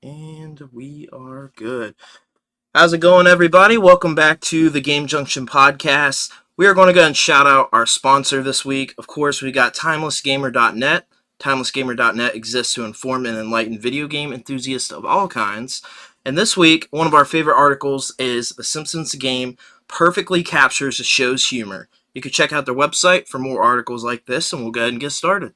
And we are good. How's it going, everybody? Welcome back to the GameJunction podcast. We are going to go and shout out our sponsor this week. Of course, we got TimelessGamer.net. TimelessGamer.net exists to inform and enlighten video game enthusiasts of all kinds. And this week, one of our favorite articles is The Simpsons game perfectly captures the show's humor. You can check out their website for more articles like this, and we'll go ahead and get started.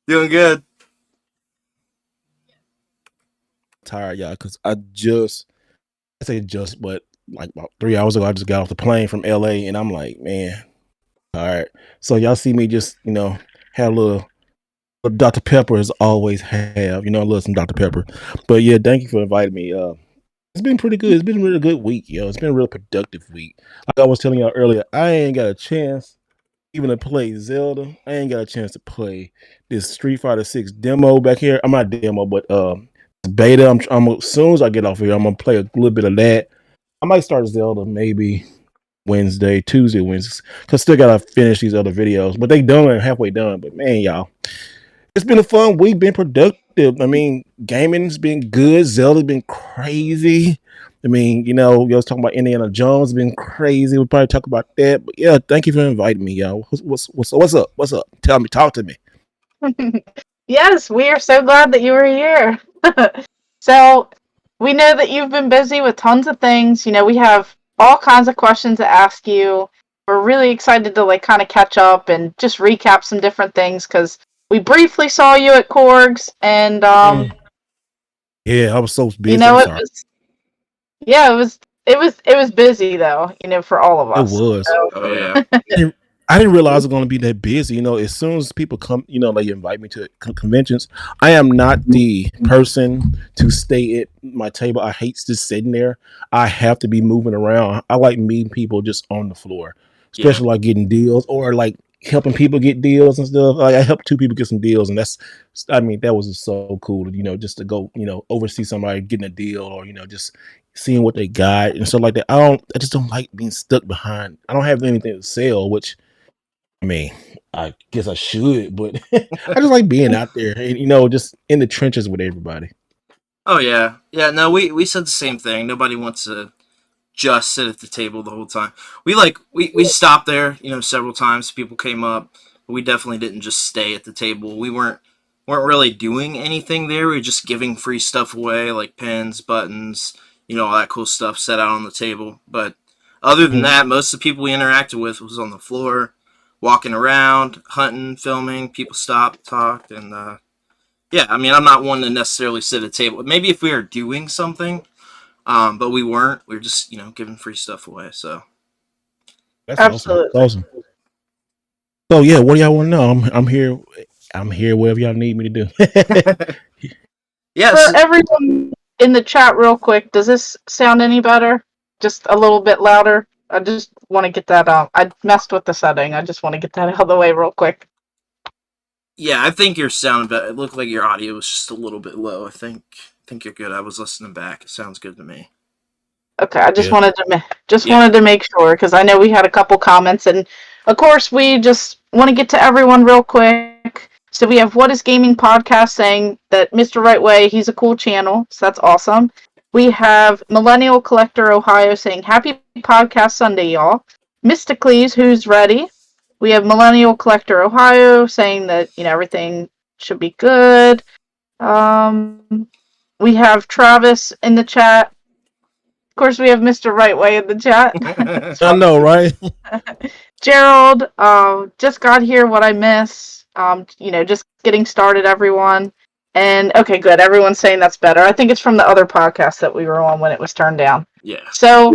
Doing good. Tired, y'all, because I say just, but like about 3 hours ago, I just got off the plane from LA, and I'm like, man, all right. So y'all see me just, have a little Dr. Pepper as always have, I love some Dr. Pepper. But yeah, thank you for inviting me. It's been pretty good. It's been a really good week, yo. It's been a real productive week. Like I was telling y'all earlier, I ain't got a chance even to play Zelda. I ain't got a chance to play this Street Fighter 6 demo back here. I'm not demo, but beta. I'm as soon as I get off here, I'm gonna play a little bit of that. I might start Zelda maybe Tuesday, Wednesdays, cause still gotta finish these other videos. But they done, halfway done. But man, y'all, it's been a fun week, been productive. I mean, gaming's been good. Zelda's been crazy. I mean, you was talking about Indiana Jones, been crazy. We'll probably talk about that. But yeah, thank you for inviting me, y'all. What's up? What's up? Talk to me. Yes, we are so glad that you were here. So, we know that you've been busy with tons of things. We have all kinds of questions to ask you. We're really excited to kind of catch up and just recap some different things because we briefly saw you at Korg's and yeah, I was so busy. It was busy though, for all of us. It was. So. Oh yeah. I didn't realize it was going to be that busy. As soon as people come, they invite me to conventions. I am not the person to stay at my table. I hate just sitting there. I have to be moving around. I like meeting people just on the floor, especially like getting deals or like helping people get deals and stuff. Like I helped 2 people get some deals, and that was just so cool to, just to go, oversee somebody getting a deal or, just seeing what they got and stuff like that. I just don't like being stuck behind. I don't have anything to sell, which I mean, I guess I should, but I just like being out there and, just in the trenches with everybody. Oh yeah. Yeah, no, we said the same thing. Nobody wants to just sit at the table the whole time. We stopped there, several times. People came up, but we definitely didn't just stay at the table. We weren't really doing anything there. We were just giving free stuff away, like pens, buttons, all that cool stuff set out on the table. But other than that, most of the people we interacted with was on the floor, walking around, hunting, filming. People stopped, talked, and yeah, I mean, I'm not one to necessarily sit at a table. Maybe if we were doing something, but we weren't. We were just, giving free stuff away. So that's absolutely awesome. So yeah, what do y'all want to know? I'm here. I'm here. Whatever y'all need me to do. Yes. For everyone in the chat, real quick, does this sound any better? Just a little bit louder. I just want to get that out. I messed with the setting. I just want to get that out of the way real quick. Yeah, I think your sound. It looked like your audio was just a little bit low. I think you're good. I was listening back. It sounds good to me. Okay, I just wanted to make sure because I know we had a couple comments, and of course we just want to get to everyone real quick. So we have What Is Gaming podcast saying that Mr. Right Way, he's a cool channel, so that's awesome. We have Millennial Collector Ohio saying, Happy Podcast Sunday, y'all. Mysticles, who's ready? We have Millennial Collector Ohio saying that, everything should be good. We have Travis in the chat. Of course, we have Mr. Right Way in the chat. I know, right? Gerald, just got here, what I miss. Just getting started, everyone. And okay, good. Everyone's saying that's better. I think it's from the other podcast that we were on when it was turned down. Yeah. So,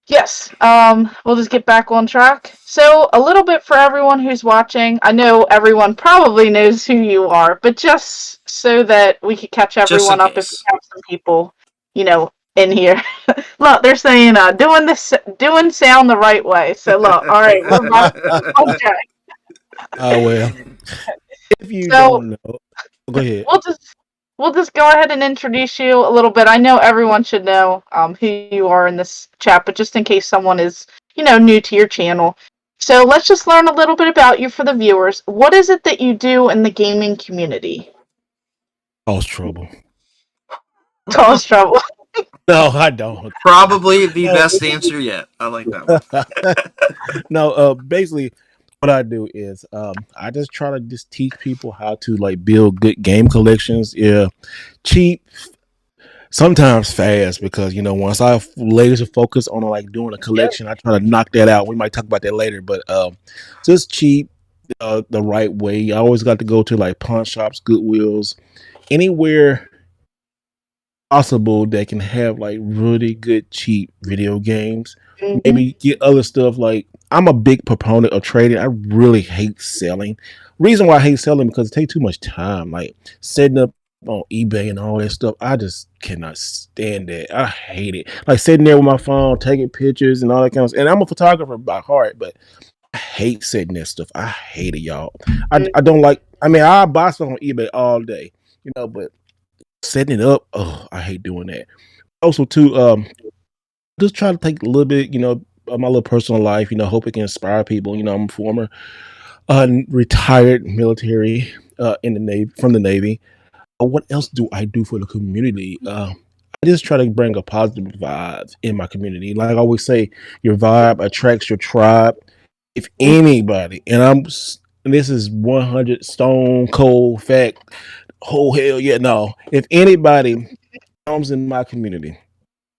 yes, we'll just get back on track. So, a little bit for everyone who's watching. I know everyone probably knows who you are, but just so that we could catch everyone up if we have some people, in here. Look, they're saying doing sound the right way. So look, all right, we're back. Okay. Well, if you So don't know, go ahead. we'll just we'll just go ahead and introduce you a little bit. I know everyone should know who you are in this chat, but just in case someone is new to your channel. So let's just learn a little bit about you for the viewers. What is it that you do in the gaming community? Cause trouble. Cause trouble. No, I don't. Probably the No, best answer yet. I like that one. no. Basically, what I do is, I just try to just teach people how to like build good game collections. Yeah, cheap, sometimes fast, because once I laser focus on like doing a collection, I try to knock that out. We might talk about that later, but just cheap, the right way. I always got to go to like pawn shops, Goodwills, anywhere possible that can have like really good cheap video games. Mhm. Maybe get other stuff. Like, I'm a big proponent of trading. I really hate selling. Reason why I hate selling, because it takes too much time. Like setting up on eBay and all that stuff. I just cannot stand that. I hate it. Like sitting there with my phone, taking pictures and all that kind of stuff. And I'm a photographer by heart, but I hate setting that stuff. I hate it, y'all. I don't like. I mean, I buy stuff on eBay all day, but setting it up, oh, I hate doing that. Also, too, just try to take a little bit, of my little personal life. Hope it can inspire people. I'm a former retired military in the Navy, from the Navy. What else do I do for the community? I just try to bring a positive vibe in my community. Like I always say, your vibe attracts your tribe. If anybody, and this is 100 stone cold fact. Oh hell yeah, no! If anybody comes in my community,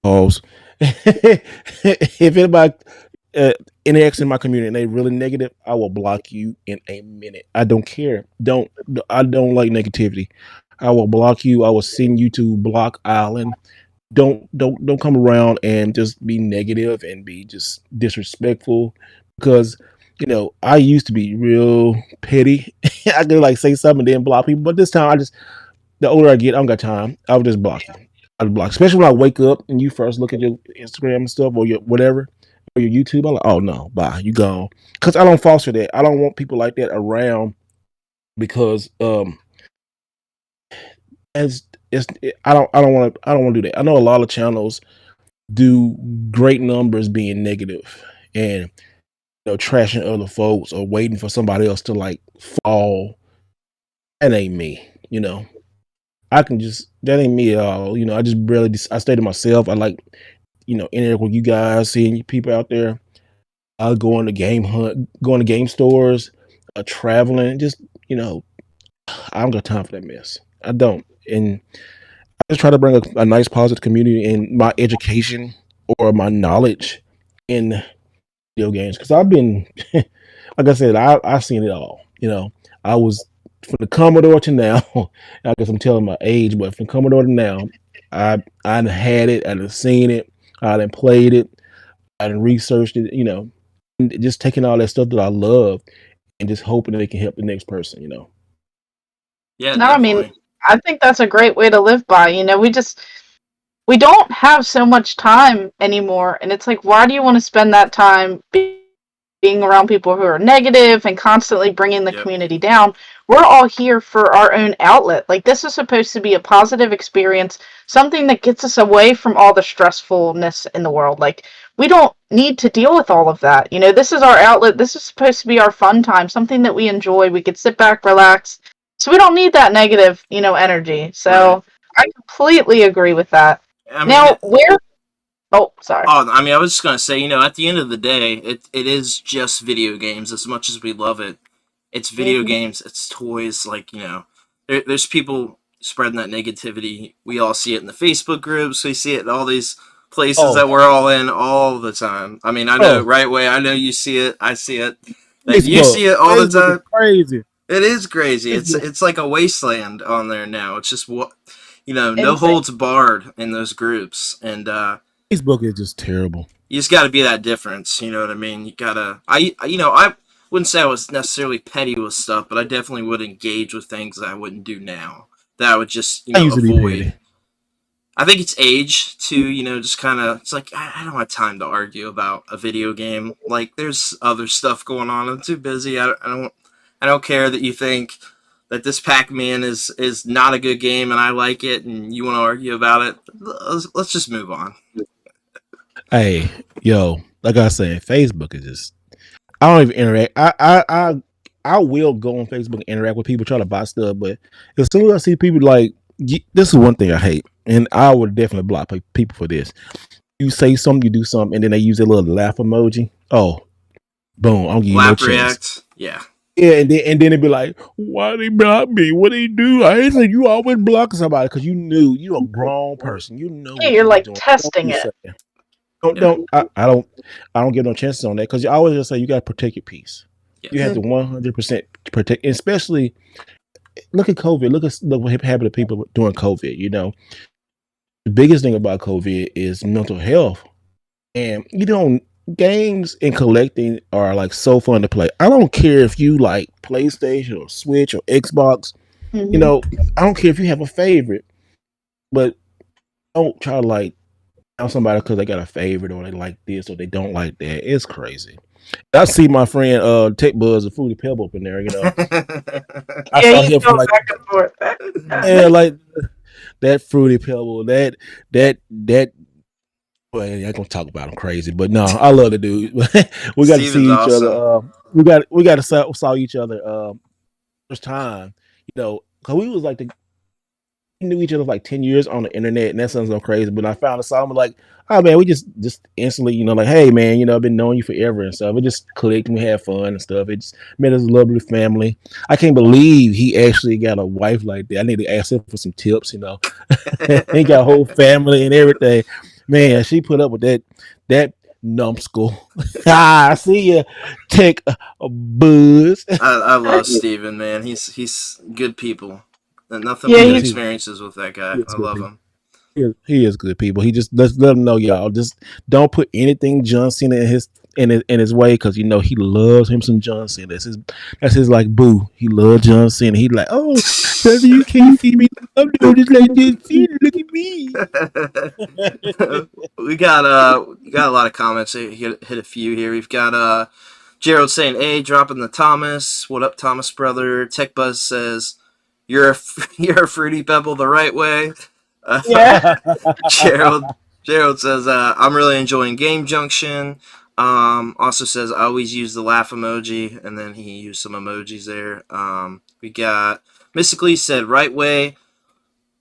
pause. If anybody uh, interacts in my community and they really negative, I will block you in a minute. I don't care. I don't like negativity. I will block you. I will send you to Block Island. Don't come around and just be negative and be just disrespectful, because I used to be real petty. I could like say something and then block people, but this time the older I get, I don't got time. I'll just block you. I'll block, especially when I wake up and you first look at your Instagram and stuff, or your whatever, or your YouTube. I'm like, oh no, bye, you gone. Because I don't foster that. I don't want people like that around, because as I don't want to do that. I know a lot of channels do great numbers being negative and trashing other folks or waiting for somebody else to like fall. That ain't me. I can just that ain't me at all. I just barely I stay to myself. I like interact with you guys, seeing you people out there. I go on the game hunt, going to game stores, traveling. Just I don't got time for that mess. I don't, and I just try to bring a nice, positive community in my education or my knowledge in video games, because I've been, like I said, I've seen it all. I was from the Commodore to now. I guess I'm telling my age, but from Commodore to now, I had it, I done seen it, I done played it, I done researched it. And just taking all that stuff that I love and just hoping that it can help the next person. Yeah, No, I mean, definitely. I think that's a great way to live by. We don't have so much time anymore, and it's like, why do you want to spend that time being around people who are negative and constantly bringing the Yep. community down? We're all here for our own outlet. Like, this is supposed to be a positive experience, something that gets us away from all the stressfulness in the world. Like, we don't need to deal with all of that. This is our outlet. This is supposed to be our fun time, something that we enjoy. We could sit back, relax. So we don't need that negative, energy. Right. So I completely agree with that. I mean, Now, where? Oh, sorry. I was just gonna say, at the end of the day, it is just video games. As much as we love it, it's video Mhm. games. It's toys. Like there's people spreading that negativity. We all see it in the Facebook groups. We see it in all these places Oh, that we're all in all the time. I mean, I know oh, right way. I know you see it. I see it. Like you Facebook. see it all the Facebook is time. crazy. It is crazy. It's Facebook, it's like a wasteland on there now. It's just no Insane. holds barred in those groups, and Facebook is just terrible. you just got to be that difference. You know what I mean? You gotta. I wouldn't say I was necessarily petty with stuff, but I definitely would engage with things that I wouldn't do now. That I would just I used to be avoid. petty. I think it's age too. Just kind of. It's like I don't have time to argue about a video game. Like there's other stuff going on. I'm too busy. I don't. I don't care that you think that this Pac-Man is not a good game and I like it and you want to argue about it. Let's just move on. Hey, yo, like I said, Facebook is just. I don't even interact. I will go on Facebook and interact with people, try to buy stuff, but as soon as I see people like this is one thing I hate, and I would definitely block people for this. You say something, you do something, and then they use a little laugh emoji. Oh, boom! I'll give you no Lap chance. react, yeah. Yeah, and then it'd be like, why they block me? What they do? I ain't like you always block somebody because you knew you're a grown person. You know Yeah, what you're you like doing. testing it. I don't give no chances on that because I always just say you got to protect your peace. Yes. You have to 100% protect, especially look at COVID. Look what happened to people during COVID. You know, the biggest thing about COVID is mental health, and you know, games and collecting are like so fun to play. I don't care if you like PlayStation or Switch or Xbox. Mhm. You know, I don't care if you have a favorite, but don't try to like out somebody because they got a favorite or they like this or they don't like that. It's crazy. I see my friend Tech Buzz and Fruity Pebble up in there, you know. I Yeah, saw you him go for like back and forth. yeah, like that Fruity Pebble, that well, I ain't gonna talk about him crazy, but no, I love the dude. We got to Steven's see each awesome. other. We got to saw each other first time, you know, because we was like we knew each other for like 10 years on the internet, and that sounds so crazy. But I found us, I'm like, oh man, we just instantly, you know, like, hey man, you know, I've been knowing you forever and stuff. We just clicked and we had fun and stuff. It just made us a lovely family. I can't believe he actually got a wife like that. I need to ask him for some tips, you know. He got a whole family and everything. Man, she put up with that numbskull. I see you, Tech Buzz. I love Steven, man. He's good people. Nothing Yeah, but good he's- experiences with that guy. I love him. He is good people. He just let him know, y'all. Just don't put anything John Cena in his way because you know he loves him some John Cena. That's his like boo. He loves John Cena. He like, oh, baby, you can't see me. I'm doing just like this. See, look at me. We got a lot of comments. Hit a few here. We've got Gerald saying, "Hey, dropping the Thomas. What up, Thomas brother?" Tech Buzz says, "You're you're a fruity pebble the right way." yeah. Gerald says, "I'm really enjoying GameJunction." Also says, "I always use the laugh emoji," and then he used some emojis there. We got Mystically said, "Right way.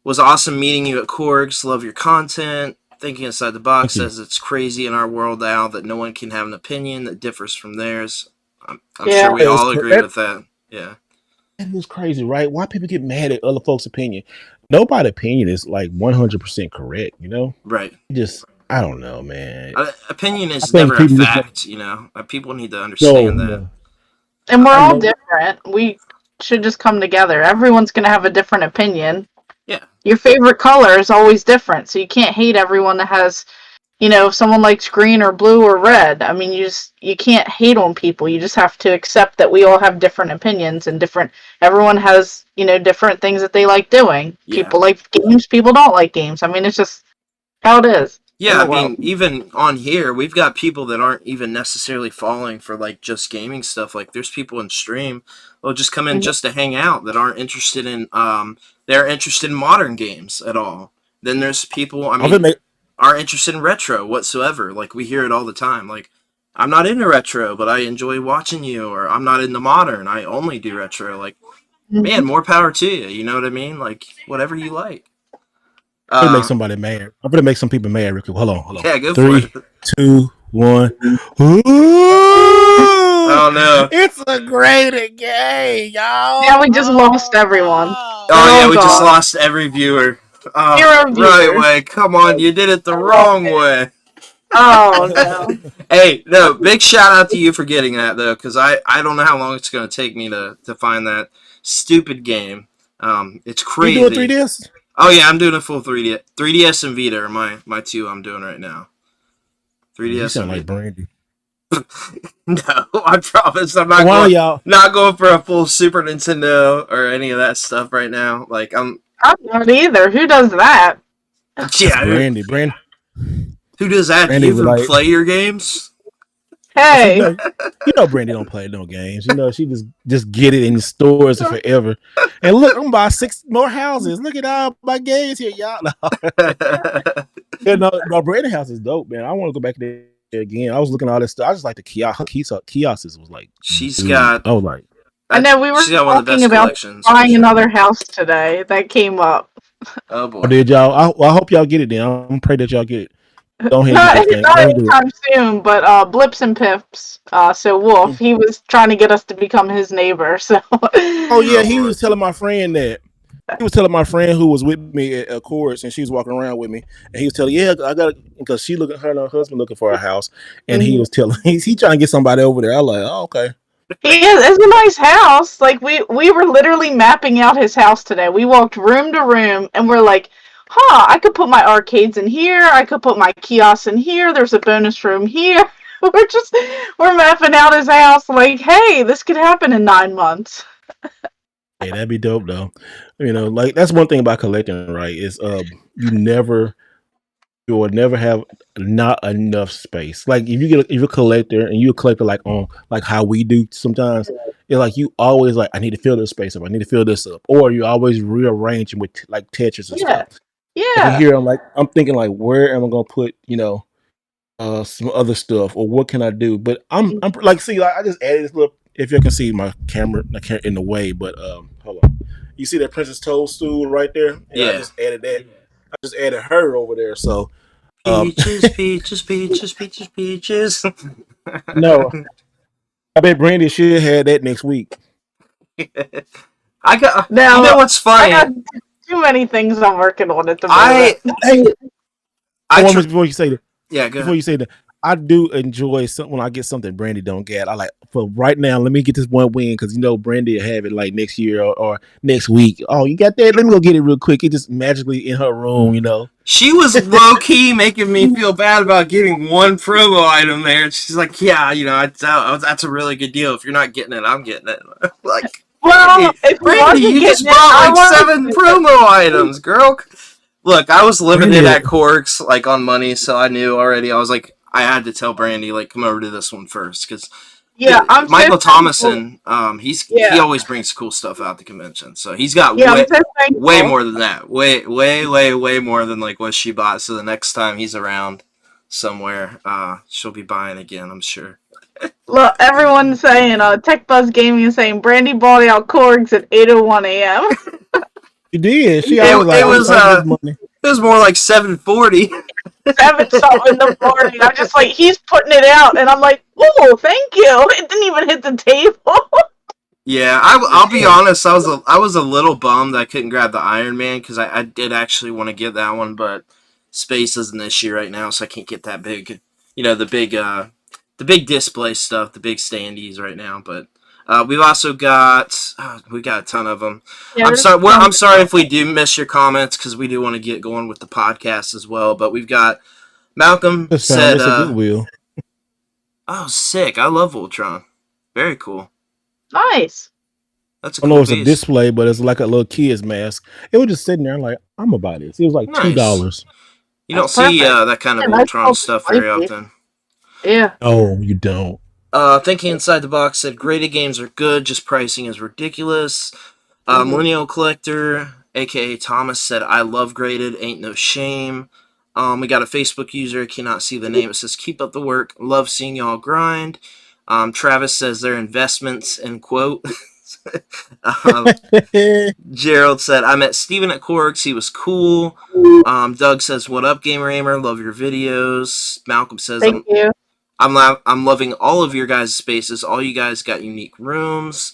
Was awesome meeting you at Korgs. Love your content. Thinking Outside the Box says it's crazy in our world now that no one can have an opinion that differs from theirs. I'm Yeah. sure we all agree with that. Yeah. That is crazy, right? Why people get mad at other folks' opinion? Nobody's opinion is like 100% correct, you know? Right. I don't know, man. Opinion is think never a people just fact, you know. People need to understand that. no. And we're I all know. different. We should just come together. Everyone's going to have a different opinion. Yeah. Your favorite color is always different, so you can't hate everyone that has, you know, if someone likes green or blue or red. I mean, you can't hate on people. You just have to accept that we all have different opinions and everyone has, you know, different things that they like doing. Yeah. People like games, people don't like games. I mean, it's just how it is. Yeah, I mean, even on here, we've got people that aren't even necessarily falling for like just gaming stuff. Like, there's people in stream they'll just come in just to hang out that aren't interested in they're interested in modern games at all. Then there's people aren't interested in retro whatsoever. Like, we hear it all the time. Like, I'm not into retro, but I enjoy watching you, or I'm not into modern. I only do retro. Like, man, more power to you. You know what I mean? Like, whatever you like. I'm gonna make somebody mad. I'm gonna make some people mad, Ricky. Hold on. Yeah, go 3, for it. 2, 1. Oh no! It's a great game, y'all. Yeah, we just lost everyone. Oh yeah, we just lost every viewer. Zero viewers. Right way. Come on, you did it the wrong way. Oh no! Hey, no, big shout out to you for getting that though, because I don't know how long it's gonna take me to find that stupid game. It's crazy. You doing 3DS? Oh yeah, I'm doing a full 3DS. 3DS and Vita are my two I'm doing right now. 3DS. You sound and like Brandy. No, I promise I'm not going for a full Super Nintendo or any of that stuff right now. Like I'm not either. Who does that? Yeah, Brandy. Who does that? Brandy Do you even play your games? I said, Hey. Brandy don't play no games. She just get it in stores forever. And look, I'm buying 6 more houses. Look at all my games here, y'all. No, Brandy house is dope, man. I want to go back there again. I was looking at all this stuff. I just like the kiosk. Her kiosks was like, she's got. I was like, I know we were she's got one of the talking best about collections. buying another house today. That came up. Oh boy. did y'all? I hope y'all get it then. I'm pray that y'all get it. Go ahead and Not, get that thing. not Go ahead and do it. anytime soon, but Blips and Pips. So Wolf, he was trying to get us to become his neighbor. So. Oh yeah, he Lord. was telling my friend that. He was telling my friend who was with me at Chorus, and she was walking around with me, and he was telling, "Yeah, I got," because her and her husband looking for a house, and he was telling, he trying to get somebody over there. I was like, "Oh, okay." It's a nice house. Like we were literally mapping out his house today. We walked room to room, and we're like, "Huh, I could put my arcades in here. I could put my kiosks in here. There's a bonus room here." we're mapping out his house. Like, hey, this could happen in 9 months. Hey, that'd be dope though. Like that's one thing about collecting, right? Is you will never have not enough space. Like if you're a collector and you're a collector like on like how we do sometimes, it's like you always like, I need to fill this space up, I need to fill this up, or you always rearranging with like Tetris and Yeah, stuff. Like yeah. here, I'm thinking like, where am I gonna put some other stuff, or what can I do? But I'm like, see, like I just added this little. If you can see my camera, I can't in the way, but hold on. You see that Princess Toadstool right there? And Yeah. I just added that. I just added her over there. So Peaches, peaches, peaches, peaches, peaches. no, I bet Brandy should have that next week. I got. Now, you know what's funny? I got too many things I'm working on at the I moment. Before you say that, yeah, go before ahead. you say that, I do enjoy when I get something Brandy don't get. I like, for right now, let me get this one win, because Brandy will have it like next year or next week. Oh, you got that? Let me go get it real quick. It just magically in her room. She was low key making me feel bad about getting one promo item there. And she's like, "Yeah, that's a really good deal. If you're not getting it, I'm getting it." Like, Well, if you Brandy, you just getting it, bought I like wanted 7 promo items, girl. Look, I was limited Brandy- at Corks, like on money, so I knew already. I was like, I had to tell Brandy, like, come over to this one first, because Yeah, I'm Michael so thankful. Thomason, he always brings cool stuff out the convention, so he's got Yeah, I'm so thankful. way more than that, way more than like what she bought. So the next time he's around somewhere, she'll be buying again, I'm sure. Look, everyone's saying, Tech Buzz Gaming is saying Brandy bought out Korgs at 8:01 a.m. She did. She It, always like, it was I'm money. it was more like 7:40. 7 something in the morning. I'm just like, he's putting it out, and I'm like, oh, thank you. It didn't even hit the table. Yeah, I'll be honest. I was a little bummed I couldn't grab the Iron Man, because I did actually want to get that one, but space is an issue right now, so I can't get that big. The big display stuff, the big standees right now. But we've also got we got a ton of them. Yeah, I'm sorry if we do miss your comments, because we do want to get going with the podcast as well. But we've got Malcolm Just found said, this at Goodwill. "Oh, sick! I love Voltron. Very cool. Nice. That's a I don't cool know it's a piece. display, but it's like a little kid's mask. It was just sitting there. I'm like, I'm gonna buy this. It was like Nice. $2. You don't That's see perfect. that kind of Yeah, that's Voltron all stuff very display piece. often." Yeah. Oh, you don't. Thinking Inside the Box said, "Graded games are good, just pricing is ridiculous." Millennial Collector, aka Thomas, said, "I love graded, ain't no shame." We got a Facebook user, I cannot see the name. It says, "Keep up the work, love seeing y'all grind." Travis says, "They're investments," end quote. Gerald said, "I met Steven at Corks, he was cool." Doug says, "What up, Gamer Aimer? Love your videos." Malcolm says, Thank you. I'm loving all of your guys' spaces. All you guys got unique rooms."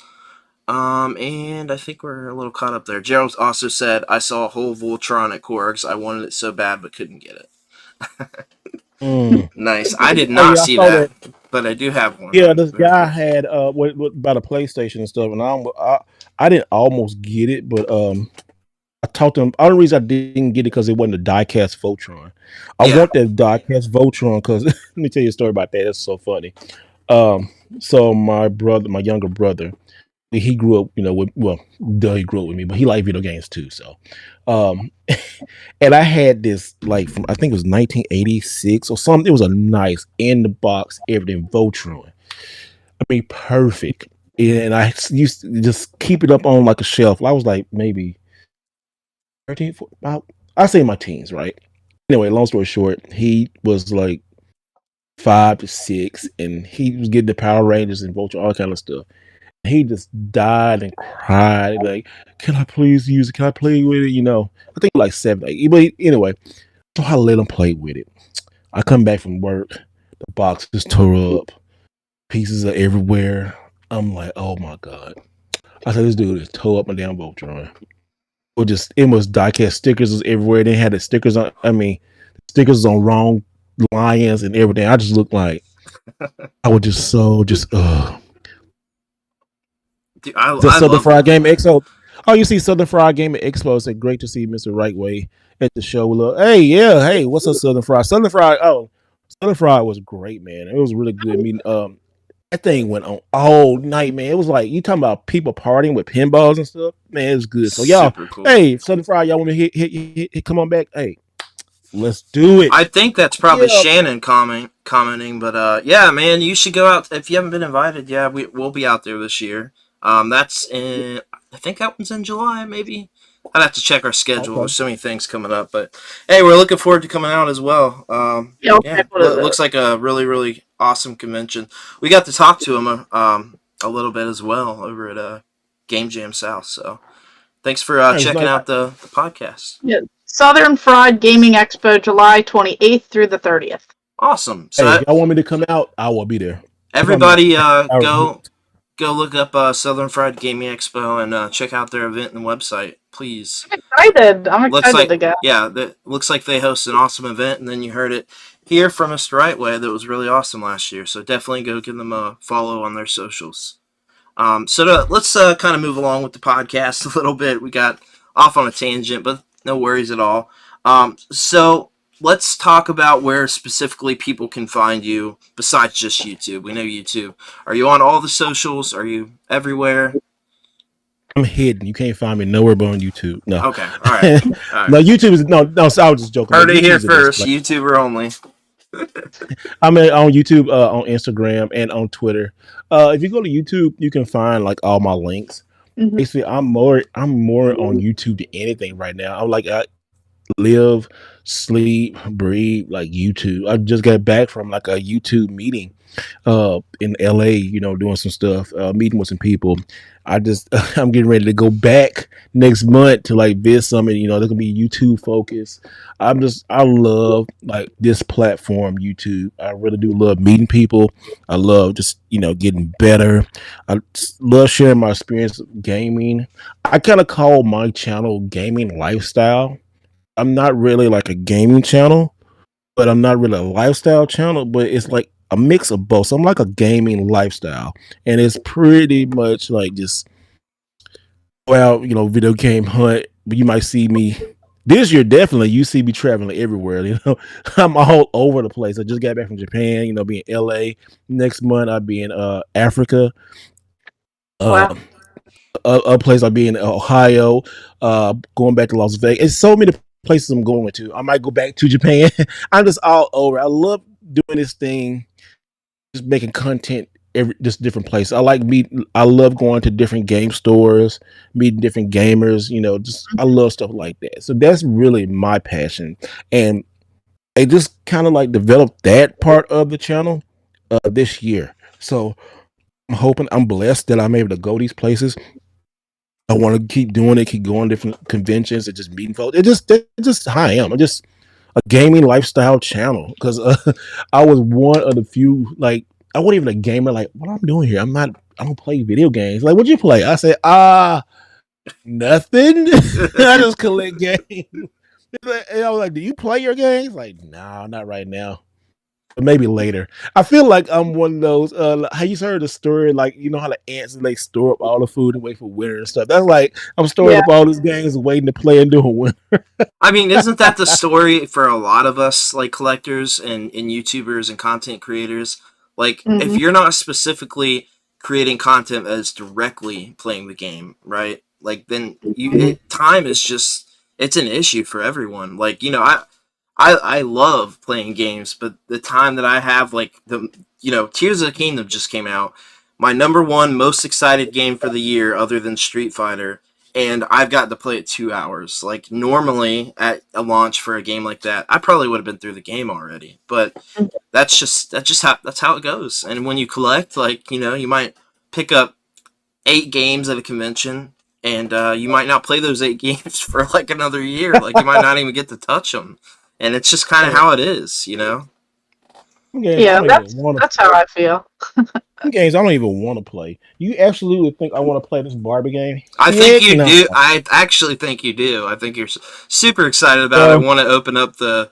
And I think we're a little caught up there. Gerald also said, "I saw a whole Voltron at Corks. I wanted it so bad, but couldn't get it." Nice. I did not see that, but I do have one. Yeah, this guy had what about a PlayStation and stuff, and I didn't almost get it, but I talked to him. The only reason I didn't get it because it wasn't a diecast Voltron. I want that diecast Voltron because let me tell you a story about that. It's so funny. So my younger brother, he grew up, he grew up with me, but he liked video games too. So, um, and I had this like from I think it was 1986 or something. It was a nice in the box everything Voltron. I mean, perfect. And I used to just keep it up on like a shelf. I was like maybe 13, about I say my teens, right? Anyway, long story short, he was like 5 to 6, and he was getting the Power Rangers and Voltron, all kind of stuff. He just died and cried, like, "Can I please use it? Can I play with it?" I think like 7, 8. But anyway, so I let him play with it. I come back from work, the box is tore up, pieces are everywhere. I'm like, "Oh my god!" I said, "This dude is tore up my damn Voltron." It was diecast stickers was everywhere. They had the stickers on. I mean, stickers on wrong lions and everything. I just looked like I was just Dude, The I Southern love Fried Game Expo. Oh, you see Southern Fried Game Expo. Said great to see Mr. Wright Way at the show. Look, hey, yeah, hey, what's up, Southern Fried? Southern Fried was great, man. It was really good. I mean, that thing went on all night, man. It was like you talking about people partying with pinballs and stuff. Man, it was good. So y'all, super cool. hey, Southern Fried, y'all want me to hit come on back? Hey, let's do it. I think that's probably Yeah. Shannon commenting, but yeah, man, you should go out if you haven't been invited. Yeah, we'll be out there this year. That's in I think that one's in July, maybe. I'd have to check our schedule. Okay. There's so many things coming up, but hey, we're looking forward to coming out as well. Yeah, I'll Yeah, check what it looks is. like a really really awesome convention. We got to talk to him a little bit as well over at Game Jam South. So thanks for Nice, checking nice. out the podcast. Yeah. Southern Fried Gaming Expo, July 28th through the 30th. Awesome. So Hey, if y'all want me to come out, I will be there. everybody, I- go look up Southern Fried Gaming Expo and check out their event and website, please. I'm Looks excited like to go. yeah, that looks like they host an awesome event, and then you heard it here from Mr. Rightway that was really awesome last year. So definitely go give them a follow on their socials. Let's kind of move along with the podcast a little bit. We got off on a tangent, but no worries at all. So let's talk about where specifically people can find you besides just YouTube. We know YouTube. Are you on all the socials? Are you everywhere? I'm hidden. You can't find me nowhere but on YouTube. No. Okay, all right, all right. No, YouTube is no. So I was just joking. Heard it here YouTube's the best first. place. YouTuber only. I'm on YouTube, on Instagram, and on Twitter. If you go to YouTube, you can find like all my links. Mhm. Basically, I'm more on YouTube than anything right now. I live, sleep, breathe like YouTube. I just got back from like a YouTube meeting in LA, doing some stuff, meeting with some people. I'm getting ready to go back next month to like visit some, and they're gonna be YouTube focused. I love like this platform, YouTube. I really do love meeting people. I love just getting better. I just love sharing my experience of gaming. I kind of call my channel Gaming Lifestyle. I'm not really like a gaming channel, but I'm not really a lifestyle channel, but it's like a mix of both. So I'm like a gaming lifestyle, and it's pretty much like just video game hunt. But you might see me this year. Definitely, you see me traveling everywhere. I'm all over the place. I just got back from Japan. Be in LA next month. I'll be in Africa. Wow. A place I'll be in Ohio. Going back to Las Vegas. It's so many places I'm going to. I might go back to Japan. I'm just all over. I love doing this thing, just making content just different places. I love going to different game stores, meeting different gamers, just I love stuff like that. So that's really my passion. And I just kind of like developed that part of the channel this year. So I'm blessed that I'm able to go these places. I want to keep doing it, keep going to different conventions and just meeting folks. It's just how I am. I'm just a gaming lifestyle channel because I was one of the few, like, I wasn't even a gamer. Like, what I'm doing here, I don't play video games. Like, what'd you play? I said, nothing. I just collect games. And I was like, do you play your games? Like, no, not right now. Maybe later. I feel like I'm one of those. Have you heard the story? Like, how the ants they store up all the food and wait for winter and stuff. That's like I'm storing up all these games and waiting to play and do a winter. I mean, isn't that the story for a lot of us, like collectors and YouTubers and content creators? Like, if you're not specifically creating content that is directly playing the game, right? Like then time is just it's an issue for everyone. Like I love playing games, but the time that I have, like Tears of the Kingdom just came out, my number one most excited game for the year, other than Street Fighter, and I've got to play it 2 hours. Like normally at a launch for a game like that, I probably would have been through the game already. But that's how it goes. And when you collect, like you might pick up 8 games at a convention, and you might not play those 8 games for like another year. Like you might not even get to touch them, and it's just kind of how it is. Yeah, that's how I feel. Games I don't even want to play. You absolutely think I want to play this Barbie game? I think you do. I actually think you do. I think you're super excited about it. I want to open up the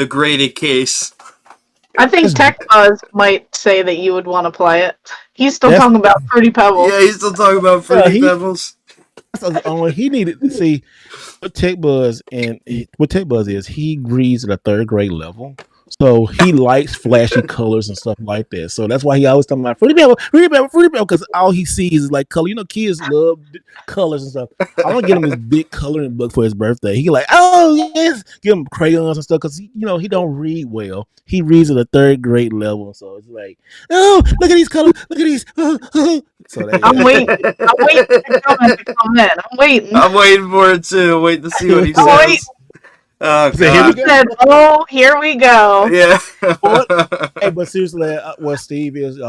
graded case. I think Tech Buzz might say that you would want to play it. He's still talking about Fruity Pebbles. Yeah, he's still talking about Fruity Pebbles. He needed to see what Tech Buzz is. He reads at a 3rd grade level. So he likes flashy colors and stuff like that. So that's why he always talking about Fruity Pebble, because all he sees is like color. Kids love colors and stuff. I want to get him this big coloring book for his birthday. He like, oh yes, give him crayons and stuff because he don't read well. He reads at a 3rd grade level, so it's like, oh, look at these colors, look at these. So I'm waiting for the comment to come in. I'm waiting for it too. I'm waiting to see what he says. Oh, God. Here we go. Yeah. Hey, but seriously, what Steve is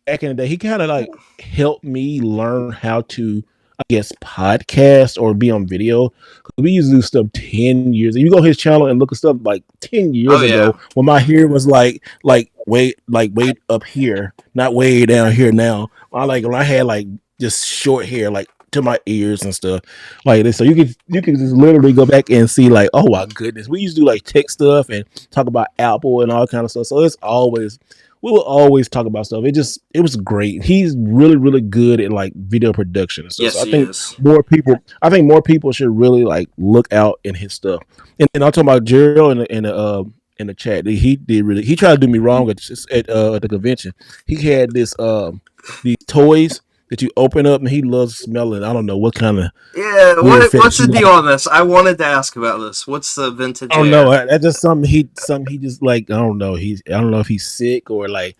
back in the day, he kind of like helped me learn how to, I guess, podcast or be on video. We used to do stuff 10 years. If you go to his channel and look at stuff like 10 years ago, when my hair was like way up here, not way down here now. When I had like just short hair, like to my ears and stuff like this. So you can just literally go back and see like, oh my goodness, we used to do like tech stuff and talk about Apple and all kind of stuff. So we will always talk about stuff. It was great. He's really, really good at like video production and stuff. Yes, so I think more people should really like look out in his stuff. And I'm talking about Gerald in the chat. He tried to do me wrong at the convention. He had these toys that you open up, and he loves smelling. I don't know what kind of what's the deal on this? I wanted to ask about this. What's the vintage? I don't know. That's just something he just like. I don't know. I don't know if he's sick or like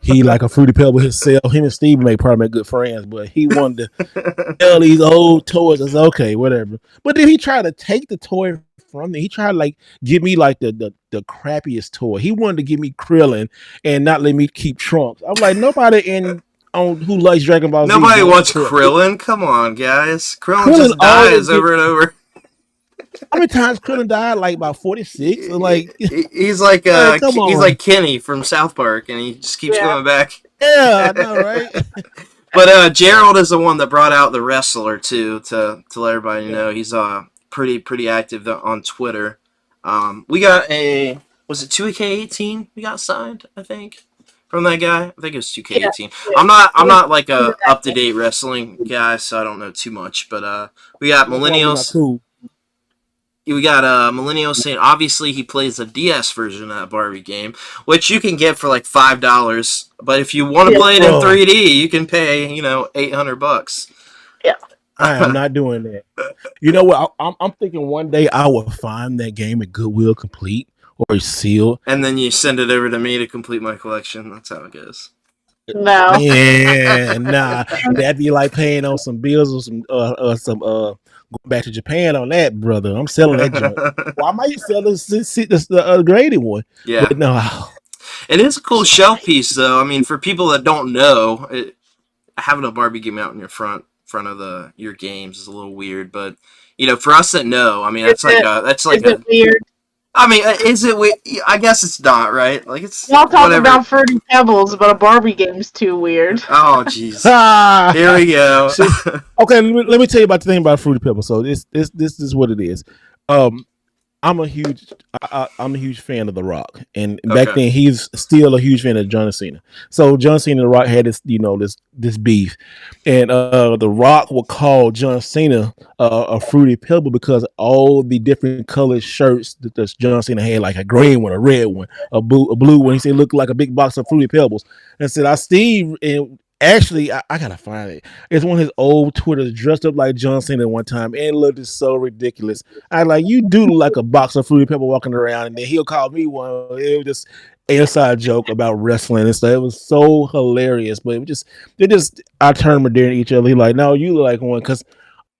he like a Fruity Pebble himself. Him and Steve may probably make good friends, but he wanted to sell these old toys. It's okay, whatever. But then he tried to take the toy from me. He tried to like give me like the crappiest toy. He wanted to give me Krillin and not let me keep Trunks. I'm like, nobody who likes Dragon Ball Z. Nobody wants Krillin. Come on, guys. Krillin just dies over and over. How many times Krillin died? Like about 46. Like he's like he's like Kenny from South Park, and he just keeps coming back. Yeah, I know, right? But Gerald is the one that brought out the wrestler too, to let everybody know. He's pretty active on Twitter. We got was it 2K18 we got signed, I think, from that guy. I think it was 2K18. Yeah. I'm not like a up to date wrestling guy, so I don't know too much. But we got millennials. Cool. We got millennials saying obviously he plays the DS version of that Barbie game, which you can get for like $5. But if you want to play it in 3D, you can pay $800. Yeah. I am not doing that. You know what? I'm thinking one day I will find that game at Goodwill complete or sealed, and then you send it over to me to complete my collection. That's how it goes. No. Yeah, nah. That'd be like paying on some bills or some going back to Japan on that, brother. I'm selling that joint. Well, I might sell the graded one. Yeah. But no. It is a cool shelf piece, though. I mean, for people that don't know, having a Barbie game out in your front of your games is a little weird. But for us that know, I mean, that's like weird. I mean, is it weird? I guess it's not, right? Like it's. Y'all talk about Fruity Pebbles, but a Barbie game's too weird. Oh, jeez. Here we go. Okay, let me tell you about the thing about Fruity Pebbles. So this is what it is. I'm a huge fan of The Rock, and back then he's still a huge fan of John Cena. So John Cena and The Rock had this beef, and The Rock would call John Cena a Fruity Pebble because all the different colored shirts that John Cena had, like a green one, a red one, a blue one. He said looked like a big box of Fruity Pebbles, and said, Steve, and Actually, I gotta find it. It's one of his old Twitters dressed up like John Cena one time, and it looked so ridiculous. I like you do look like a box of Fruity Pebble walking around, and then he'll call me one. It was just an inside joke about wrestling and stuff. It was so hilarious, but it was just they just I turned them during each other. He like, no, you look like one because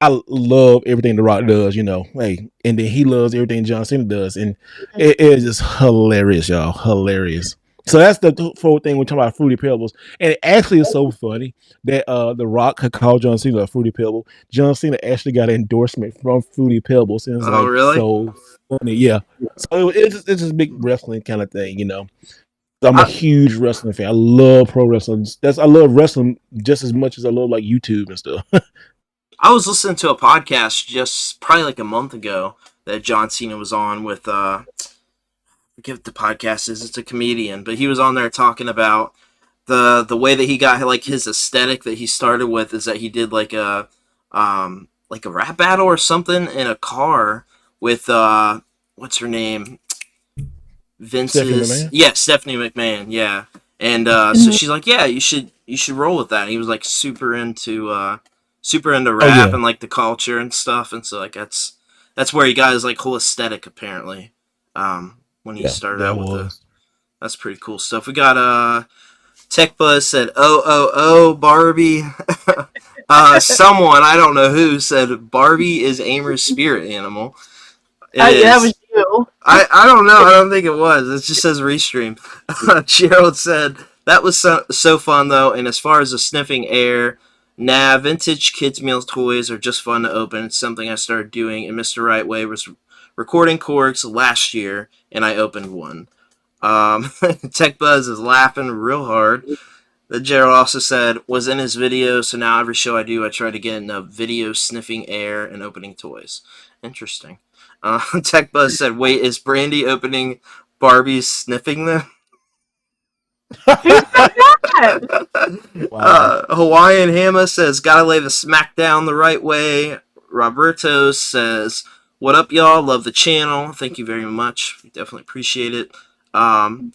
I love everything The Rock does, Hey, and then he loves everything John Cena does, and it is just hilarious, y'all, hilarious. So that's the whole thing we're talking about Fruity Pebbles, and it actually is so funny that The Rock had called John Cena a Fruity Pebble. John Cena actually got an endorsement from Fruity Pebbles, and it's Oh, like really? so funny, yeah. So it's just big wrestling kind of thing. I'm a I, huge wrestling fan. I love pro wrestling. I love wrestling just as much as I love like YouTube and stuff. I was listening to a podcast just probably like a month ago that John Cena was on with I forget what the podcast is. It's a comedian, but he was on there talking about the way that he got like his aesthetic that he started with is that he did like a rap battle or something in a car with what's her name, Stephanie Vince's, McMahon. yeah, Stephanie McMahon, yeah. And so she's like, yeah, you should roll with that. And he was like super into Oh rap yeah, and like the culture and stuff. And so like that's where he got his like whole aesthetic apparently. When he yeah, started that out with the was. that's pretty cool stuff. We got Tech Buzz said, "Oh Barbie." Someone I don't know who said Barbie is Amer's spirit animal. It That was is. you. I don't know. I don't think it was. It just says restream. Gerald said that was so fun though. And as far as the sniffing air, nah, vintage kids meal toys are just fun to open. It's something I started doing. And Mr. Right Way was recording corks last year, and I opened one. Tech Buzz is laughing real hard. The Gerald also said was in his video, so now every show I do, I try to get in a video sniffing air and opening toys. Interesting. Tech Buzz said, "Wait, is Brandy opening Barbie's sniffing them?" Who said that? Wow. Hawaiian Hammer says, "Gotta lay the smack down the right way." Roberto says, "What up, y'all? Love the channel. Thank you very much. We definitely appreciate it."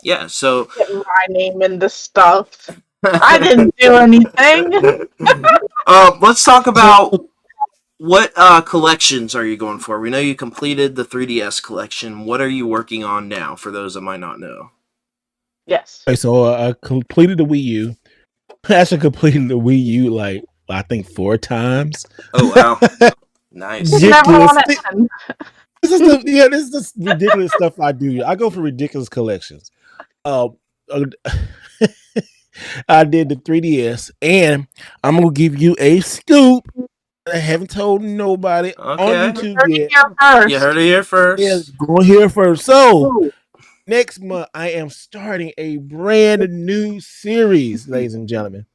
Yeah. So Get my name in the stuff. I didn't do anything. let's talk about So what collections are you going for? We know you completed the 3DS collection. What are you working on now? For those that might not know. Yes. okay, so I completed the Wii U. I actually completed the Wii U like I think 4 times. Oh wow, nice. You never Ridiculous. want to end. This is the ridiculous stuff I do. I go for ridiculous collections. Uh, uh, I did the 3DS, and I'm gonna give you a scoop. I haven't told nobody on Okay, YouTube Heard it yet. here you first. heard it here Yeah, first. going here first. So next month, I am starting a brand new series, ladies and gentlemen.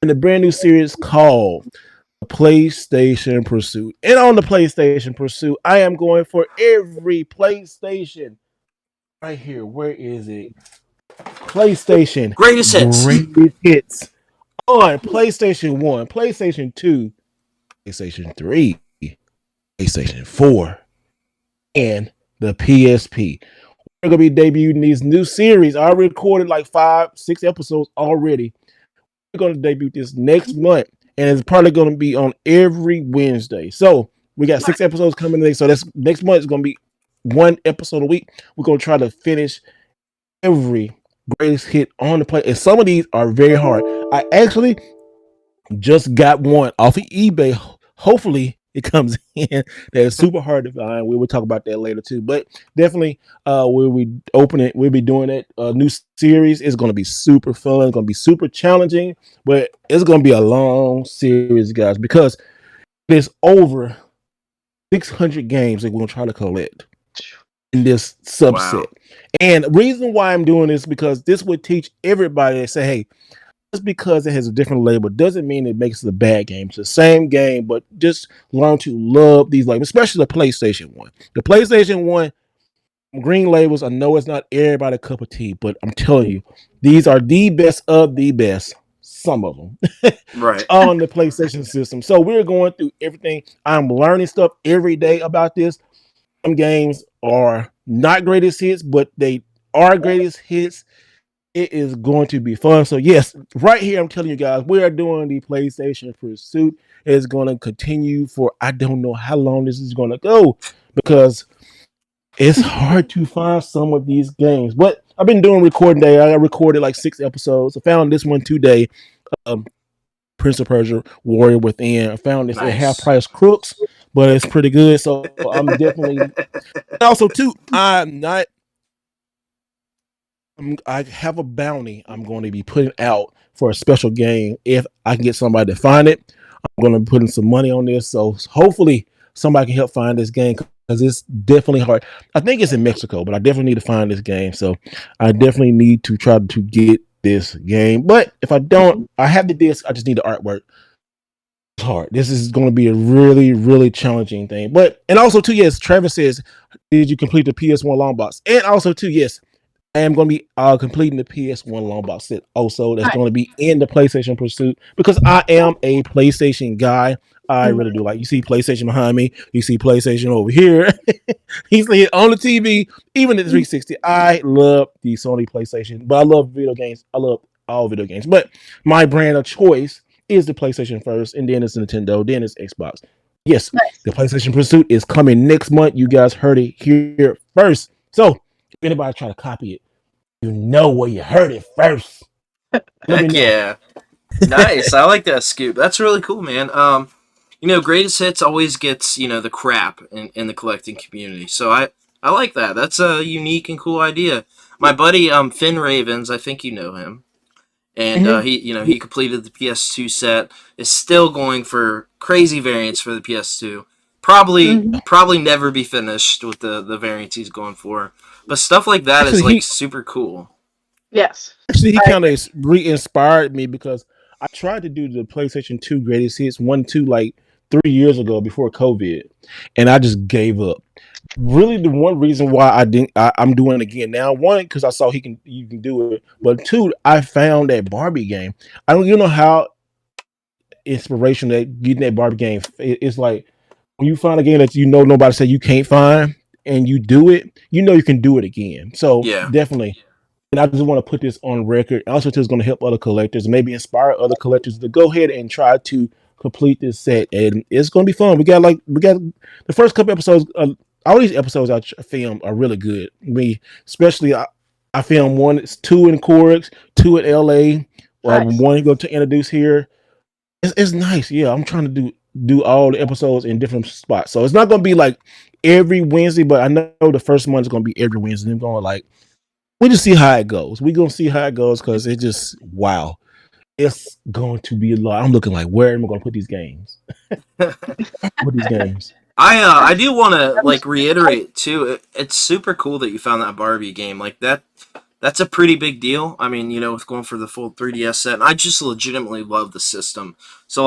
And the brand new series called PlayStation Pursuit. And on the PlayStation Pursuit, I am going for every PlayStation right here. Where is it? PlayStation Greatest hits. Greatest Hits on PlayStation 1, PlayStation 2, PlayStation 3, PlayStation 4, and the PSP. We're going to be debuting these new series. I recorded like 5, 6 episodes already. We're going to debut this next month, and it's probably going to be on every Wednesday. So we got 6 episodes coming today. So that's next month is going to be 1 episode a week. We're going to try to finish every greatest hit on the play, and some of these are very hard. I actually just got one off of eBay. Hopefully it comes in that is super hard to find. We will talk about that later too. But definitely we'll be opening we'll be doing it. New series is gonna be super fun, it's gonna be super challenging, but it's gonna be a long series, guys, because there's over 600 games that we're gonna try to collect in this subset. Wow. And the reason why I'm doing this because this would teach everybody to say, hey, just because it has a different label doesn't mean it makes it a bad game. It's the same game, but just learn to love these labels, especially the PlayStation 1. The PlayStation 1 green labels, I know it's not everybody's cup of tea, but I'm telling you, these are the best of the best. Some of them Right. on the PlayStation system. So we're going through everything. I'm learning stuff every day about this. Some games are not greatest hits, but they are greatest hits. It is going to be fun. So yes, right here I'm telling you guys, we are doing the PlayStation Pursuit. It's going to continue for I don't know how long this is going to go because it's hard to find some of these games. But I've been doing recording day. I recorded like 6 episodes. I found this one today. Um, Prince of Persia Warrior Within. I found this at half Nice. price crooks, but it's pretty good. So I'm definitely also too. I have a bounty I'm going to be putting out for a special game. If I can get somebody to find it, I'm going to put in some money on this. So hopefully somebody can help find this game because it's definitely hard. I think it's in Mexico, but I definitely need to find this game. So I definitely need to try to get this game. But if I don't, I have the disc. I just need the artwork. It's hard. This is going to be a really, really challenging thing. But and also too, yes, Travis says, did you complete the PS1 long box? And also too, yes, I am going to be completing the PS1 long box set also. That's going to be in the PlayStation Pursuit because I am a PlayStation guy. I really do. Like you see PlayStation behind me, you see PlayStation over here. He's on the TV, even the 360. I love the Sony PlayStation, but I love video games. I love all video games. But my brand of choice is the PlayStation first, and then it's Nintendo, then it's Xbox. Yes, the PlayStation Pursuit is coming next month. You guys heard it here first. So if anybody try to copy it, you know where you heard it first. Heck yeah. Nice. I like that, Scoop. That's really cool, man. Greatest hits always gets, the crap in the collecting community. So I like that. That's a unique and cool idea. My buddy Finn Ravens, I think you know him. And he completed the PS2 set. Is still going for crazy variants for the PS2. Probably never be finished with the variants he's going for. But stuff like that is like super cool. Yes. Actually, he kind of re-inspired me because I tried to do the PlayStation 2 greatest hits 1, 2 like 3 years ago before COVID, and I just gave up. Really, the one reason why I'm doing it again now. One, because I saw you can do it, but two, I found that Barbie game. I don't, you know how inspiration that getting that Barbie game. It's like when you find a game that nobody said you can't find, and you do it, you can do it again. So definitely. And I just want to put this on record. Also, it's going to help other collectors, maybe inspire other collectors to go ahead and try to complete this set. And it's going to be fun. We got the first couple episodes. All these episodes I filmed are really good. Especially I filmed 2 in Corix, 2 at LA, one to introduce here. It's nice. Yeah, I'm trying to do all the episodes in different spots. So it's not going to be like every Wednesday, but I know the first month is going to be every Wednesday. I'm going we just see how it goes. We're going to see how it goes because it's just, wow. It's going to be a lot. I'm looking like, where am I going to put these games? I do want to reiterate too. It's super cool that you found that Barbie game. Like that's a pretty big deal. I mean, with going for the full 3DS set, and I just legitimately love the system. So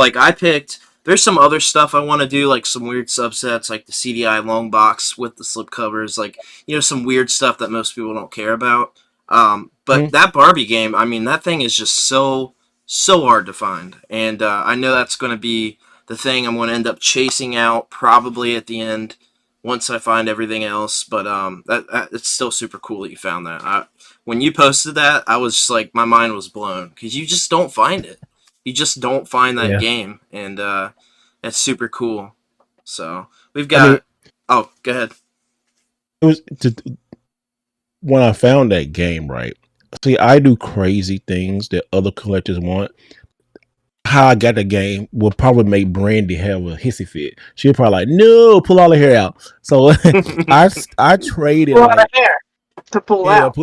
there's some other stuff I want to do, like some weird subsets, like the CDI long box with the slip covers, some weird stuff that most people don't care about. But that Barbie game, I mean, that thing is just so hard to find, and I know that's going to be the thing I'm going to end up chasing out probably at the end once I find everything else. But it's still super cool that you found that. When you posted that, I was just like, my mind was blown because you just don't find it. You just don't find that game, and it's super cool. So we've got. Go ahead. It was when I found that game, right? See, I do crazy things that other collectors want. How I got the game will probably make Brandy have a hissy fit. She'll probably like, no, pull all the hair out. So I traded hair to pull out.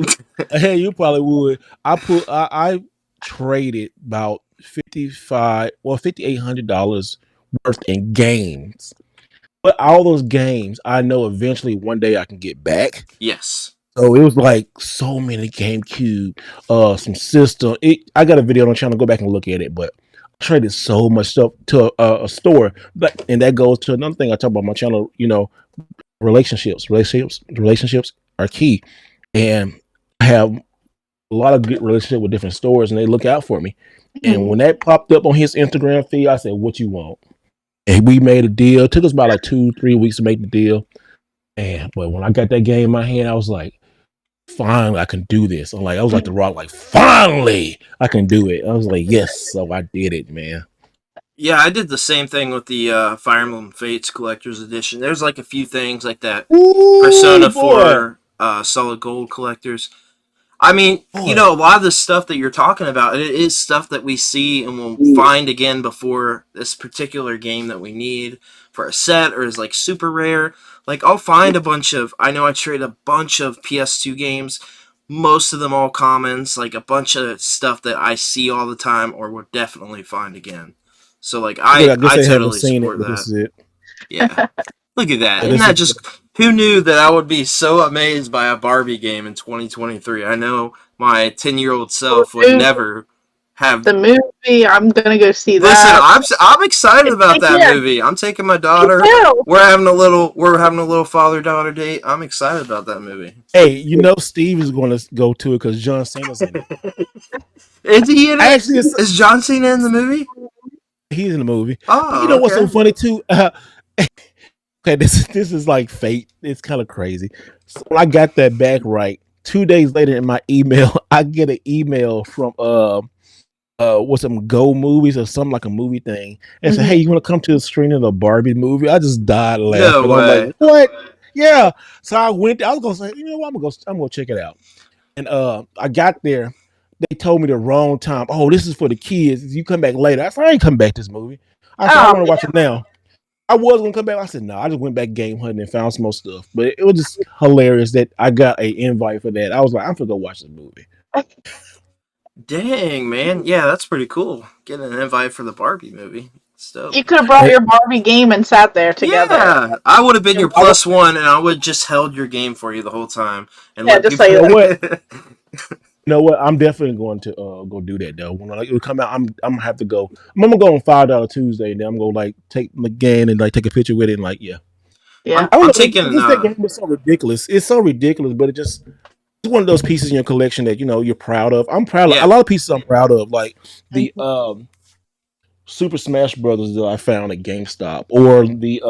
Hey, you probably would. I traded about $5,800 worth in games. But all those games, I know eventually one day I can get back. Yes. So it was like so many GameCube, some system. I got a video on the channel. Go back and look at it. But I traded so much stuff to a store. And that goes to another thing I talk about on my channel. Relationships are key. And I have a lot of good relationship with different stores, and they look out for me. And when that popped up on his Instagram feed, I said, "What you want?" And we made a deal. It took us about 2-3 weeks to make the deal. But when I got that game in my hand, I was like, finally I can do this. I'm like, I was like the Rock, like finally I can do it. I was like, yes, so I did it, man. Yeah, I did the same thing with the Fire Emblem Fates Collector's Edition. There's like a few things like that. Ooh, Persona boy, 4 Solid Gold Collectors. I mean, you boy. know, a lot of the stuff that you're talking about, it is stuff that we see and will find again before this particular game that we need for a set or is like super rare. Like, I'll find a bunch of, I know I trade a bunch of PS2 games, most of them all commons, like a bunch of stuff that I see all the time or will definitely find again. So, like, Look, I guess I they haven't totally seen it, support but this that. is it. Yeah. Look at that. Yeah, Isn't this that is just who knew that I would be so amazed by a Barbie game in 2023? I know my 10-year-old self would never have. The movie, I'm gonna go see Listen, that. I'm excited about that Yeah, movie. I'm taking my me daughter. too. We're having a little father-daughter date. I'm excited about that movie. Hey, you know Steve is going to go to it because John Cena's in it. Is he in it? Actually, Is John Cena in the movie? he's in the movie. But you Oh, know what's so okay. funny too? Okay, this is like fate. It's kind of crazy. So when I got that back right, 2 days later in my email, I get an email from what's some Go Movies or something like a movie thing, and said, "Hey, you want to come to the screening of the Barbie movie?" I just died No laughing. I'm like, way. "What?" Yeah. So I went. I was gonna say, you know what? I'm gonna check it out. And I got there. They told me the wrong time. Oh, this is for the kids. You come back later. I said, I ain't come back this movie. I said, I Oh, want to watch it now. I was gonna come back. I said, no. I just went back game hunting and found some more stuff. But it was just hilarious that I got an invite for that. I was like, I'm gonna go watch this movie. Dang, man. Yeah, that's pretty cool. Getting an invite for the Barbie movie. It's dope. you could have brought And your Barbie game and sat there together. Yeah, I would have been your I, plus one, and I would just held your game for you the whole time and Yeah, let just people. you like know that. what? You know what? I'm definitely going to go do that though. When like, it come out, I'm gonna have to go. I'm gonna go on $5 Tuesday, and then I'm gonna like take my game and like take a picture with it, and like yeah. Yeah. I don't I'm know. taking. Just that game is so ridiculous. It's so ridiculous, but it's one of those pieces in your collection that you know you're proud of. I'm proud of a Yeah, lot of pieces. I'm proud of, like the Super Smash Brothers that I found at GameStop, or the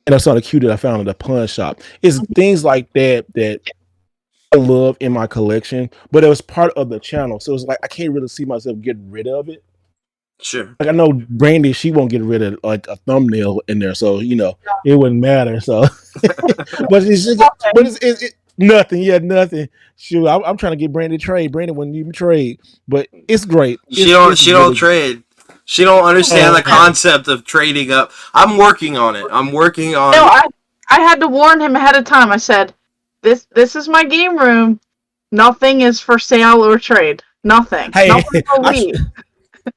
and I saw the cue that I found at the pawn shop. It's things like that that I love in my collection, but it was part of the channel, so it's like I can't really see myself getting rid of it. sure. Like I know Brandy, she won't get rid of like a thumbnail in there, so you know it wouldn't matter. So, but it's just, but it's nothing. Yeah, nothing. Shoot, I'm trying to get Brandy to trade. Brandy wouldn't even trade, but it's great. It's She don't really good. trade. She don't understand the Oh, concept of trading up. I'm working on it. I'm working No, on. I had to warn him ahead of time. I said, "This is my game room. Nothing is for sale or trade. Nothing. hey, Nothing will leave."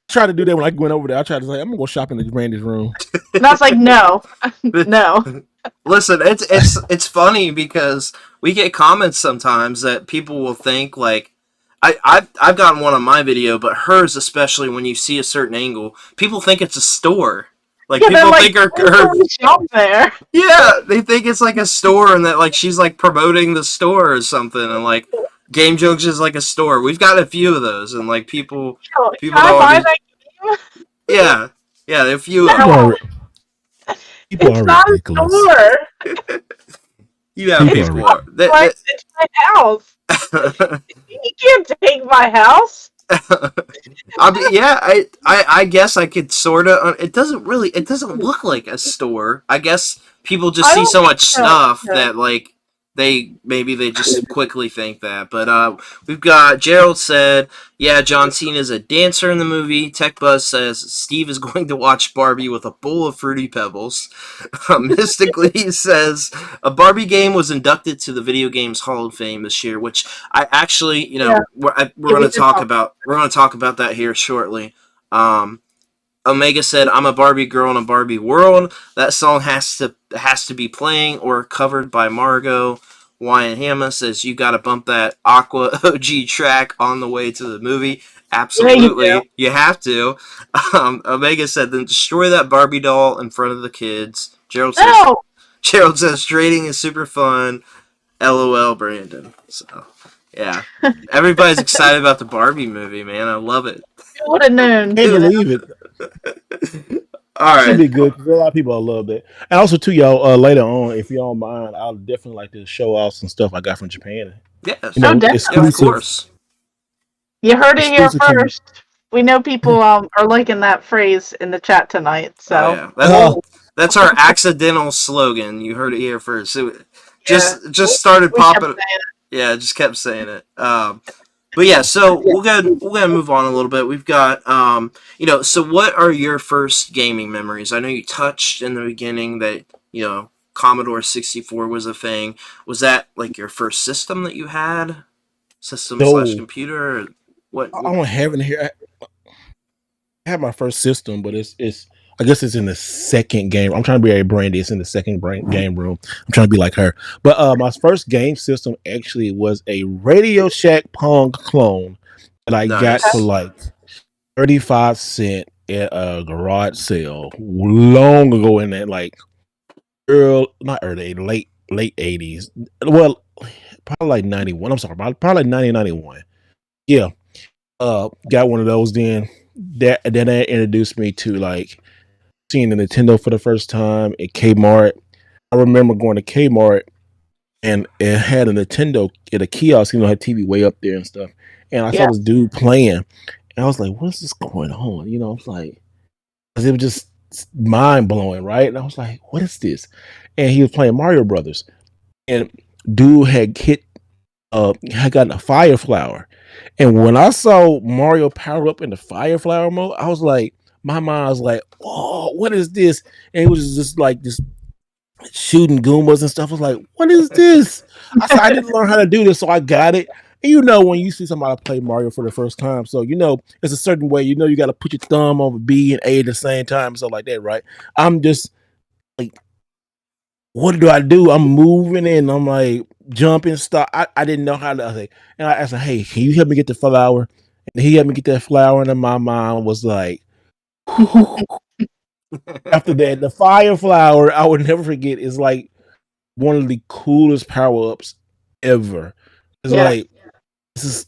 tried to do that when I went over there. I tried to say I'm gonna go shop in Brandy's room. And I was like, "No, no." Listen, it's funny because we get comments sometimes that people will think like I've gotten one on my video, but hers especially when you see a certain angle, people think it's a store. Like Yeah, they're people like, think "There's her no shop there." yeah, they think it's like a store and that like she's like promoting the store or something and like Game Junction is like a store. We've got a few of those and like Can people I don't buy understand. that game? Yeah, yeah, a few of People them. No, are people it's are not a ridiculous. store. You have People are people ridiculous. are It's my house. You can't take my house. I mean, yeah, I guess I could sort of. It doesn't look like a store. I guess people just I see don't so think much so. stuff that like they just quickly think that. But we've got Gerald said, yeah, John Cena is a dancer in the movie. Tech Buzz says Steve is going to watch Barbie with a bowl of Fruity Pebbles. Mystically says a Barbie game was inducted to the Video Games Hall of Fame this year, which I actually, you Yeah, know, we're yeah, going we to did talk talk. about. We're going to talk about that here shortly. Omega said, "I'm a Barbie girl in a Barbie world. That song has to be playing or covered by Margot." Wyan Hamma says, "You got to bump that Aqua OG track on the way to the movie." Yeah, you do. Absolutely, you have to. Omega said, "Then destroy that Barbie doll in front of the kids." No, Gerald says, "Trading is super fun." LOL, Brandon. So, yeah, everybody's excited about the Barbie movie, man. I love it. you would have known. Can't You know. believe it. All Should right. be good because a lot of people love that. And also, too, y'all, later on, if you don't mind, I'll definitely like to show off some stuff I got from Japan. Yes. You Oh, know, Yeah, of definitely. exclusive, course. You heard it here exclusive to. first. We know people are liking that phrase in the chat tonight, Oh so yeah, Uh, that's our accidental slogan. You heard it here first. It yeah, just started we kept popping. saying Yeah, just kept saying it. But yeah, so we'll go move on a little bit. We've got so what are your first gaming memories? I know you touched in the beginning that Commodore 64 was a thing. Was that like your first system that you had? System slash no, computer? Or what? I don't have it here. I have my first system, but it's I guess it's in the second game. I'm trying to be a Brandy. It's in the second game room. I'm trying to be like her. But my first game system actually was a Radio Shack Pong clone that I got for Nice. like 35 cents at a garage sale long ago in that like not early, late 80s. Well, probably like 91. I'm sorry, probably like 1991. Yeah. Got one of those then. That introduced me to like seeing the Nintendo for the first time at Kmart. I remember going to Kmart and it had a Nintendo at a kiosk, had TV way up there and stuff. And I saw yeah. this dude playing, and I was like, "What is this going on?" I was like, because it was just mind blowing, right? And I was like, "What is this?" And he was playing Mario Brothers, and dude had gotten a fire flower. And when I saw Mario power up in the fire flower mode, I was like, my mind was like, oh, what is this? And it was just like this shooting Goombas and stuff. I was like, what is this? I said, I didn't learn how to do this, so I got it. And when you see somebody play Mario for the first time, so it's a certain way, you got to put your thumb over B and A at the same time and stuff like that, right? I'm just like, what do I do? I'm moving and I'm like jumping, stop. I didn't know how to. And I said, hey, can you help me get the flower? And he helped me get that flower, and then my mind was like, after that, the fire flower, I would never forget, is like one of the coolest power ups ever. It's Yeah. like, this is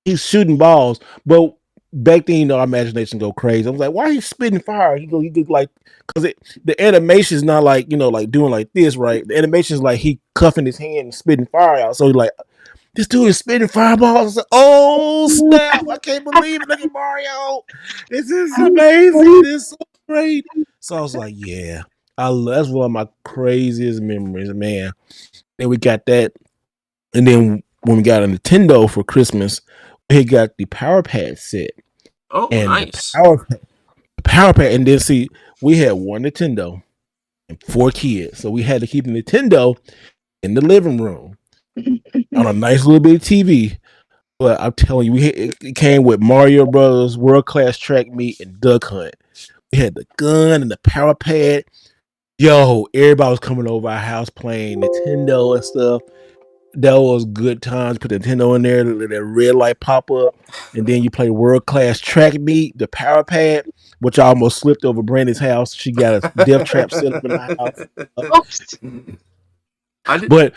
he's shooting balls, but back then, our imagination go crazy. I was like, why are he spitting fire? He go like, because the animation is not like like doing like this, right? The animation is like he cuffing his hand and spitting fire out. So he's like, this dude is spitting fireballs. Like, oh snap! I can't believe it. Look at Mario. This is amazing. It's so great. So I was like, yeah, that's one of my craziest memories, man. And we got that, and then when we got a Nintendo for Christmas, we got the Power Pad set. Oh, And nice. the power pad, and then see, we had one Nintendo and 4 kids, so we had to keep the Nintendo in the living room on a nice little bit of TV. But I'm telling you, it came with Mario Brothers, World Class Track Meet, and Duck Hunt. We had the gun and the power pad. Yo, everybody was coming over our house playing Nintendo and stuff. That was good times. Put the Nintendo in there, let that red light pop up, and then you play World Class Track Meet, the power pad, which I almost slipped over Brandy's house. She got a death trap set up in the house. Oops. But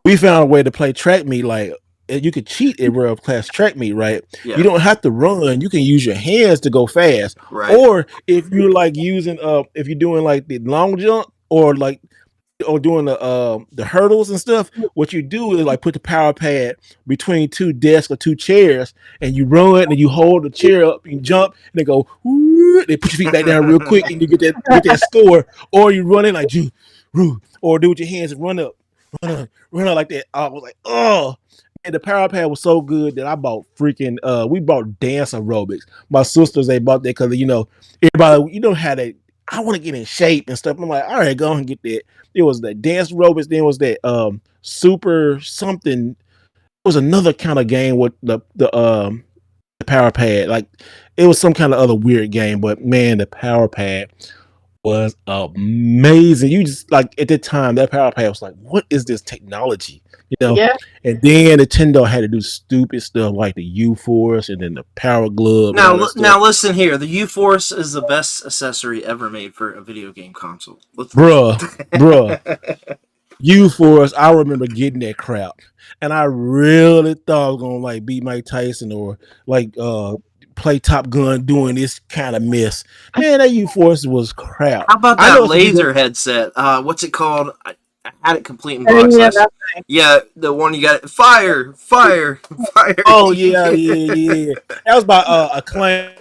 we found a way to play track meet. Like, you could cheat in World Class Track Meet, right? Yeah. You don't have to run. You can use your hands to go fast. Right. Or if you're like using if you're doing like the long jump or doing the hurdles and stuff, what you do is like put the power pad between two desks or two chairs, and you run and you hold the chair up and jump, and they go, whoo, they put your feet back down real quick, and you get that score. Or you run in like or do with your hands and run up like that. I was like, oh. And the power pad was so good that I bought we bought dance aerobics. My sisters, they bought that because everybody, how they, I want to get in shape and stuff. I'm like, all right, go and get that. It was the dance aerobics, then was that super something. It was another kind of game with the power pad. Like, it was some kind of other weird game, but man, the power pad was amazing. You just like, at the time, that power pad was like, what is this technology? Yeah. And then Nintendo had to do stupid stuff like the U Force and then the Power Glove. Now listen here. The U Force is the best accessory ever made for a video game console. Bruh. U Force, I remember getting that crap, and I really thought I was gonna like beat Mike Tyson or like play Top Gun doing this kind of mess. Man, that U-Force was crap. How about I know that it's laser headset? What's it called? I had it complete in Oh, box. yeah, that thing. Yeah, the one you got. Fire, fire, fire. Oh yeah. That was by Acclaim.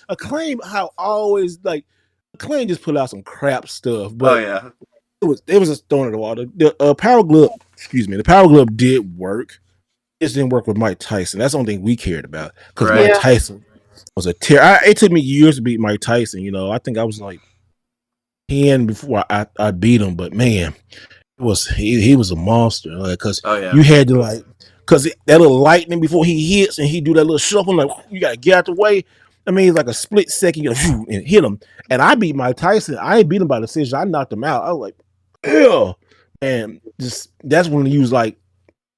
Acclaim, how always like Acclaim just put out some crap stuff, Oh but yeah, it was a stone in the water. The Power Glove, the Power Glove did work. It just didn't work with Mike Tyson. That's the only thing we cared about because Right. Mike Tyson was a tear. It took me years to beat Mike Tyson. You know, I think I was like 10 before I beat him, but man, he was a monster because oh yeah. you had to like because that little lightning before he hits and he do that little shuffle like you gotta get out the way. I mean, it's like a split second, you know, and hit him. And I beat Mike Tyson. I ain't beat him by decision. I knocked him out. I was like, ew. And just that's when he was like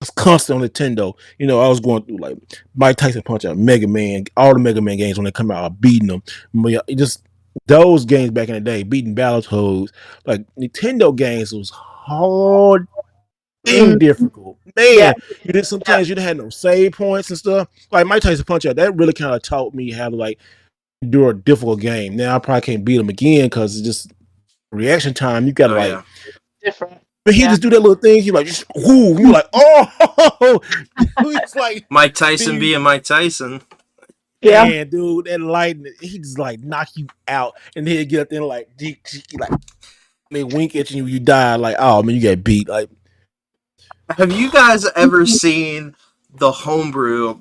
it's constant on Nintendo. You know, I was going through like Mike Tyson Punch Out, Mega Man, all the Mega Man games when they come out, I'm beating them. But yeah, it just those games back in the day, beating Battletoads, like Nintendo games was hard and difficult. Man, Yeah. you did sometimes you didn't have no save points and stuff. Like Mike Tyson Punch Out, that really kind of taught me how to like do a difficult game. Now I probably can't beat him again because it's just reaction time. You gotta Oh like yeah. Different. but he just do that little thing. He like just whoo. You like oh, it's like Mike Tyson dude, being Mike Tyson. Yeah. man, dude, that lightning. He just like knock you out, and then he get up there and like they wink at you, you die. Like oh man, you get beat. Like Have you guys ever seen the homebrew?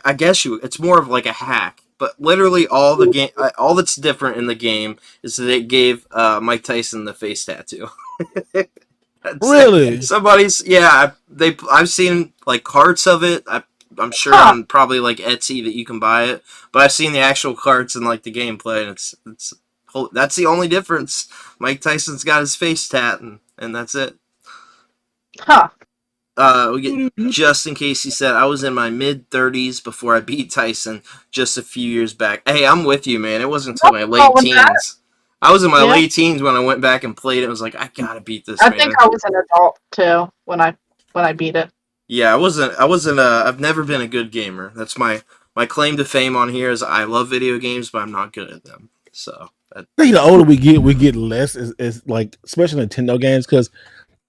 I guess it's more of like a hack, but literally all the game, all that's different in the game is that it gave Mike Tyson the face tattoo. really, Somebody's I've seen like carts of it. I'm sure Huh. on probably like Etsy that you can buy it, but I've seen the actual carts and like the gameplay, and it's that's the only difference. Mike Tyson's got his face tat, and that's it. Huh. We get Justin Casey said, I was in my mid-30s before I beat Tyson just a few years back. Hey, I'm with you, man. It wasn't until my late teens. I was in my late teens when I went back and played it. I was like, I gotta beat this, I man. think I was an adult too when I beat it. Yeah, I wasn't I've never been a good gamer. That's my claim to fame on here is I love video games, but I'm not good at them. So I think the older we get less is like especially Nintendo games because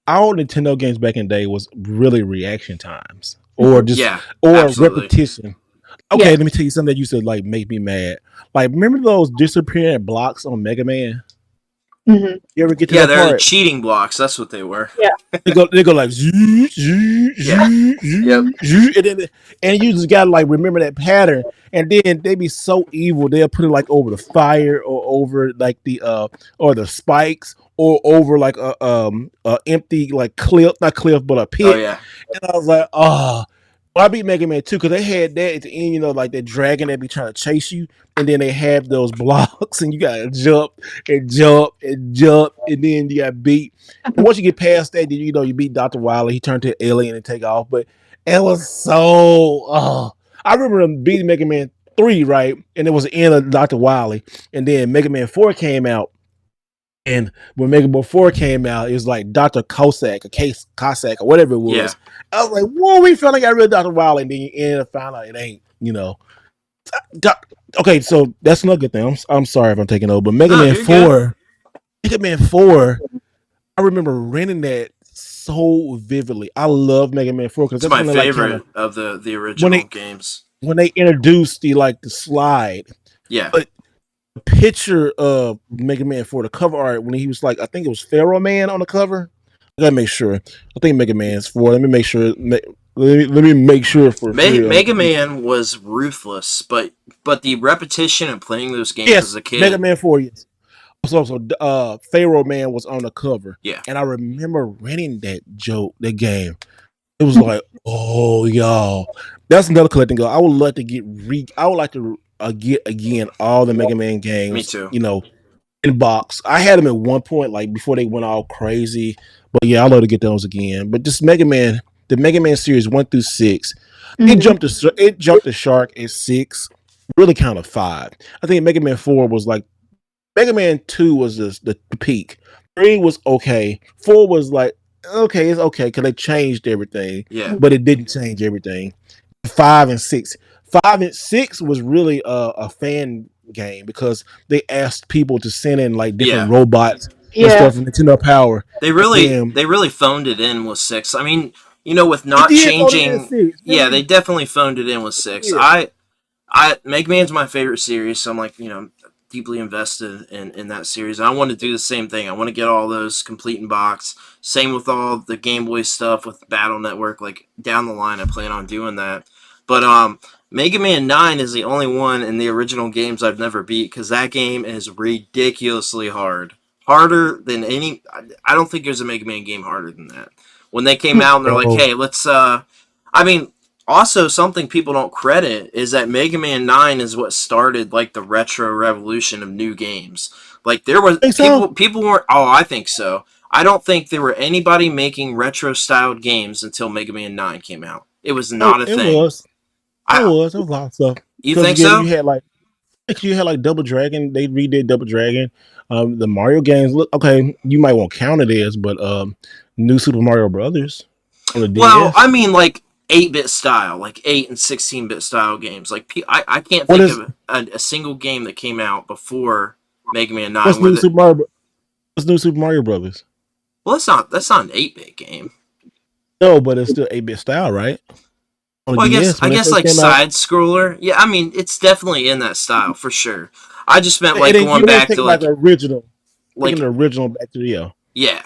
our Nintendo games back in the day was really reaction times or just absolutely. repetition. Okay, let me tell you something that used to like make me mad. Like remember those disappearing blocks on Mega Man? Mm-hmm. You ever get to Yeah, that they're part? cheating blocks. That's what they were. Yeah. They go like zoo, zoo, zoo, zoo, zoo, and you just gotta like remember that pattern. And then they be so evil. They'll put it like over the fire or over like the or the spikes or over like a empty like cliff, not cliff, but a pit. Oh yeah. And I was like, oh. Well, I beat Mega Man 2 because they had that at the end, you know, like that dragon that be trying to chase you, and then they have those blocks, and you gotta jump and jump and jump, and then you got beat. And once you get past that, then you know you beat Dr. Wily. He turned to an alien and take off, but it was so. I remember beating Mega Man 3, right, and it was the end of Dr. Wily, and then Mega Man 4 came out. And when Mega Man 4 came out, it was like Dr. Cossack or Cossack or whatever it was. Yeah. I was like, whoa, we felt like I read Dr. Wily, and then you end up finding out it ain't, you know. Okay, so that's another good thing. I'm sorry if I'm taking over, but Mega Man 4, I remember renting that so vividly. I love Mega Man 4 because it's my favorite of the original games. When they introduced the slide. Yeah. But picture of Mega Man 4, the cover art when he was like, I think it was Pharaoh Man on the cover. I gotta make sure. I think Mega Man's 4. Let me make sure. Let me make sure for Mega Man was ruthless, but the repetition of playing those games as a kid. Mega Man 4. Yes. So Pharaoh Man was on the cover. Yeah. And I remember renting that game. It was like, oh y'all, that's another collecting goal. I would like to get again all the Mega Man games. Me too. You know, in box. I had them at one point, like before they went all crazy. But yeah, I'd love to get those again. But just Mega Man, the Mega Man series 1 through 6, it jumped the shark at 6, really kind of 5. I think Mega Man 4 was like Mega Man 2 was the peak. 3 was okay. 4 was like okay, it's okay because they changed everything. Yeah, but it didn't change everything. 5 and 6. 5 and 6 was really a fan game because they asked people to send in like different robots and stuff from Nintendo Power. They really phoned it in with 6. I mean, with It not did phone it in changing. 6. Yeah, they definitely phoned it in with 6. Yeah. Mega Man's my favorite series, so I'm like, deeply invested in that series. And I want to do the same thing. I want to get all those complete in box. Same with all the Game Boy stuff with Battle Network. Like down the line, I plan on doing that. But Mega Man 9 is the only one in the original games I've never beat because that game is ridiculously hard. Harder than any. I don't think there's a Mega Man game harder than that. When they came out and they're like, hey, let's. I mean, also, something people don't credit is that Mega Man 9 is what started like the retro revolution of new games. Like there was people weren't. Oh, I think so. I don't think there were anybody making retro styled games until Mega Man 9 came out. It was not a thing. It was a lot of stuff. You think so? You had like Double Dragon. They redid Double Dragon. The Mario games. Look, okay, you might won't count it as, but New Super Mario Brothers. Well, I mean, like 8-bit style, like 8 and 16-bit style games. Like I can't think of a single game that came out before Mega Man 9. What's New Super Mario Brothers? Well, that's not an 8-bit game. No, but it's still 8-bit style, right? Well, I guess like side scroller. Yeah, I mean it's definitely in that style for sure. I just meant like going back to like the original, like the original back to the yeah.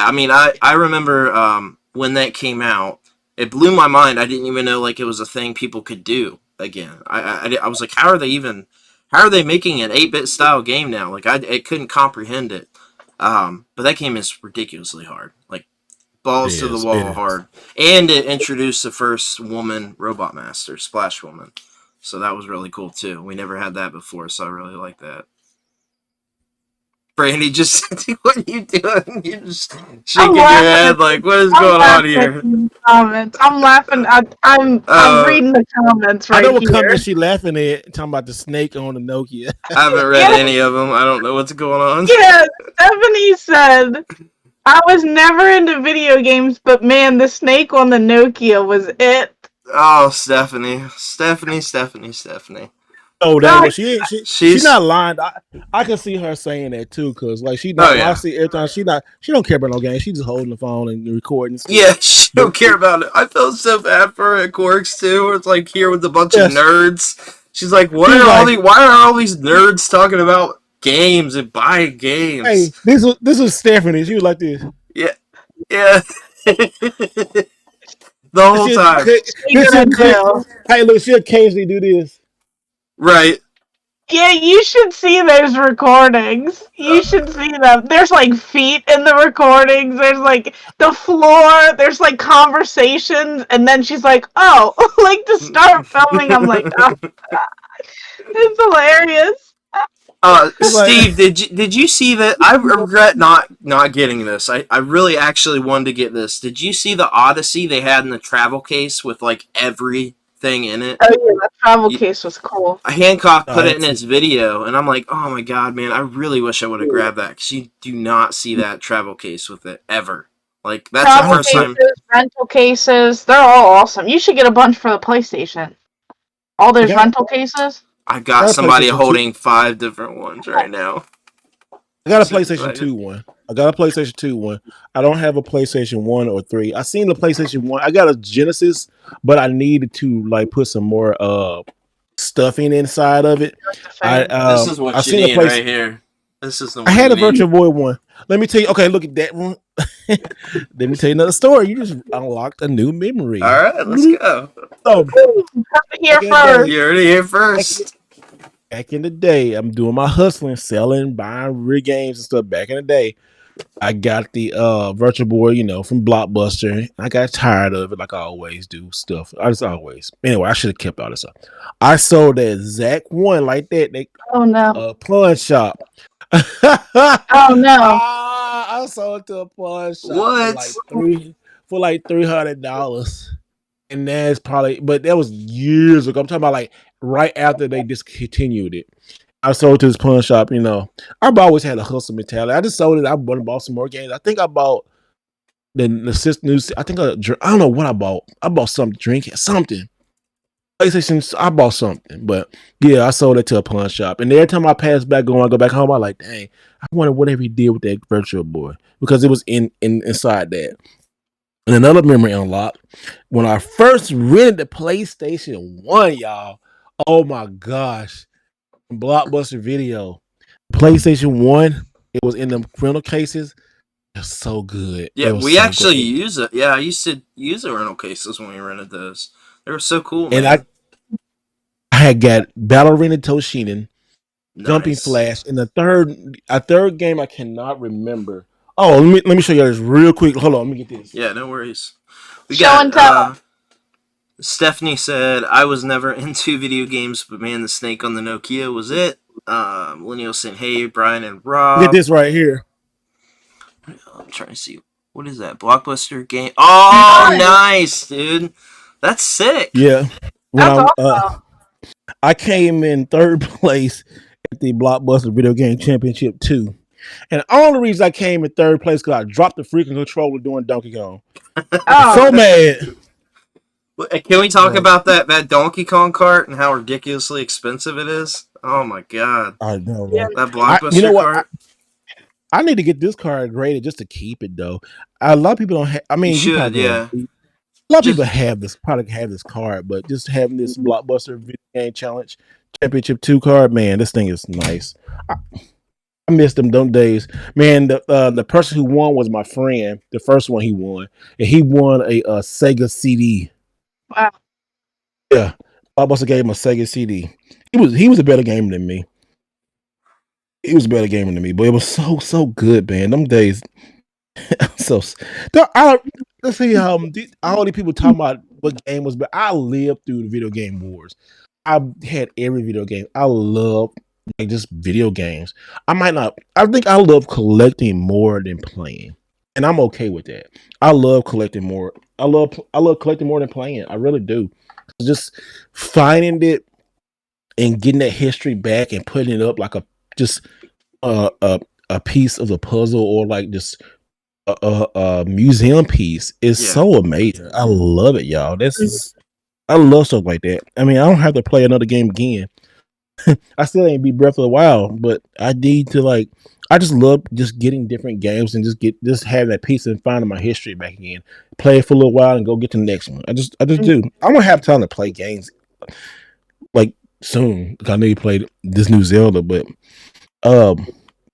I mean I remember when that came out, it blew my mind. I didn't even know like it was a thing people could do again. I was like, how are they making an 8-bit style game now? Like I couldn't comprehend it. But that game is ridiculously hard. Like balls to the wall hard. And it introduced the first woman robot master, Splash Woman. So that was really cool too. We never had that before, so I really like that. Brandy, just what are you doing? You're just shaking your head like, what is going on here? Comments. I'm laughing. I'm reading the comments right here. I know what comment she laughing at. Talking about the snake on the Nokia. I haven't read any of them. I don't know what's going on. Yeah, Stephanie said, I was never into video games, but man, the snake on the Nokia was it. Oh, Stephanie. Oh, that she's not lying. I can see her saying that too, cause like I see every time she don't care about no game. She just holding the phone and recording. Stuff. Yeah, she don't care about it. I felt so bad for her at Quarks too. Where it's like here with a bunch of nerds. She's like, why are all these nerds talking about games and buying games? Hey, this was Stephanie. She was like this. Yeah. The whole time. Hey, look, she occasionally do this. Right. Yeah, you should see those recordings. You should see them. There's like feet in the recordings. There's like the floor. There's like conversations. And then she's like, oh, like to start filming. I'm like, oh, it's hilarious. Steve, did you see that? I regret not getting this. I really actually wanted to get this. Did you see the Odyssey they had in the travel case with like everything in it? Oh yeah, that travel case was cool. Hancock put it in his video, and I'm like, oh my god, man, I really wish I would have grabbed that because you do not see that travel case with it ever. Like that's travel the first cases, time. Rental cases, they're all awesome. You should get a bunch for the PlayStation. All those rental cases. I got somebody holding 5 different ones right now. I got a PlayStation 2 one. I don't have a PlayStation 1 or 3. I seen the PlayStation 1. I got a Genesis, but I needed to like put some more stuffing inside of it. This is what you need right here. This is the one I had a Virtual Boy one. Let me tell you. Okay, look at that one. Let me tell you another story. You just unlocked a new memory. All right, let's go. So, you already here first. Back in the day, I'm doing my hustling, selling, buying rig games and stuff. Back in the day, I got the Virtual Boy, from Blockbuster. I got tired of it, like I always do stuff. Anyway, I should have kept all this stuff. I sold that exact one like that. Pawn shop. Oh no! I sold it to a pawn shop. What? For like $300. And that's probably, but that was years ago. I'm talking about like right after they discontinued it. I sold it to this pawn shop. I've always had a hustle mentality. I just sold it. I bought some more games. I think I bought the new. I don't know what I bought. I bought some drink, something. PlayStation, I bought something, but yeah, I sold it to a pawn shop. And every time I pass back going, I go back home, I like, dang, I wonder whatever he did with that Virtual Boy because it was inside that. And another memory unlocked when I first rented the PlayStation 1, y'all. Oh my gosh. Blockbuster Video. PlayStation 1, it was in them rental cases. It was so good. Yeah, It was we so actually good. use it. Yeah, I used to use the rental cases when we rented those. They were so cool, And man. I had got Battle Arena Toshinen, Jumping Nice. Flash, and a third game I cannot remember. Oh, let me show you this real quick. Hold on, let me get this. Yeah, no worries. We Show got and tell. Stephanie said, I was never into video games, but man, the snake on the Nokia was it. Millennial saying, hey, Brian and Get Rob. this right here. I'm trying to see. What is that? Blockbuster game? Oh, nice, dude. That's sick. Yeah. When That's awesome. I came in third place at the Blockbuster Video Game Championship 2. And the only reason I came in third place because I dropped the freaking controller doing Donkey Kong. So mad. Can we talk But about that Donkey Kong cart and how ridiculously expensive it is? Oh my god. I know, right? That Blockbuster You know what? cart? I need to get this card graded just to keep it though. A lot of people don't have. I You mean, you should, probably don't. yeah. A lot of people Just have this, probably have this card, but just having this Blockbuster Video Game Challenge Championship 2 card, man, this thing is nice. I missed them days, man. The person who won was my friend. The first one he won, and he won a Sega CD. Wow. Yeah, Blockbuster gave him a Sega CD. He was a better gamer than me. He was a better gamer than me, but it was so good, man. Them days, so let's see how all these people talking about what game was, but I lived through the video game wars. I had every video game. I love like just video games. I might not. I think I love collecting more than playing, and I'm okay with that. I love collecting more. I love collecting more than playing. I really do. Just finding it and getting that history back and putting it up like just a a piece of the puzzle or like just a museum piece is so amazing. I love it, y'all. I love stuff like that. I mean, I don't have to play another game again. I still ain't beat Breath of the Wild, but I need to like. I just love just getting different games and just have that piece and finding my history back again. Play it for a little while and go get to the next one. I just do. I'm gonna have time to play games like soon. I know you played this new Zelda, but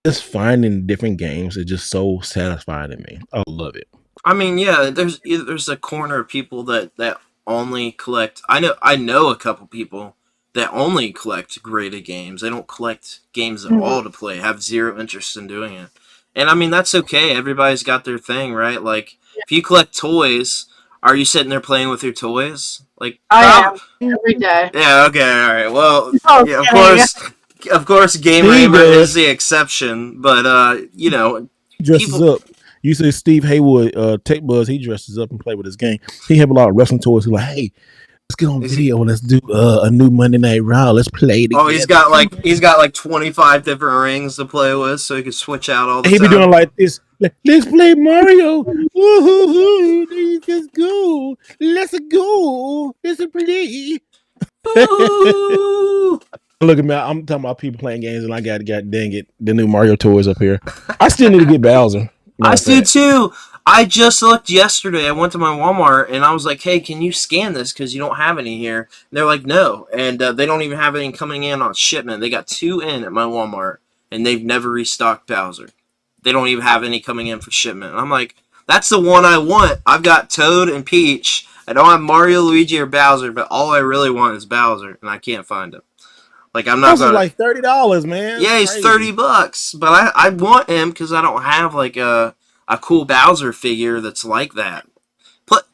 just finding different games is just so satisfying to me. I love it. I mean, yeah, there's a corner of people that only collect. I know a couple people that only collect graded games. They don't collect games at all to play. Have zero interest in doing it. And I mean, that's okay. Everybody's got their thing, right? Like if you collect toys, are you sitting there playing with your toys? Like I am every day. Yeah. Okay. All right. Well. Oh, Yeah. yeah. Of course. Game Raver is the exception, but you know, dresses up. You say Steve Haywood, Tech Buzz, he dresses up and play with his game. He have a lot of wrestling toys. He's like, hey, let's get on video and let's do a new Monday Night Raw. Let's play together. Oh, he's got like 25 different rings to play with, so he can switch out all the time. He be doing like this. Let's play Mario. Woohoo! Let's go. Let's go. Let's play. Look at me. I'm talking about people playing games, and I got dang it, the new Mario toys up here. I still need to get Bowser. I do too. I just looked yesterday. I went to my Walmart and I was like, "Hey, can you scan this? Because you don't have any here." And they're like, "No," and they don't even have any coming in on shipment. They got 2 in at my Walmart, and they've never restocked Bowser. They don't even have any coming in for shipment. And I'm like, "That's the one I want. I've got Toad and Peach. I don't have Mario, Luigi, or Bowser, but all I really want is Bowser, and I can't find him." Like I'm not gonna like $30, man. Yeah, he's $30, but I want him because I don't have like a cool Bowser figure that's like that. Plus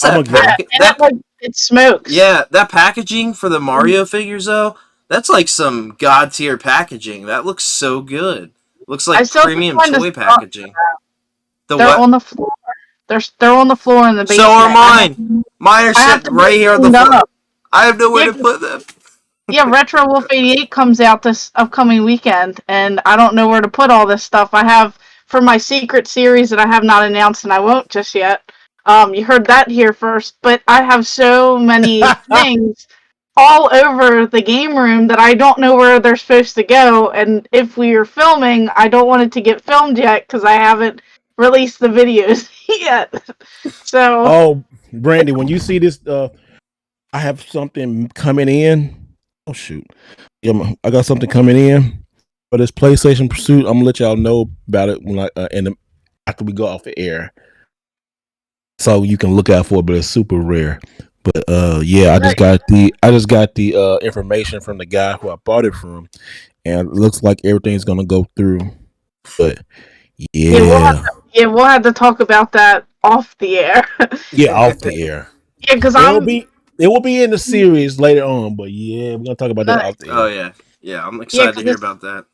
it smokes. Yeah, that packaging for the Mario figures though, that's like some god tier packaging. That looks so good. Looks like premium toy packaging. They're on the floor. They're on the floor in the basement. So are mine. Mine are sitting right here on the floor. I have nowhere to put them. Yeah, Retro Wolf 88 comes out this upcoming weekend, and I don't know where to put all this stuff. I have for my secret series that I have not announced, and I won't just yet. You heard that here first, but I have so many things all over the game room that I don't know where they're supposed to go. And if we are filming, I don't want it to get filmed yet because I haven't released the videos yet. So, Oh, Brandy, when you see this, I have something coming in. Oh shoot, yeah, I got something coming in for this PlayStation Pursuit. I'm gonna let y'all know about it when after we go off the air, so you can look out for it. But it's super rare. But yeah, I just got the information from the guy who I bought it from, and it looks like everything's gonna go through. But yeah, we'll have to talk about that off the air. yeah, off the air. Yeah, because It will be in the series later on, but yeah, we're gonna talk about that off the air. Oh yeah, I'm excited to hear about that.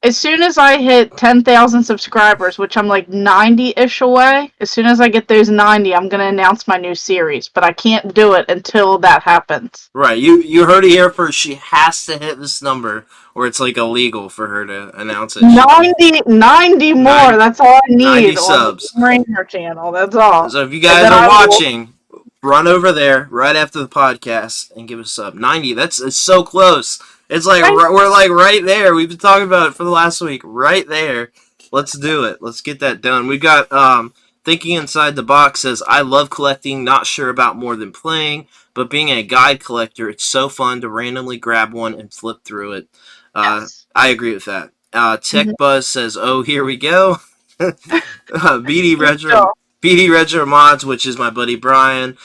As soon as I hit 10,000 subscribers, which I'm like 90-ish away, as soon as I get those 90, I'm going to announce my new series. But I can't do it until that happens. Right, you heard it here first. She has to hit this number, or it's like illegal for her to announce it. 90 more. That's all I need 90 subs. On the Ranger channel. That's all. So if you guys are watching, run over there right after the podcast and give us a sub. 90. It's so close. It's like we're like right there. We've been talking about it for the last week. Right there. Let's do it. Let's get that done. We got Thinking Inside the Box says, I love collecting, not sure about more than playing, but being a guide collector, it's so fun to randomly grab one and flip through it. Yes. I agree with that. Tech Buzz says, oh, here we go. BD Retro Mods, which is my buddy Brian,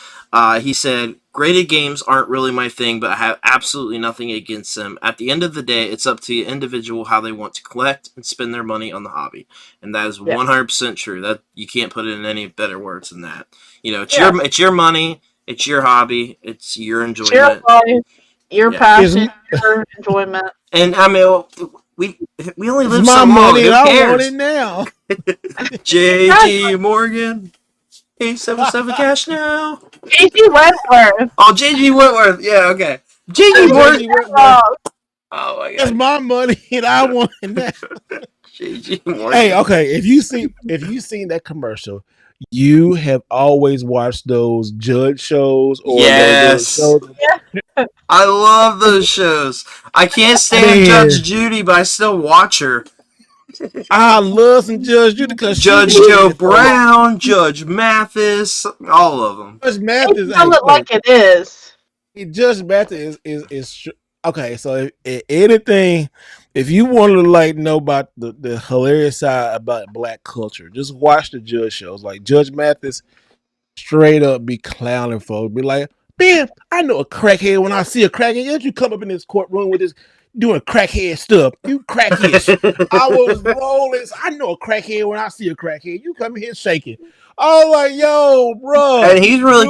he said, graded games aren't really my thing, but I have absolutely nothing against them. At the end of the day, it's up to the individual how they want to collect and spend their money on the hobby. And that is 100% true. That you can't put it in any better words than that. You know, it's your money, it's your hobby, it's your enjoyment. It's your life, your passion, your enjoyment. And I mean, we only live so long. Money, Who cares? I want it now. JG Morgan. 877 cash now. JG Wentworth. Oh, JG Wentworth. Yeah, okay. JG Wentworth. Oh my god. It's my money and I want it now. JG Morgan. Hey, okay. If you've seen that commercial, you have always watched those judge shows or those shows. Yeah. I love those shows. I can't stand Judge Judy, but I still watch her. I love some Judge Judy because Judge Joe Brown, Judge Mathis, all of them. Judge Mathis, tell it like it is. Judge Mathis is okay. So if anything, if you want to know about the hilarious side about black culture, just watch the judge shows. Like Judge Mathis, straight up be clowning folks, be like, "Man, I know a crackhead when I see a crackhead. Yet you come up in this courtroom with this." Doing crackhead stuff. You crackhead. I was rolling. I know a crackhead when I see a crackhead. You come here shaking. I was like, yo, bro. And he's really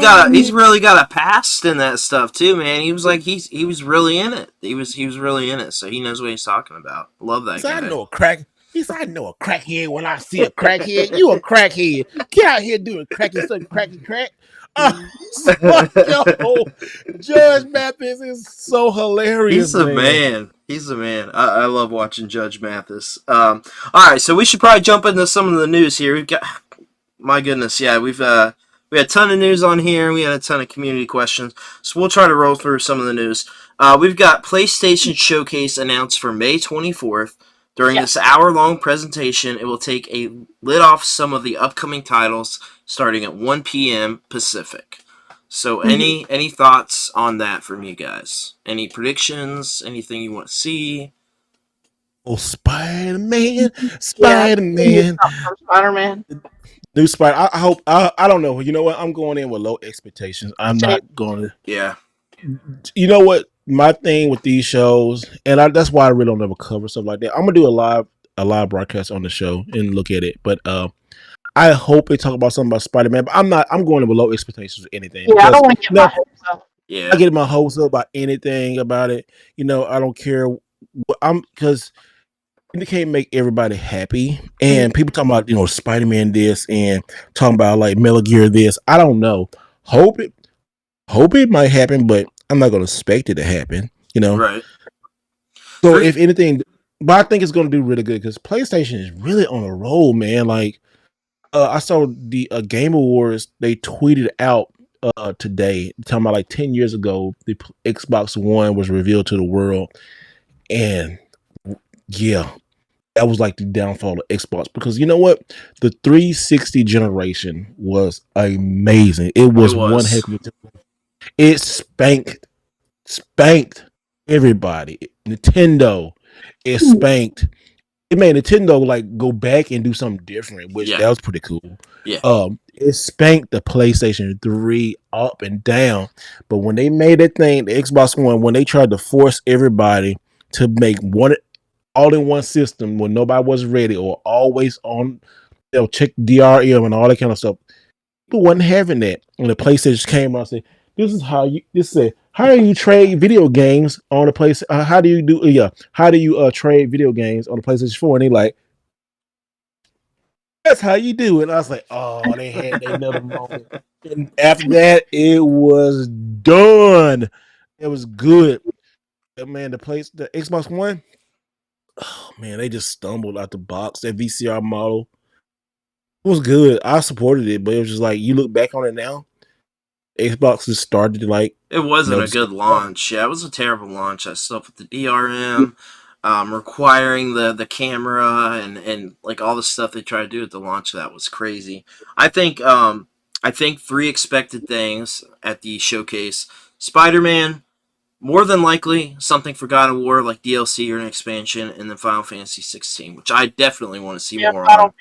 got a past in that stuff too, man. He was like he was really in it. He was really in it, so he knows what he's talking about. Love that guy. I know a crack. He said, I know a crackhead when I see a crackhead. You a crackhead. Get out here doing cracky stuff, cracky crack. Yo, Judge Mathis is so hilarious. He's a man. I love watching Judge Mathis. All right, so we should probably jump into some of the news here. We've got, my goodness, yeah, we had a ton of news on here. We had a ton of community questions, so we'll try to roll through some of the news. We've got PlayStation Showcase announced for May 24th. During this hour-long presentation, it will take a lid off some of the upcoming titles starting at 1 p.m. Pacific. So any thoughts on that from you guys? Any predictions? Anything you want to see? Oh, Spider-Man. Spider-Man. New Spider. I hope. I don't know. You know what? I'm going in with low expectations. I'm not going to. Yeah. You know what? My thing with these shows, and that's why I really don't ever cover stuff like that. I'm gonna do a live broadcast on the show and look at it. But I hope they talk about something about Spider-Man. But I'm not. I'm going in with low expectations of anything. Yeah, I don't want to get my hopes up. Yeah, I get my hopes up about anything about it. You know, I don't care. Because it can't make everybody happy. And people talking about Spider-Man this and talking about like Metal Gear this. I don't know. Hope it might happen, but I'm not going to expect it to happen, Right. So if anything, but I think it's going to do really good because PlayStation is really on a roll, man. Like I saw the Game Awards, they tweeted out today, talking about like 10 years ago, the Xbox One was revealed to the world, and yeah, that was like the downfall of Xbox, because you know what, the 360 generation was amazing. It was one heck of a, it spanked everybody. Nintendo, it spanked. It made Nintendo like go back and do something different, which that was pretty cool. Yeah. It spanked the PlayStation 3 up and down. But when they made that thing, the Xbox One, when they tried to force everybody to make one all in one system when nobody was ready, or always on, they'll check DRM and all that kind of stuff. People wasn't having that. When the PlayStation came out and said, "This is how you." This said, "How do you trade video games on the place? How do you do? How do you trade video games on the PlayStation 4?" And they like, "That's how you do it." And I was like, "Oh, they had another moment." And after that, it was done. It was good. Man, the Xbox One. Oh man, they just stumbled out the box. That VCR model was good. I supported it, but it was just like, you look back on it now, Xbox just started to like. It wasn't a good launch. Yeah, it was a terrible launch. That stuff with the DRM, requiring the camera and like all the stuff they tried to do at the launch of that was crazy. I think three expected things at the showcase: Spider-Man, more than likely something for God of War like DLC or an expansion, and then Final Fantasy 16, which I definitely want to see more on.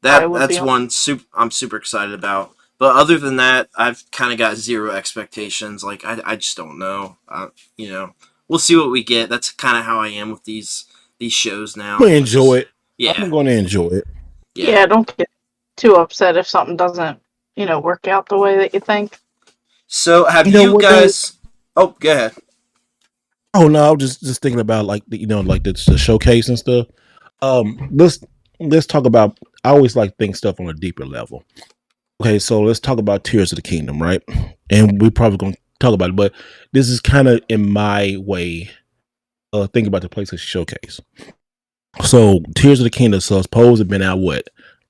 That's one I'm super excited about. But other than that, I've kind of got zero expectations. Like I just don't know. We'll see what we get. That's kind of how I am with these shows now. I'm gonna enjoy it. Yeah, I'm gonna enjoy it. Yeah, don't get too upset if something doesn't, work out the way that you think. So have you guys? Oh, go ahead. Oh no, I was just thinking about like the showcase and stuff. Let's talk about. I always like think stuff on a deeper level. Okay, so let's talk about Tears of the Kingdom, right? And we're probably going to talk about it, but this is kind of in my way of thinking about the PlayStation Showcase. So Tears of the Kingdom supposed to have been out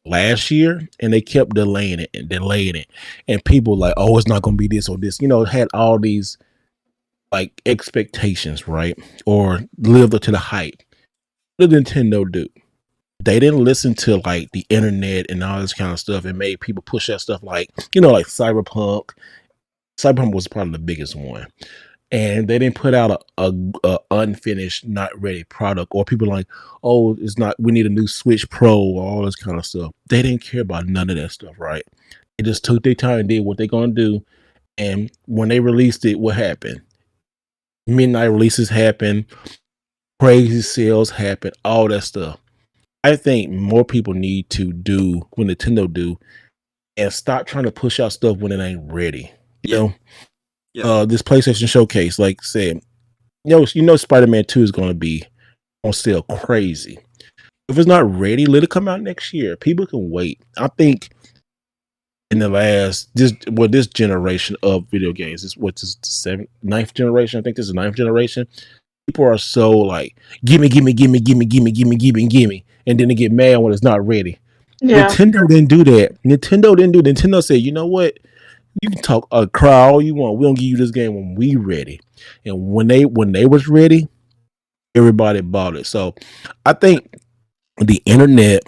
last year, and they kept delaying it, and people like, oh, it's not going to be this or this. Had all these like expectations, right? Or lived up to the hype. What did Nintendo do? They didn't listen to like the internet and all this kind of stuff, and made people push that stuff like Cyberpunk. Cyberpunk was probably the biggest one, and they didn't put out a unfinished, not ready product, or people like, oh, it's not. We need a new Switch Pro or all this kind of stuff. They didn't care about none of that stuff, right? They just took their time and did what they're gonna do. And when they released it, what happened? Midnight releases happened, crazy sales happened, all that stuff. I think more people need to do what Nintendo do and stop trying to push out stuff when it ain't ready. You know, this PlayStation Showcase, like I said, Spider-Man 2 is going to be on sale crazy. If it's not ready, let it come out next year. People can wait. I think in the this generation of video games, is the ninth generation. I think this is the ninth generation. People are so like, gimme, and then they get mad when it's not ready. Yeah. Nintendo didn't do that. Nintendo said, you know what? You can cry all you want. We don't give you this game when we ready. And when they was ready, everybody bought it. So I think the internet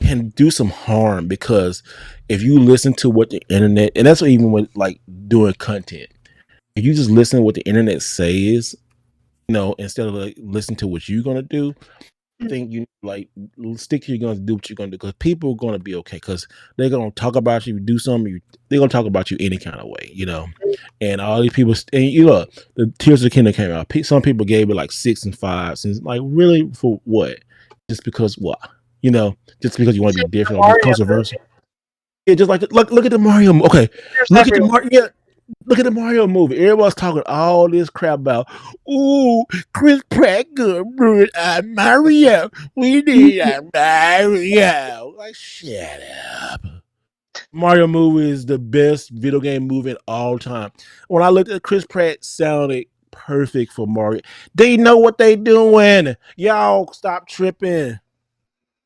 can do some harm, because if you listen to what the internet, and that's even with like doing content, if you just listen to what the internet says, instead of like listen to what you're gonna do, I think you like stick to your guns, do what you're gonna do, because people are gonna be okay, because they're gonna talk about you. If you do something, they're gonna talk about you any kind of way, And all these people, and look, the Tears of the Kingdom came out. Some people gave it like 6 and 5, and like, really, for what? Just because what? Just because you want to be different or be controversial. Yeah, just like look at the Mario. Okay, look at the Mario. Yeah. Look at the Mario movie. Everybody's talking all this crap about, ooh, Chris Pratt good, Mario. We need a Mario. Like, shut up. Mario movie is the best video game movie in all time. When I looked at Chris Pratt, sounded perfect for Mario. They know what they doing. Y'all stop tripping.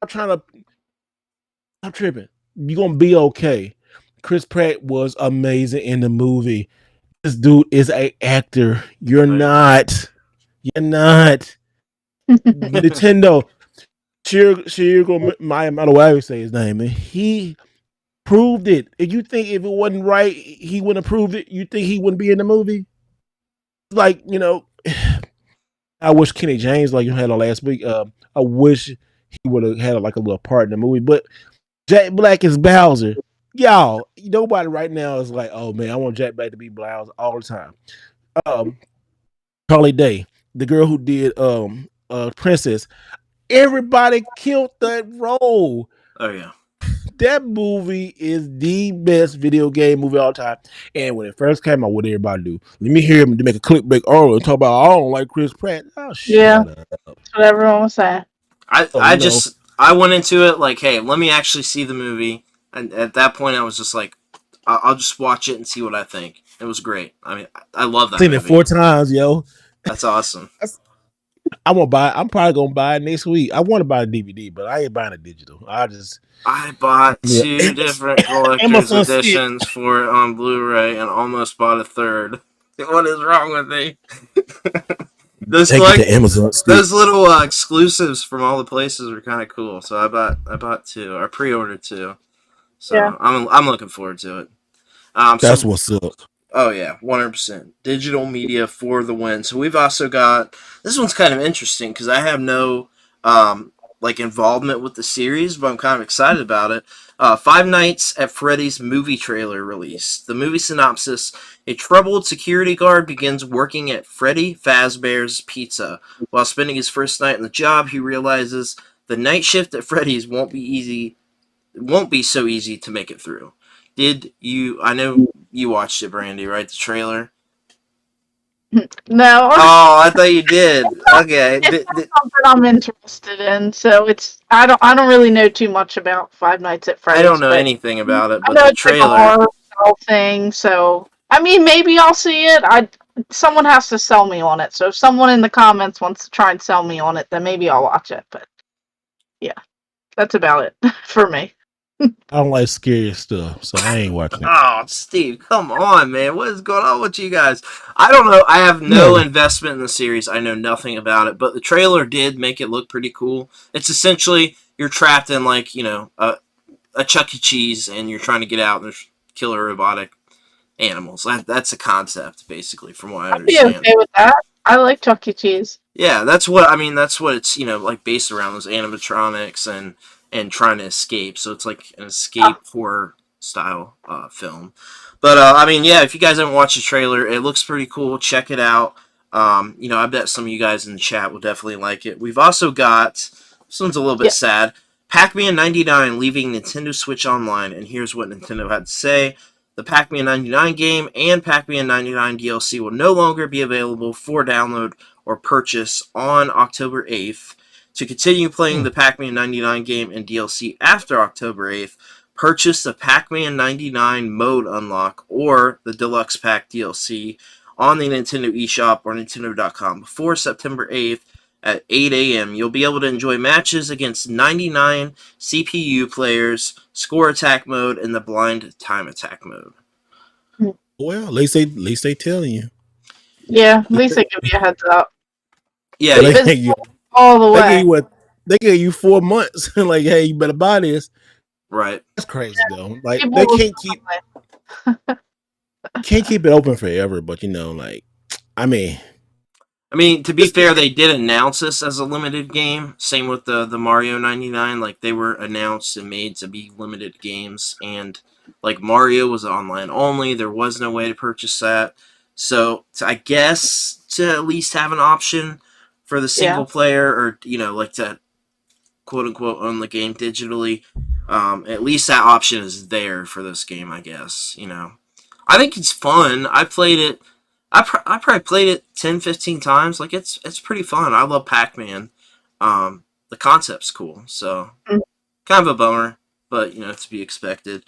Stop tripping. You're gonna be okay. Chris Pratt was amazing in the movie. This dude is a actor. You're Oh, yeah. not. You're not. Nintendo. Shigeru Miyamoto, whatever you say his name, man. He proved it. If you think if it wasn't right, he wouldn't have proved it. You think he wouldn't be in the movie? Like, I wish Kenny James, like you had on last week. I wish he would have had like a little part in the movie. But Jack Black is Bowser. Y'all, nobody right now is like, oh man, I want Jack Black to be Bowser all the time. Um, Charlie Day, the girl who did Princess, everybody killed that role. Oh yeah. That movie is the best video game movie all time. And when it first came out, what did everybody do? Let me hear him to make a clickbait article and talk about I don't like Chris Pratt. Oh, Yeah, shut up. that's what everyone was saying. I went into it like, hey, let me actually see the movie, and at that point I was just like, I'll just watch it and see what I think. It was great. I mean, I love that Seen movie. it 4 times, yo. That's awesome. I'm probably gonna buy it next week. I want to buy a DVD, but I ain't buying a digital. I bought Yeah. two different collector's Amazon see it. editions for it on Blu-ray and almost bought a third. What is wrong with me? those Take it to Amazon. those little exclusives from all the places were kind of cool. So I bought two. I pre-ordered two. So Yeah. I'm looking forward to it. That's So what's up. Oh yeah, 100%. Digital media for the win. So we've also got this one's kind of interesting because I have no like involvement with the series, but I'm kind of excited about it. Five Nights at Freddy's movie trailer released. The movie synopsis: a troubled security guard begins working at Freddy Fazbear's Pizza. While spending his first night on the job, he realizes the night shift at Freddy's won't be so easy to make it through. Did you? I know you watched it, Brandy, right? The trailer. No, Oh, I thought you did. Okay. it's not something I'm interested in. So I don't really know too much about Five Nights at Freddy's. I don't know but anything about it, I but know the it's like a trailer. horror style thing. So I mean, maybe I'll see it. Someone has to sell me on it. So if someone in the comments wants to try and sell me on it, then maybe I'll watch it. But yeah, that's about it for me. I don't like scary stuff, so I ain't watching it. Oh, Steve, come on, man. What is going on with you guys? I don't know. I have no investment in the series. I know nothing about it, but the trailer did make it look pretty cool. It's essentially you're trapped in like, a Chuck E. Cheese and you're trying to get out and there's killer robotic animals. That's a concept basically from what I I'd be understand. okay with that. I like Chuck E. Cheese. Yeah, that's what it's, like based around those animatronics and trying to escape. So it's like an escape horror style film. But yeah, if you guys haven't watched the trailer, it looks pretty cool. Check it out. I bet some of you guys in the chat will definitely like it. We've also got this one's a little bit sad. Pac-Man 99 leaving Nintendo Switch Online, and here's what Nintendo had to say. The Pac-Man 99 game and Pac-Man 99 DLC will no longer be available for download or purchase on October 8th. To continue playing the Pac-Man 99 game and DLC after October 8th, purchase the Pac-Man 99 mode unlock or the Deluxe Pack DLC on the Nintendo eShop or Nintendo.com before September 8th at 8 a.m. You'll be able to enjoy matches against 99 CPU players, score attack mode, and the blind time attack mode. Well, at least they telling you. Yeah, at least they give you a heads up. Yeah, all the way. They gave you 4 months. Like, hey, you better buy this. Right. That's crazy though. Like they can't keep it open forever. But I mean, to be fair, they did announce this as a limited game. Same with the Mario 99. Like, they were announced and made to be limited games. And, like, Mario was online only. There was no way to purchase that. So, I guess to at least have an option for the single player or, to quote-unquote own the game digitally, at least that option is there for this game, I guess. I think it's fun. I played it. I probably played it 10, 15 times. Like, it's pretty fun. I love Pac-Man. The concept's cool. So, kind of a bummer, but, to be expected.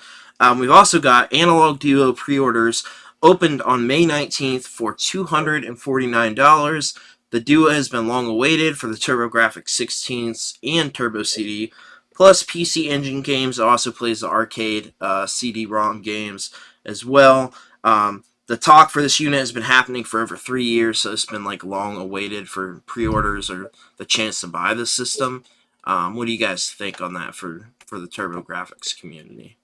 We've also got Analog Duo pre-orders opened on May 19th for $249. The Duo has been long awaited for the TurboGrafx 16s and Turbo CD Plus, PC Engine Games also plays the arcade CD-ROM games as well. The talk for this unit has been happening for over 3 years, so it's been like long awaited for pre-orders or the chance to buy the system. What do you guys think on that for the TurboGrafx community?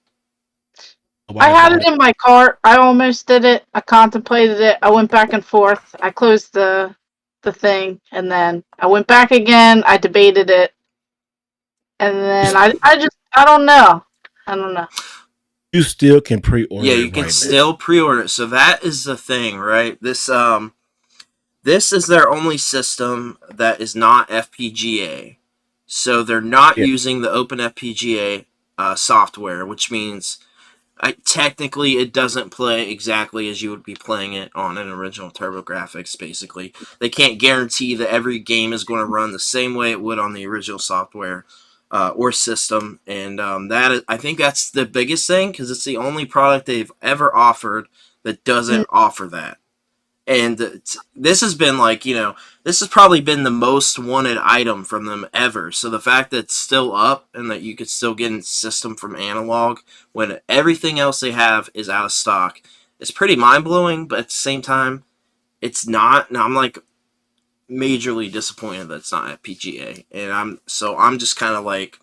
I had it in my cart. I almost did it. I contemplated it. I went back and forth. I closed the thing, and then I went back again. I debated it, and then I don't know. I don't know. You still can pre-order. Yeah, you can still pre-order it. So that is the thing, right? This is their only system that is not FPGA. So they're not using the Open FPGA software, which means technically it doesn't play exactly as you would be playing it on an original TurboGrafx, basically. They can't guarantee that every game is going to run the same way it would on the original software or system. And I think that's the biggest thing, because it's the only product they've ever offered that doesn't offer that. And this has been like, this has probably been the most wanted item from them ever. So the fact that it's still up and that you could still get a system from Analog when everything else they have is out of stock is pretty mind-blowing, but at the same time, it's not. Now I'm like majorly disappointed that it's not at PGA. And I'm just kind of like,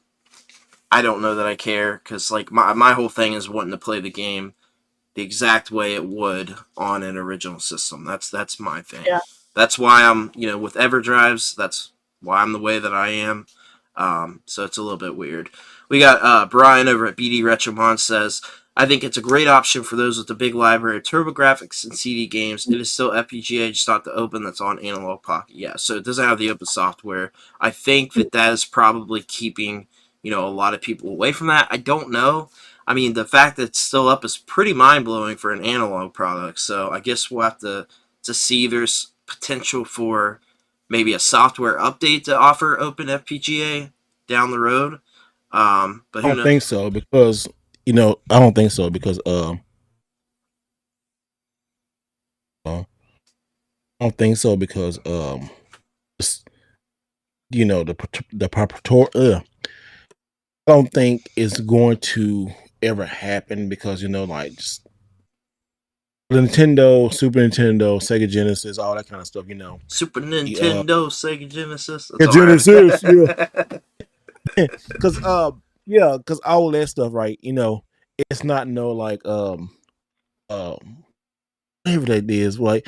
I don't know that I care, because like my whole thing is wanting to play the game the exact way it would on an original system. That's my thing. Yeah. That's why I'm, with EverDrives, that's why I'm the way that I am. So it's a little bit weird. We got Brian over at BD Retromon says, I think it's a great option for those with a big library of TurboGrafx and CD games. It is still FPGA, just not the open that's on Analog Pocket. Yeah, so it doesn't have the open software. I think that is probably keeping, a lot of people away from that. I don't know. I mean, the fact that it's still up is pretty mind-blowing for an analog product. So I guess we'll have to see if there's potential for maybe a software update to offer Open FPGA down the road. But I don't think so, because I don't think so, because I don't think so, because the proprietary. I don't think it's going to ever happen, because like just Nintendo, Super Nintendo, Sega Genesis, all that kind of stuff. Super Nintendo, Sega Genesis, Genesis, yeah. Because because all that stuff, right? It's not like whatever that is, like.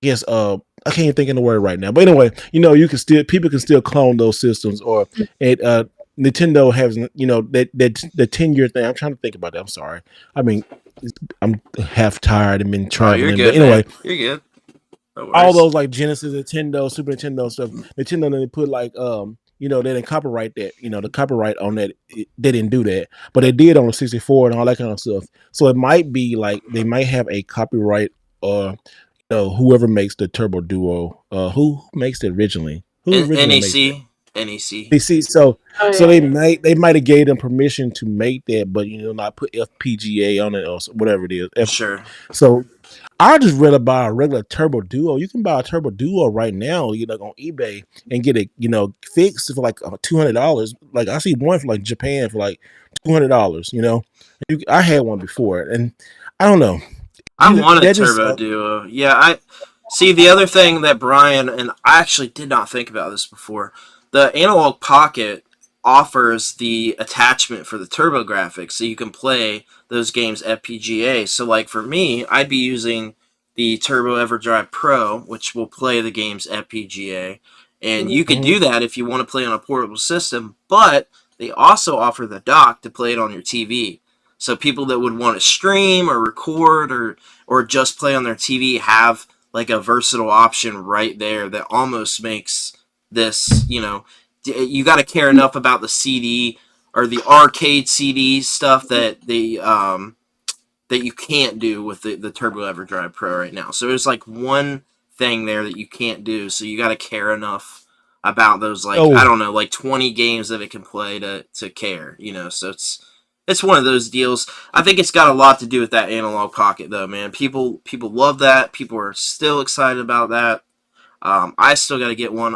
Yes, I can't even think of the word right now. But anyway, people can still clone those systems, or Nintendo has that the 10-year thing. I'm trying to think about that. I'm sorry. I mean, I'm half tired and been traveling. You're good, but anyway, man. You're good. No all those like Genesis, Nintendo, Super Nintendo stuff. Nintendo, they put like they didn't copyright that. The copyright on that, they didn't do that, but they did on the 64 and all that kind of stuff. So it might be like they might have a copyright, or whoever makes the Turbo Duo, who makes it originally? NEC. So they might have gave them permission to make that, but not put FPGA on it or whatever it is. Sure. So I just rather buy a regular Turbo Duo. You can buy a Turbo Duo right now, on eBay, and get it, fixed for like $200. Like I see one for like Japan for like $200. I had one before, and I don't know. I want a Turbo Duo. Yeah, I see. The other thing that Brian, and I actually did not think about this before, the Analog Pocket offers the attachment for the TurboGrafx, so you can play those games FPGA. So like for me, I'd be using the Turbo EverDrive Pro, which will play the games FPGA, and you could do that if you want to play on a portable system, but they also offer the dock to play it on your TV. So people that would want to stream or record or just play on their TV have like a versatile option right there that almost makes this, you got to care enough about the CD or the arcade CD stuff that that you can't do with the Turbo EverDrive Pro right now. So there's like one thing there that you can't do. So you got to care enough about those, like, I don't know, like 20 games that it can play to care, so it's one of those deals. I think it's got a lot to do with that Analog Pocket, though, man. People love that. People are still excited about that. I still got to get one.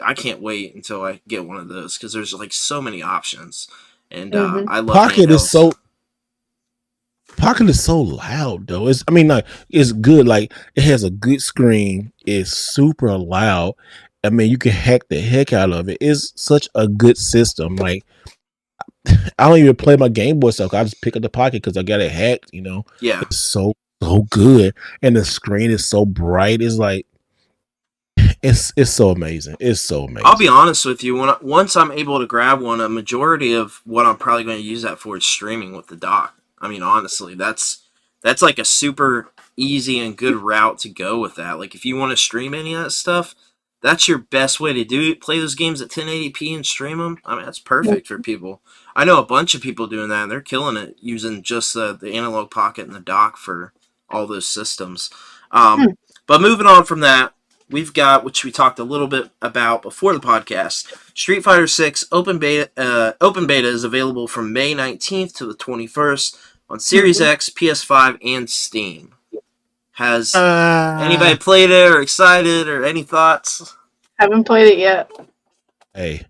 I can't wait until I get one of those because there's like so many options, and Mhm. I love Pocket is handhelds. Pocket is so loud though. It's good. Like it has a good screen. It's super loud. I mean, you can hack the heck out of it. It's such a good system. Like I don't even play my Game Boy stuff. I just pick up the Pocket because I got it hacked. Yeah. It's so good, and the screen is so bright. It's like it's so amazing. It's so amazing. I'll be honest with you. Once I'm able to grab one, a majority of what I'm probably going to use that for is streaming with the dock. I mean, honestly, that's like a super easy and good route to go with that. Like, if you want to stream any of that stuff, that's your best way to do it. Play those games at 1080p and stream them. I mean, that's perfect for people. I know a bunch of people doing that, and they're killing it using just the analog pocket and the dock for all those systems. But moving on from that, we've got, which we talked a little bit about before the podcast, Street Fighter 6 open beta. Open beta is available from May 19th to the 21st on Series X, PS5, and Steam. Has anybody played it or excited or any thoughts? Haven't played it yet. Hey,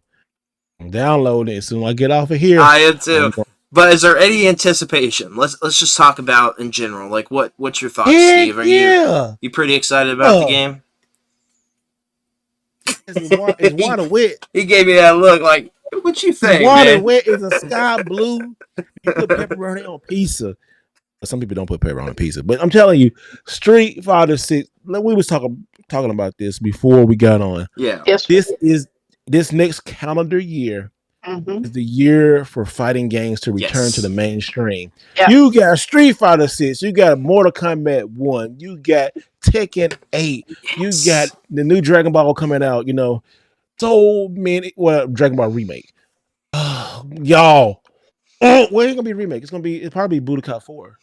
I'm downloading it as soon as I get off of here. I am too. But is there any anticipation? Let's just talk about in general. Like what's your thoughts, Steve? Are you pretty excited about the game? It's water wet. He gave me that look like, what you think, water man? wet is a sky blue. You put pepperoni on pizza. Some people don't put pepperoni on pizza, but I'm telling you, Street Fighter 6. We was talking about this before we got on. Yeah. Yes. This next calendar year is the year for fighting games to return to the mainstream. Yeah. You got Street Fighter 6, you got Mortal Kombat 1, you got Tekken 8, you got the new Dragon Ball coming out, so many. Well, Dragon Ball remake. Y'all. Well, it ain't gonna be a remake. It's probably Budokai 4.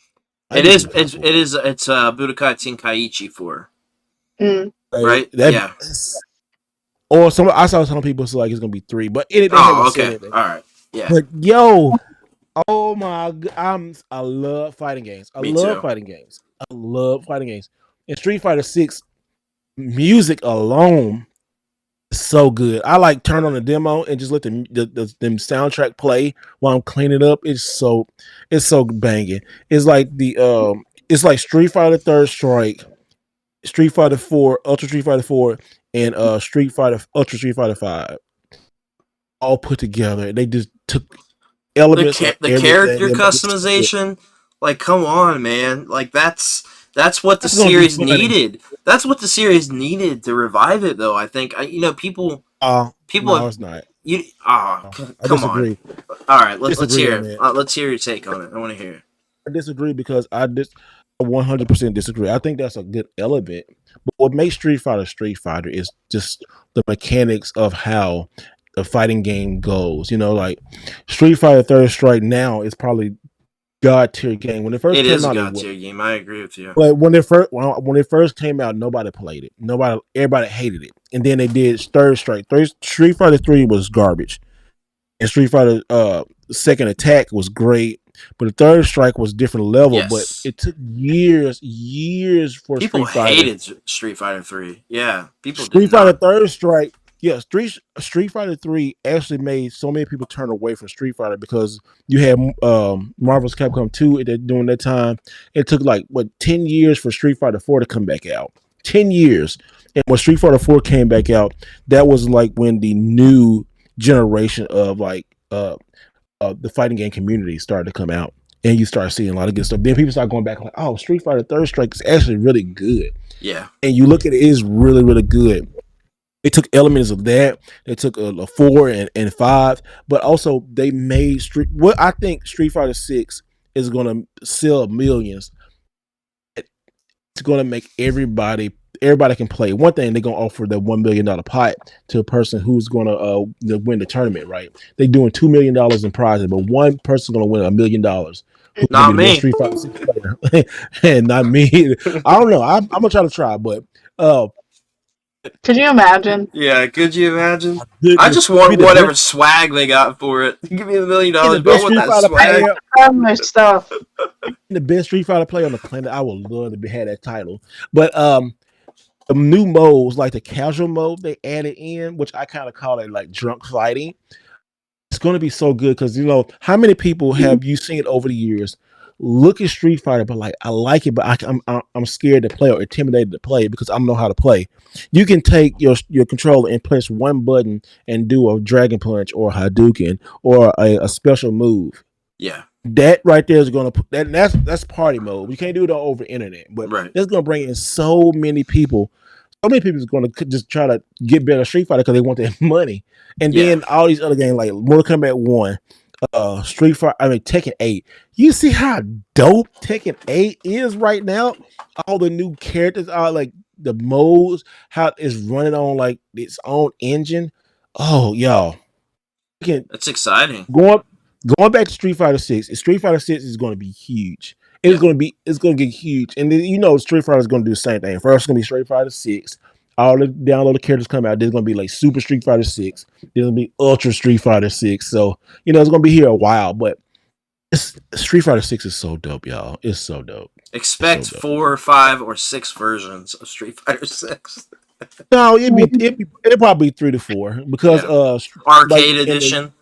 It's Budokai Tenkaichi 4. Right? Yeah. Or I saw some people say like it's gonna be 3, but okay. All right. Yeah. But yo, oh my god, I love fighting games. I love fighting games. And Street Fighter 6 music alone is so good. I like turn on the demo and just let the soundtrack play while I'm cleaning up. It's so banging. It's like it's like Street Fighter Third Strike, Street Fighter 4, Ultra Street Fighter 4, and Ultra Street Fighter 5 all put together. They just took elements the character customization. Like, come on, man! Like that's what the series needed. That's what the series needed to revive it, though. I think people. No, it's not. Come on! All right, let's hear it. Let's hear your take on it. I want to hear it. I disagree because I 100% disagree. I think that's a good element. But what makes Street Fighter is just the mechanics of how the fighting game goes. Like Street Fighter Third Strike now is probably god tier game. When it first came out, it is a god tier game. I agree with you. But when it first came out, nobody played it. Everybody hated it. And then they did Third Strike. Street Fighter 3 was garbage. And Street Fighter Second Attack was great. But the Third Strike was different level. Yes. But it took years for people Street Fighter. Hated Street Fighter 3. Yeah, people. Street Fighter Third Strike. Yes, Street Fighter 3 actually made so many people turn away from Street Fighter because you had Marvel's Capcom 2 during that time. It took 10 years for Street Fighter 4 to come back out. 10 years. And when Street Fighter 4 came back out, that was when the new generation of the fighting game community started to come out. And you start seeing a lot of good stuff. Then people start going back like, oh, Street Fighter Third Strike is actually really good. Yeah. And you look at it, it's really, really good. They took elements of that. They took a 4 and 5, but also they made what I think Street Fighter 6 is going to sell millions. It's going to make everybody can play. One thing, they're going to offer the $1 million pot to a person who's going to win the tournament, right? They're doing $2 million in prizes, but one person's going to win $1 million. Not me. Street Fighter 6 player. And not me. I don't know. I'm going to try to try, but could you imagine? Yeah, could you imagine? I just want whatever swag they got for it. Give me $1 million. I want that swag. My stuff. The best Street Fighter player on the planet. I would love to have that title. But the new modes, like the casual mode they added in, which I kind of call it like drunk fighting. It's going to be so good because how many people have you seen over the years look at Street Fighter, but like I like it, but I'm scared to play or intimidated to play because I don't know how to play. You can take your controller and press one button and do a Dragon Punch or Hadouken or a special move. Yeah. That right there is going to put that's party mode. You can't do it over internet, but that's going to bring in so many people. So many people is going to just try to get better Street Fighter because they want their money. And then all these other games like Mortal Kombat 1, Street Fighter, Tekken 8. You see how dope Tekken 8 is right now? All the new characters are like the modes, how it's running on like its own engine. Oh, y'all. That's exciting. Going back to Street Fighter 6, Street Fighter 6 is going to be huge. It's going to get huge. And then, Street Fighter is going to do the same thing. First, it's going to be Street Fighter 6. All the downloaded characters come out. There's going to be like Super Street Fighter 6. There's going to be Ultra Street Fighter 6. So, it's going to be here a while. But Street Fighter 6 is so dope, y'all. It's so dope. Expect 4 or 5 or 6 versions of Street Fighter 6. No, it'd probably be 3 to 4 because arcade edition.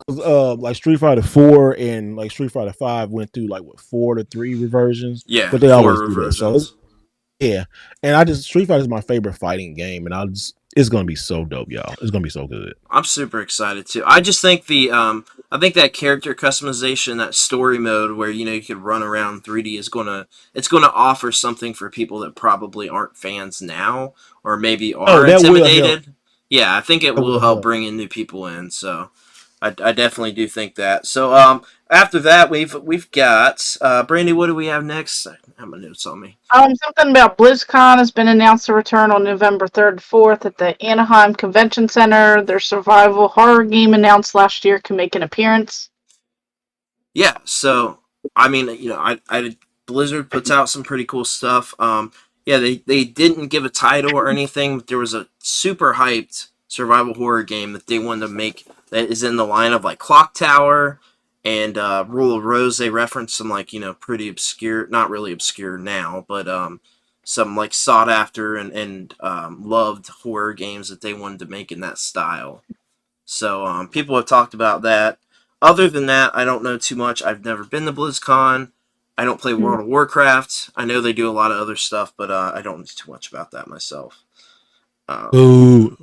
Like Street Fighter 4 and like Street Fighter 5 went through like 4 to 3 versions. Yeah, but they always do that. So and Street Fighter is my favorite fighting game, and it's gonna be so dope, y'all. It's gonna be so good. I'm super excited too. I just think I think that character customization, that story mode where you could run around 3D is gonna offer something for people that probably aren't fans now or maybe are intimidated. Yeah, I think it will help bring in new people in. So. I definitely do think that. So after that, we've got Brandy. What do we have next? I have my notes on me. Something about BlizzCon has been announced to return on November 3rd and 4th at the Anaheim Convention Center. Their survival horror game announced last year can make an appearance. Yeah. So Blizzard puts out some pretty cool stuff. They didn't give a title or anything, but there was a super hyped survival horror game that they wanted to make that is in the line of like Clock Tower and Rule of Rose. They referenced some pretty obscure, not really obscure now, but some like sought after and loved horror games that they wanted to make in that style. So people have talked about that. Other than that, I don't know too much. I've never been to BlizzCon. I don't play World of Warcraft. I know they do a lot of other stuff, but I don't know too much about that myself. No,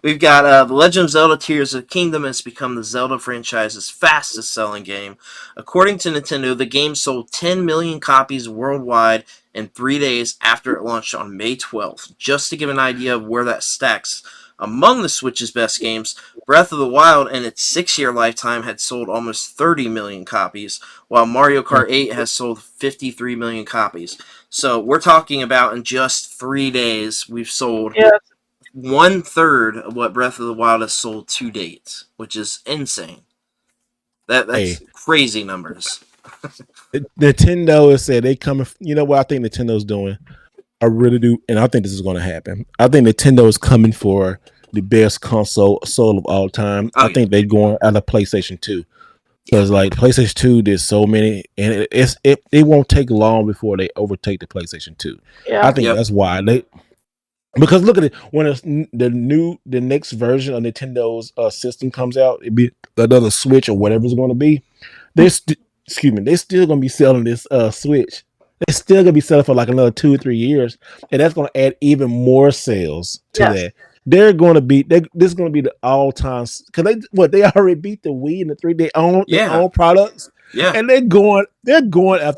we've got The Legend of Zelda Tears of the Kingdom has become the Zelda franchise's fastest selling game. According to Nintendo, the game sold 10 million copies worldwide in 3 days after it launched on May 12th. Just to give an idea of where that stacks among the Switch's best games, Breath of the Wild in its 6-year lifetime had sold almost 30 million copies, while Mario Kart 8 has sold 53 million copies. So we're talking about in just 3 days, we've sold 1/3 of what Breath of the Wild has sold to date, which is insane. That's crazy numbers. Nintendo has said they coming. You know what I think Nintendo's doing? I really do, and I think this is going to happen. I think Nintendo is coming for the best console of all time. I think they're going out of PlayStation 2 because like PlayStation 2 did so many, and it won't take long before they overtake the PlayStation 2. I think that's why because look at it, when the next version of Nintendo's system comes out, it'd be another Switch or whatever it's going to be. They're still going to be selling this Switch. They're still gonna be selling for like another 2 or 3 years, and that's gonna add even more sales to that. They're gonna be this is gonna be the all time because they already beat the Wii and the 3D. Their own products, and they're going after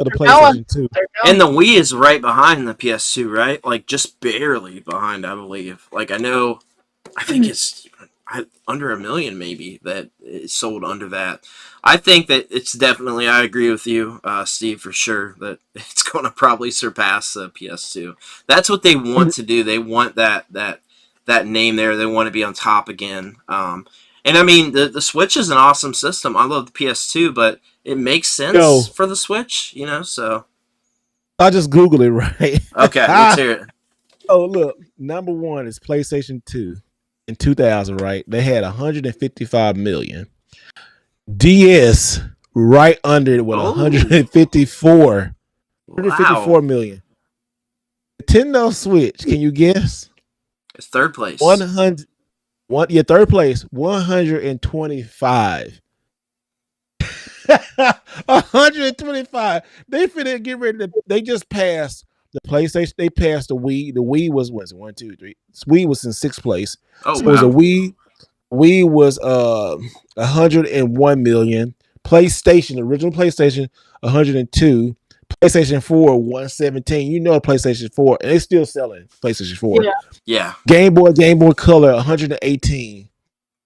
the PlayStation 2. And the Wii is right behind the PS2, right? Like just barely behind, I believe. Like I think it's under 1 million maybe that is sold under that. I think that it's definitely, I agree with you, Steve, for sure, that it's going to probably surpass the PS2. That's what they want to do. They want that name there. They want to be on top again. And I mean, the Switch is an awesome system. I love the PS2, but it makes sense for the Switch, so. I just Googled it, right? Okay, let's hear it. Oh, look, number 1 is PlayStation 2. In 2000, right? They had 155 million. DS right under it with 154 million. Nintendo Switch. Can you guess? It's third place. 100. Yeah, third place. 125. 125. They finna get ready to. They just passed the PlayStation. They passed the Wii. The Wii was what? 1, 2, 3. Wii was in sixth place. Oh, So wow. it was a Wii. Wii was 101 million. PlayStation, the original PlayStation, 102. PlayStation 4, 117. You know PlayStation 4, and they still selling PlayStation 4. Yeah. Game Boy Color, 118.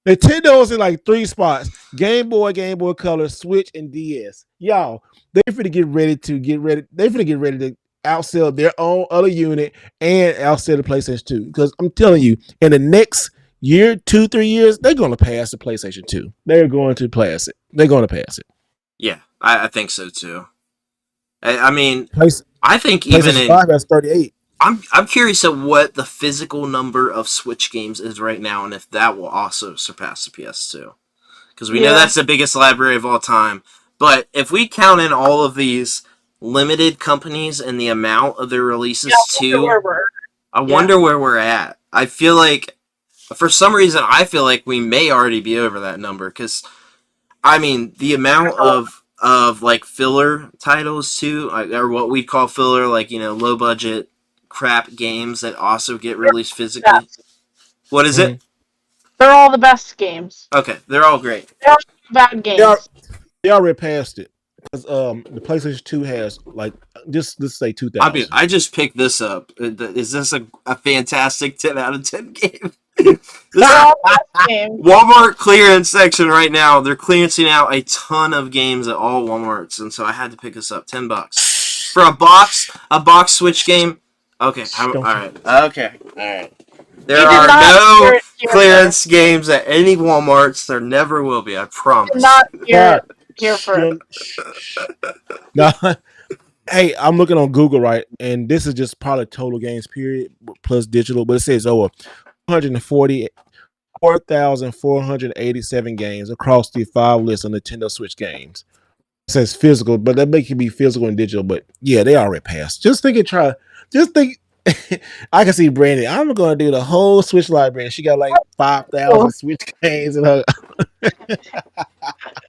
Nintendo's in like 3 spots. Game Boy Color, Switch, and DS. Y'all, they finna get ready. They finna get ready to outsell their own other unit and outsell the PlayStation 2. Because I'm telling you, in the next year, 2, 3 years, they're gonna pass the PlayStation 2. They're going to pass it. They're gonna pass it. Yeah, I think so too. I mean, Place, I think even PlayStation 5 has 38. I'm curious at what the physical number of Switch games is right now, and if that will also surpass the PS2, because we know that's the biggest library of all time. But if we count in all of these limited companies and the amount of their releases too, I wonder where we're at. I feel like, for some reason, I feel like we may already be over that number, because I mean the amount of like filler titles too, or what we call filler, like low budget crap games that also get released physically. Best. What is it? They're all the best games. Okay, they're all great. They're all bad games. They already passed it. Because the PlayStation 2 has like let's say 2000. I mean, I just picked this up. Is this a fantastic 10 out of 10 game? Walmart clearance section right now. They're clearancing out a ton of games at all Walmarts, and so I had to pick this up. $10 for a box Switch game. Okay, all right. There are no clearance games at any Walmarts. There never will be. I promise. Not here for. No. Hey, I'm looking on Google, right, and this is just probably total games period plus digital, but it says over 144,487 games across the 5 lists of Nintendo Switch games. It says physical, but that make it be physical and digital. But yeah, they already passed. Just think. I can see Brandy. I'm gonna do the whole Switch library. She got like 5,000 Switch games in her.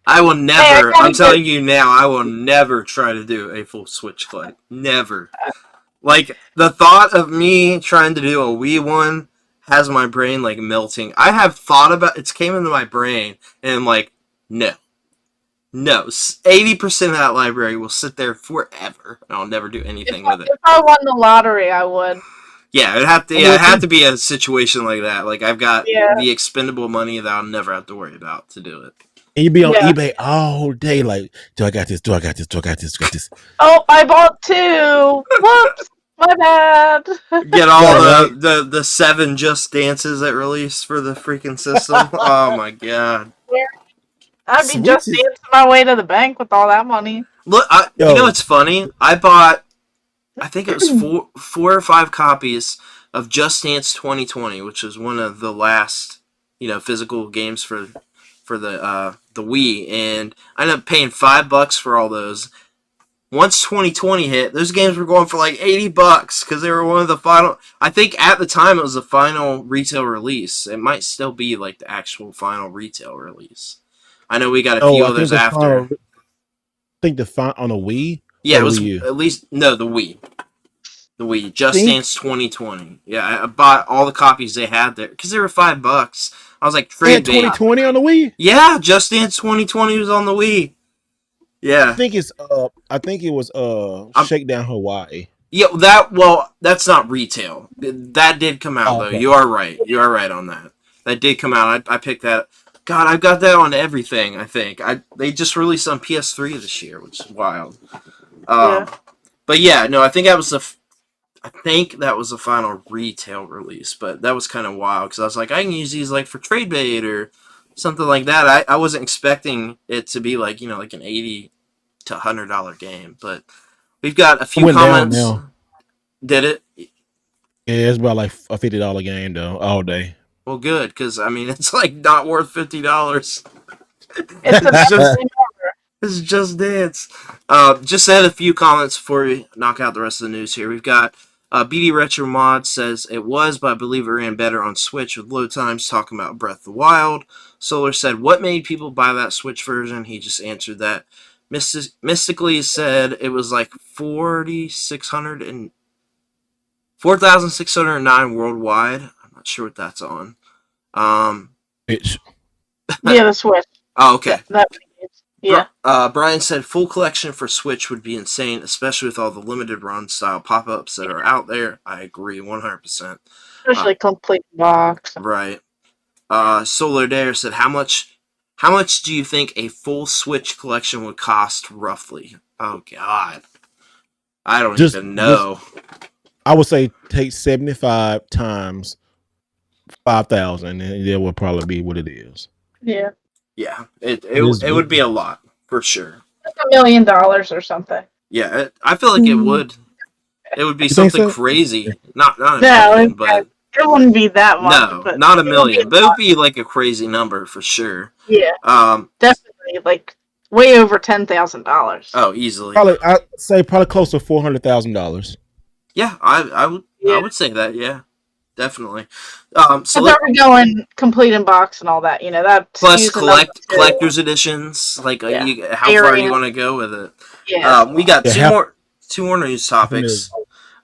I will never. I'm telling you now. I will never try to do a full Switch collect. Never. Like the thought of me trying to do a Wii one has my brain like melting. I have thought about it. Came into my brain and I'm like, no. 80% of that library will sit there forever, and I'll never do anything with it. If I won the lottery, I would. Yeah, it'd have to. Yeah, it'd have to be a situation like that. Like I've got the expendable money that I'll never have to worry about to do it. And you'd be on eBay all day, like, do I got this? Do I got this? Do I got this? Do I got this? Oh, I bought 2. Whoops, my bad. Get all the 7 Just Dances at release for the freaking system. Oh my god. I'd be just dancing my way to the bank with all that money. Look, you know what's funny? I bought, I think it was 4 or 5 copies of Just Dance 2020, which was one of the last, physical games for the Wii, and I ended up paying $5 for all those. Once 2020 hit, those games were going for like $80 because they were one of the final. I think at the time it was the final retail release. It might still be like the actual final retail release. I know we got a few others after. I think the on a Wii. Yeah, it was at least the Wii. The Wii Just Dance 2020. Yeah, I bought all the copies they had there because they were $5. I was like, trade bait. 2020 on the Wii. Yeah, Just Dance 2020 was on the Wii. Yeah, I think it was Shakedown Hawaii. Yeah, that's not retail. That did come out though. You are right. You are right on that. That did come out. I picked that. God, I've got that on everything. I think they just released on PS3 this year, which is wild. But yeah, no, I think that was the final retail release. But that was kind of wild because I was like, I can use these like for trade bait or something like that. I wasn't expecting it to be like like an $80 to $100 game, but we've got a few comments. Did it? Yeah, it's about like a $50 game though, all day. Well, good, because I mean it's like not worth $50. It's just Dance. Just add a few comments before we knock out the rest of the news here. We've got BD Retro Mod says it was, but I believe it ran better on Switch with load times, talking about Breath of the Wild. Solar said, what made people buy that Switch version? He just answered that. Mystically said it was like 4,609 worldwide. I'm not sure what that's on. Bitch. Yeah, the Switch. Oh, okay. Yeah. Brian said full collection for Switch would be insane, especially with all the limited run style pop-ups that are out there. I agree 100%. Especially complete box. Right. Solar Dare said, how much do you think a full Switch collection would cost roughly? Oh God, I don't even know. I would say take 75 times 5,000, and that would probably be what it is. Yeah. Yeah, it would be a lot for sure. Like $1 million or something. Yeah, I feel like it would. It would be something crazy. Not a million, but it wouldn't be that much. No, but not a million, but it would be like a crazy number for sure. Yeah. Definitely like way over $10,000. Oh, easily. I'd say probably close to $400,000. Yeah, I would say that. Yeah, definitely. So we're going complete in box and all that. That plus collector's editions. Like, how far you want to go with it? Yeah. We got two more news topics.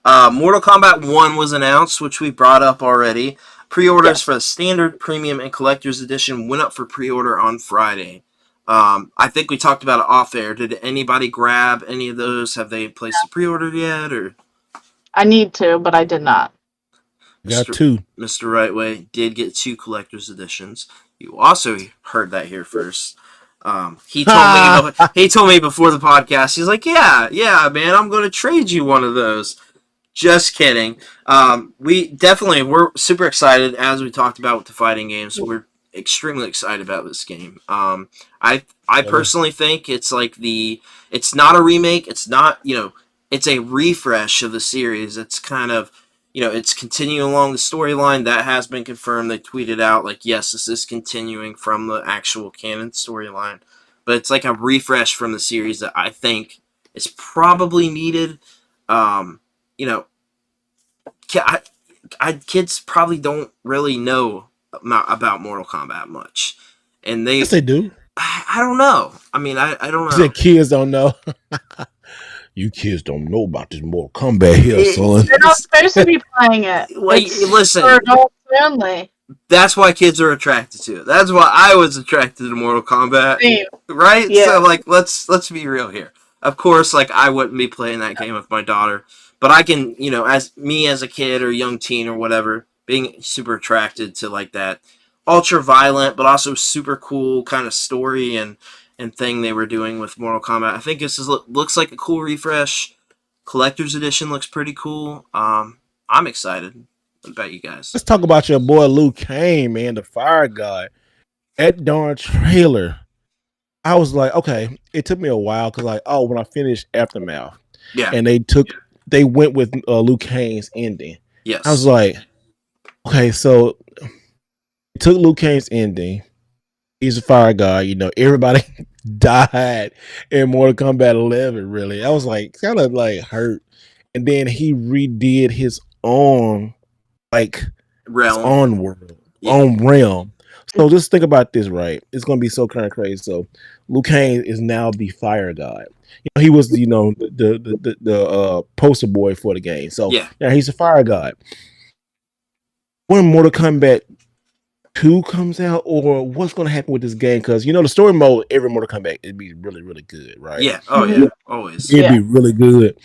Mortal Kombat 1 was announced, which we brought up already. Pre-orders for the standard, premium, and collector's edition went up for pre-order on Friday. I think we talked about it off air. Did anybody grab any of those? Have they placed a pre-order yet? Or I need to, but I did not. Got two. Mr. Rightway did get 2 collector's editions. You also heard that here first. He told me before the podcast. He's like, yeah, man, I'm going to trade you one of those. Just kidding. We're super excited, as we talked about with the fighting games. We're extremely excited about this game. I personally think it's like it's not a remake. It's not, it's a refresh of the series. It's kind of, it's continuing along the storyline that has been confirmed. They tweeted out like, yes, this is continuing from the actual canon storyline, but it's like a refresh from the series that I think is probably needed. Kids probably don't really know about Mortal Kombat much, and yes, they do. I don't know. I mean, I don't know. The kids don't know. You kids don't know about this Mortal Kombat here, son. They're not supposed to be playing it. Listen, for adults only. That's why kids are attracted to it. That's why I was attracted to Mortal Kombat. Same. Right? Yeah. So, like, let's be real here. Of course, like, I wouldn't be playing that game with my daughter, but I can, as a kid or young teen or whatever, being super attracted to, like, that ultra violent but also super cool kind of story and thing they were doing with Mortal Kombat. I think this looks like a cool refresh. Collector's edition looks pretty cool. I'm excited. What about you guys? Let's talk about your boy Liu Kang, man, the fire god. That darn trailer. I was like, okay, it took me a while because when I finished Aftermath, and they went with Liu Kang's ending. Yes, I was like, okay, so it took Liu Kang's ending. He's a fire god, everybody died in Mortal Kombat 11. Really, I was like kind of like hurt, and then he redid his own realm. So just think about this, right? It's gonna be so kind of crazy. So Liu Kang is now the fire god. He was the poster boy for the game. So now he's a fire god. When Mortal Kombat 2 comes out, or what's gonna happen with this game? Because the story mode, every Mortal Kombat, it'd be really, really good, right? Yeah. Oh yeah. Always. It'd be really good.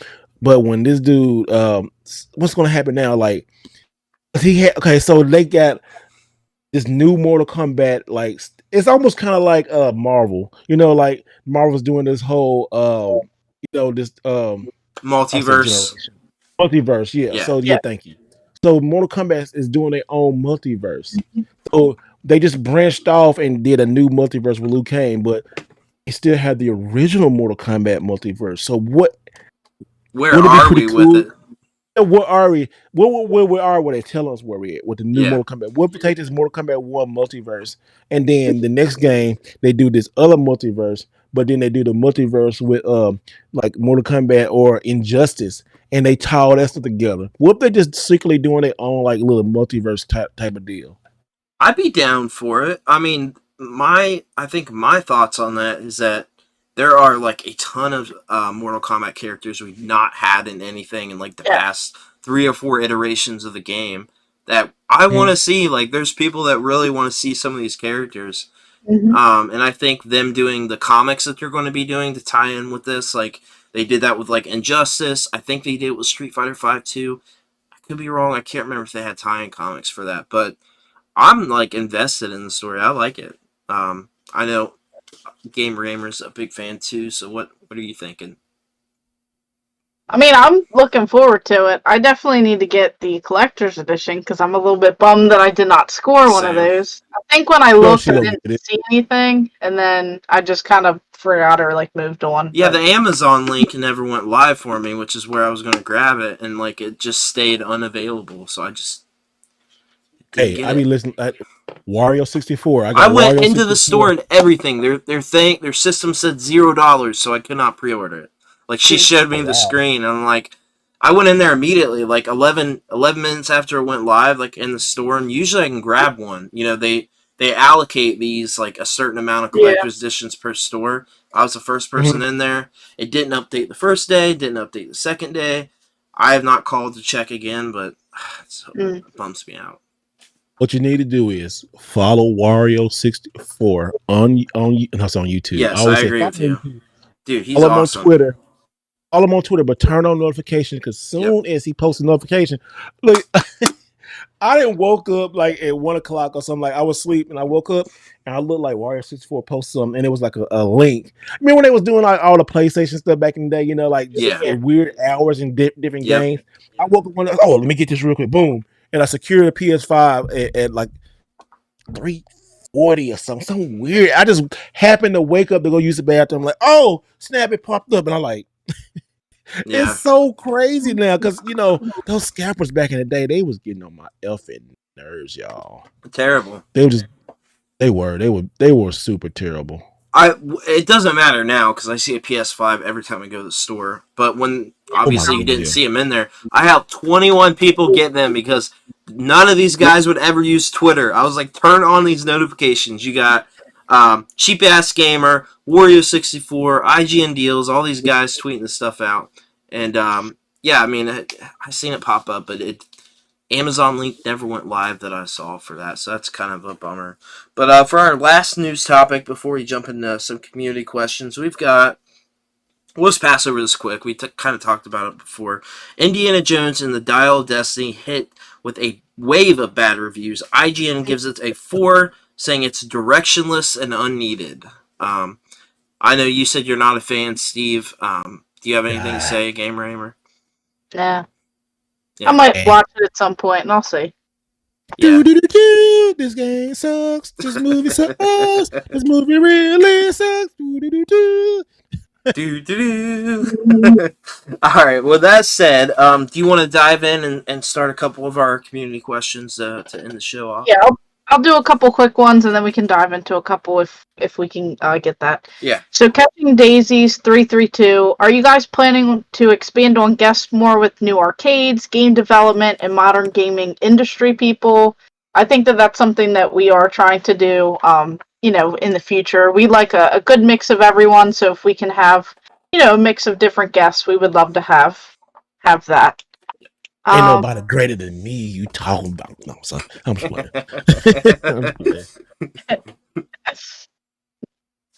But when this dude, what's gonna happen now? Like so they got this new Mortal Kombat, like it's almost kind of like Marvel, like Marvel's doing this whole this multiverse, yeah. So thank you. So Mortal Kombat is doing their own multiverse. So they just branched off and did a new multiverse with Liu Kang, but they still have the original Mortal Kombat multiverse. So where are we with it? What are we? Where are they tell us where we at with the new Mortal Kombat? What if we take this Mortal Kombat 1 multiverse, and then the next game they do this other multiverse, but then they do the multiverse with like Mortal Kombat or Injustice, and they tie all that stuff together. What if they just secretly doing their own like little multiverse type of deal? I'd be down for it. I mean, I think my thoughts on that is that there are like a ton of Mortal Kombat characters we've not had in anything in like the past 3 or 4 iterations of the game that I want to see. Like, there's people that really want to see some of these characters. And I think them doing the comics that they're going to be doing to tie in with this, like they did that with like Injustice. I think they did it with Street Fighter V too. I could be wrong. I can't remember if they had tie-in comics for that, but I'm like invested in the story. I like it. I know GameJunction a big fan too. So what are you thinking? I mean, I'm looking forward to it. I definitely need to get the collector's edition because I'm a little bit bummed that I did not score one of those. I think when I looked, I didn't see anything, and then I just kind of forgot or like moved on. Yeah, the Amazon link never went live for me, which is where I was going to grab it, and like it just stayed unavailable. So I just I be listening at Wario 64. I went into the store and everything. Their system said $0, so I could not pre-order it. Like, she showed me the screen, and I'm like, I went in there immediately, like 11 minutes after it went live, like in the store, and usually I can grab one. You know, they allocate these like a certain amount of collector's editions per store. I was the first person in there. It didn't update the first day, didn't update the second day. I have not called to check again, but it bumps me out. What you need to do is follow Wario 64 on YouTube. Yes, I agree with you. Dude, he's awesome. On Twitter. Follow him on Twitter, but turn on notifications because soon as he posts a notification, look, I didn't woke up like at 1 o'clock or something. Like I was asleep and I woke up and I looked like Wario 64 posted something and it was like a link. I mean, when they was doing like all the PlayStation stuff back in the day, you know, like at weird hours and different games. I woke up let me get this real quick. Boom. And I secured a PS5 at like 3:40 or something weird. I just happened to wake up to go use the bathroom. I'm like, oh, snap! It popped up, and I'm like, it's so crazy now because you know those scalpers back in the day, they was getting on my effing nerves, y'all. Terrible. They were super terrible. It doesn't matter now because I see a PS5 every time I go to the store. But when obviously you didn't see them in there, I helped 21 people get them because none of these guys would ever use Twitter. I was like, turn on these notifications. You got Cheap Ass Gamer, Wario64, IGN Deals, all these guys tweeting this stuff out. And yeah, I mean, I seen it pop up, but Amazon link never went live that I saw for that, so that's kind of a bummer. But for our last news topic, before we jump into some community questions, we've got... We'll just pass over this quick. We kind of talked about it before. Indiana Jones and the Dial of Destiny hit with a wave of bad reviews. IGN gives it a 4, saying it's directionless and unneeded. I know you said you're not a fan, Steve. Do you have anything to say, Game Ramer? Yeah. I might watch it at some point, and I'll see. Yeah. This game sucks. This movie sucks. This movie really sucks. All right. Well, that said, do you want to dive in and start a couple of our community questions to end the show off? Yeah, I'll do a couple quick ones, and then we can dive into a couple if we can get that. Yeah. So, Catching Daisies 332. Are you guys planning to expand on guests more with new arcades, game development, and modern gaming industry people? I think that's something that we are trying to do. You know, in the future, we like a good mix of everyone. So if we can have, you know, a mix of different guests, we would love to have that. Ain't nobody greater than me. You talking about? No, son. I'm playing.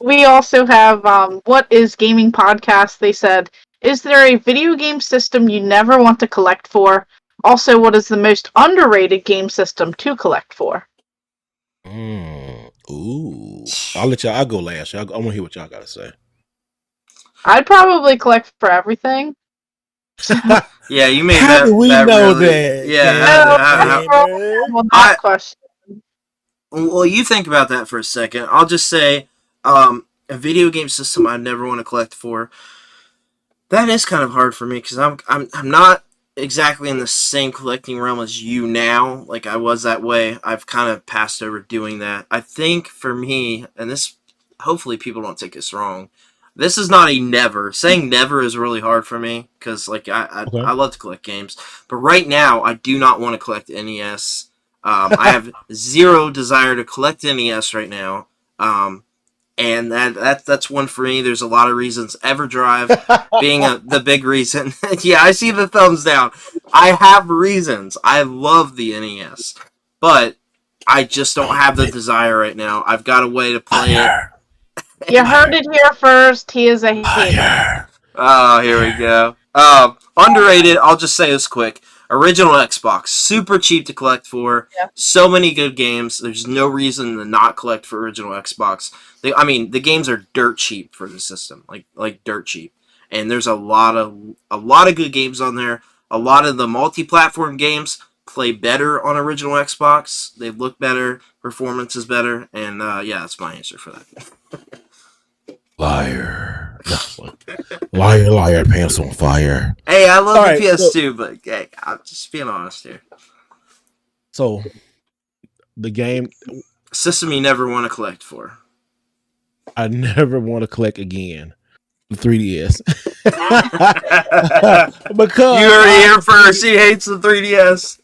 We also have what is gaming podcast? They said, is there a video game system you never want to collect for? Also, what is the most underrated game system to collect for? Ooh, I'll go last. I want to hear what y'all got to say. I'd probably collect for everything. Yeah, you made How that. do we that know really, that? Yeah. Question. Well, you think about that for a second. I'll just say, a video game system I never want to collect for. That is kind of hard for me because I'm not exactly in the same collecting realm as you now. Like I was that way. I've kind of passed over doing that. I think for me, and this, hopefully people don't take this wrong, This is not a never. Saying never is really hard for me because like I love to collect games, but right now I do not want to collect NES. I have zero desire to collect NES right now. And that's one for me. There's a lot of reasons. EverDrive being the big reason. Yeah, I see the thumbs down. I have reasons. I love the NES, but I just don't have the desire right now. I've got a way to play it. You heard it here first. He is a hater. Oh, here we go. Underrated. I'll just say this quick. Original Xbox, super cheap to collect for. Yeah. So many good games. There's no reason to not collect for original Xbox. The games are dirt cheap for the system, like dirt cheap. And there's a lot of good games on there. A lot of the multi-platform games play better on original Xbox. They look better, performance is better, and yeah, that's my answer for that. Liar. Liar, liar, pants on fire. Hey, I love the PS2, but hey, I'm just being honest here. So, the game... System you never want to collect for. I never want to collect again. The 3DS. Because you heard it here first. He hates the 3DS.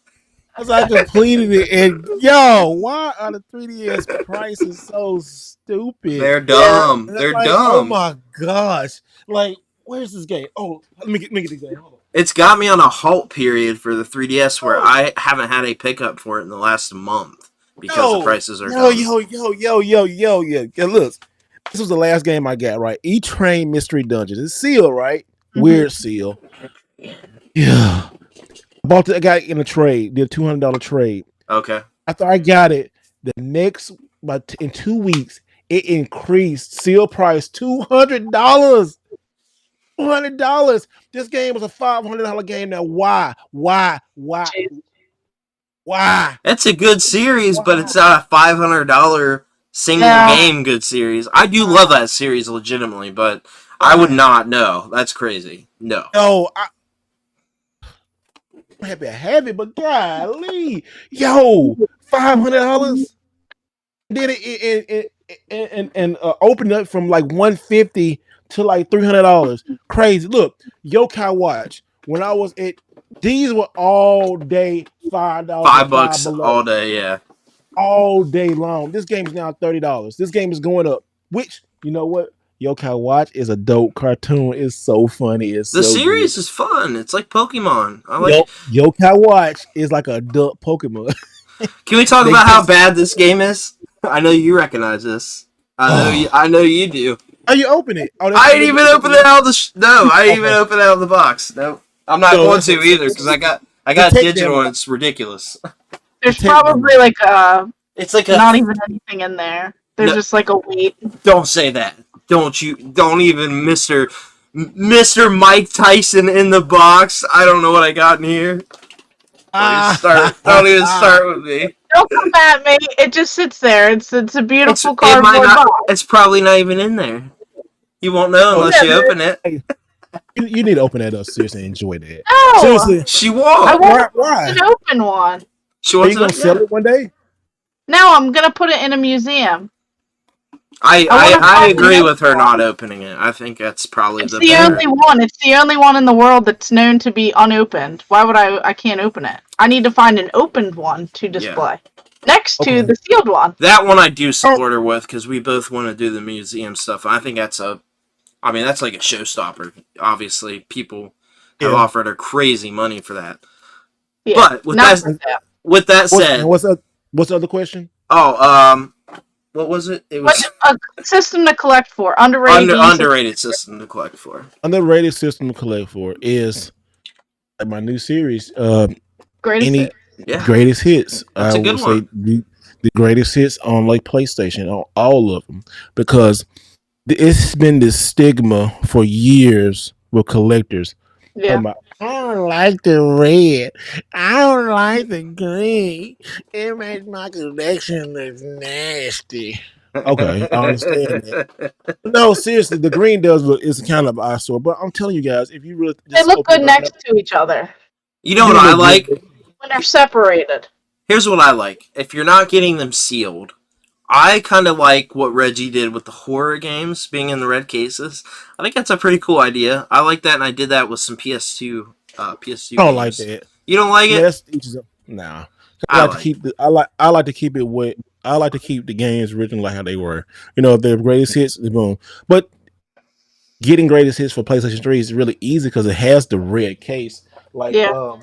Because I completed it, and why are the 3DS prices so stupid? They're dumb. They're like, dumb. Oh my gosh! Like, where's this game? Oh, let me get the game. Hold on. It's got me on a halt period for the 3DS where I haven't had a pickup for it in the last month because the prices are dumb. Yo, look, this was the last game I got, right? E-Train Mystery Dungeon. It's sealed, right? Weird seal. Yeah. Bought it, I got it in a trade, did a $200 trade. Okay. After I got it, the next, but in 2 weeks, it increased seal price $200. $200. This game was a $500 game. Now, why? That's a good series, but it's not a $500 single game good series. I do love that series legitimately, but I would not. No, that's crazy. No. No, I'm happy I have it, but golly, $500. Did it and opened up from like $150 to like $300. Crazy. Look, Yokai Watch. When I was at these were all day $5. $5 all day, yeah. All day long. This game is now $30. This game is going up. Which, you know what? Yokai Watch is a dope cartoon. It's so funny. The series is fun. It's like Pokemon. I like Yokai Watch is like a adult Pokemon. Can we talk about how bad this game is? I know you recognize this. I know you do. Oh, you open it? Oh, I didn't even open it out of the no. I didn't even open it out of the box. No, I'm not going to either because I got digital and it's ridiculous. There's probably like it's like not even anything in there. There's just like a weight. Don't say that. Don't even Mr. Mike Tyson in the box. I don't know what I got in here. Don't even start with me. Don't come at me. It just sits there. It's a beautiful cardboard box. It's probably not even in there. You won't know unless you open it. You need to open that up seriously and enjoy that. No, seriously. She won't. I want an open one. Are you gonna sell it one day? No, I'm gonna put it in a museum. I agree with her not opening it. I think that's probably the only one. It's the only one in the world that's known to be unopened. Why would I can't open it? I need to find an opened one to display. Next to the sealed one. That one I do support her with because we both want to do the museum stuff. I think that's that's like a showstopper. Obviously, people have offered her crazy money for that. Yeah, but with that said, what's the other question? What was it? It was a system to collect for. Underrated system to collect for. Underrated system to collect for is my new series. Greatest hits. That's a good one. The greatest hits on like PlayStation, on all of them, because it's been this stigma for years with collectors. Yeah. I don't like the red. I don't like the green. It makes my collection look nasty. Okay, I understand that. No, seriously, the green does look. It's kind of eyesore, but I'm telling you guys, if you really, they look good next to each other. You know what I like? When they're separated. Here's what I like. If you're not getting them sealed, I kind of like what Reggie did with the horror games being in the red cases. I think that's a pretty cool idea. I like that, and I did that with some PS2 I don't like games. that. You don't like I mean, it? that's each his own. Nah, I I like to like. keep the. I like to keep it what I like to keep the games original like how they were. You know, if they're greatest hits, boom. But getting greatest hits for PlayStation 3 is really easy because it has the red case. Like Yeah.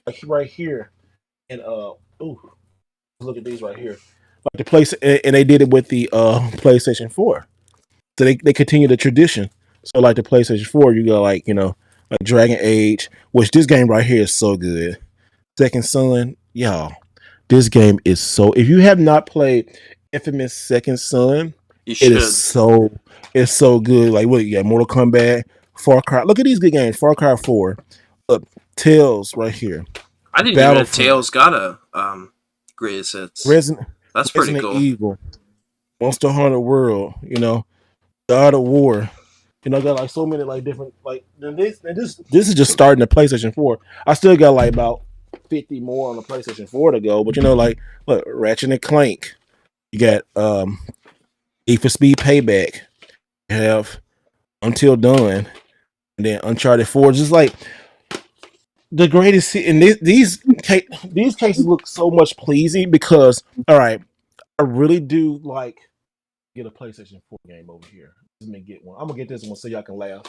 like right here. And ooh, look at these right here. Like the place and they did it with the PlayStation 4. So they continue the tradition. So like the PlayStation 4, you got like, like Dragon Age, which this game right here is so good. Second Son, y'all. This game is so if you have not played Infamous Second Son, You it is should. so good. Like what you got Mortal Kombat, Far Cry. Look at these good games. Far Cry 4. Look, Tales right here. I didn't even know Battlefront. Tails got a greatest hits. Resident That's pretty Resident cool. Evil. Monster Hunter World, God of War. Got like so many like different like this is just starting the PlayStation 4. I still got like about 50 more on the PlayStation 4 to go, but like look, Ratchet and Clank. You got Need for Speed Payback. You have Until Dawn, and then Uncharted 4. Just like the greatest, and these cases look so much pleasing because all right, I really do like get a PlayStation 4 game over here. Let me get one. I'm gonna get this one so y'all can laugh.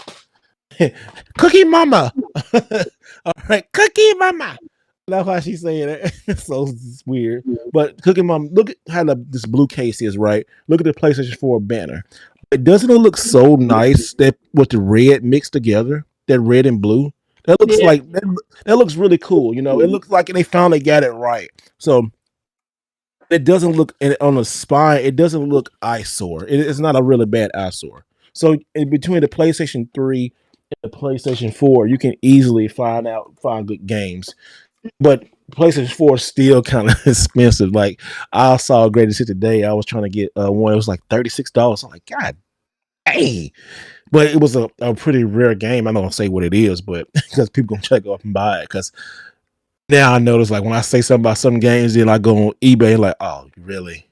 Cookie Mama. All right, Cookie Mama. That's how she's saying it. It's so weird. But Cookie Mom, look at how this blue case is, right? Look at the PlayStation 4 banner. It doesn't it look so nice that with the red mixed together, that red and blue. That looks Yeah. like that looks really cool. It looks like they finally got it right. So it doesn't look on the spine. It doesn't look eyesore. It's not a really bad eyesore. So in between the PlayStation 3 and the PlayStation 4, you can easily find good games. But PlayStation 4 is still kind of expensive. Like I saw a greatest hit today. I was trying to get one. It was like $36. I'm like, God dang. But it was a pretty rare game. I'm not gonna say what it is, but because people gonna check off and buy it. Because now I notice like when I say something about some games, then I go on eBay like, oh, really?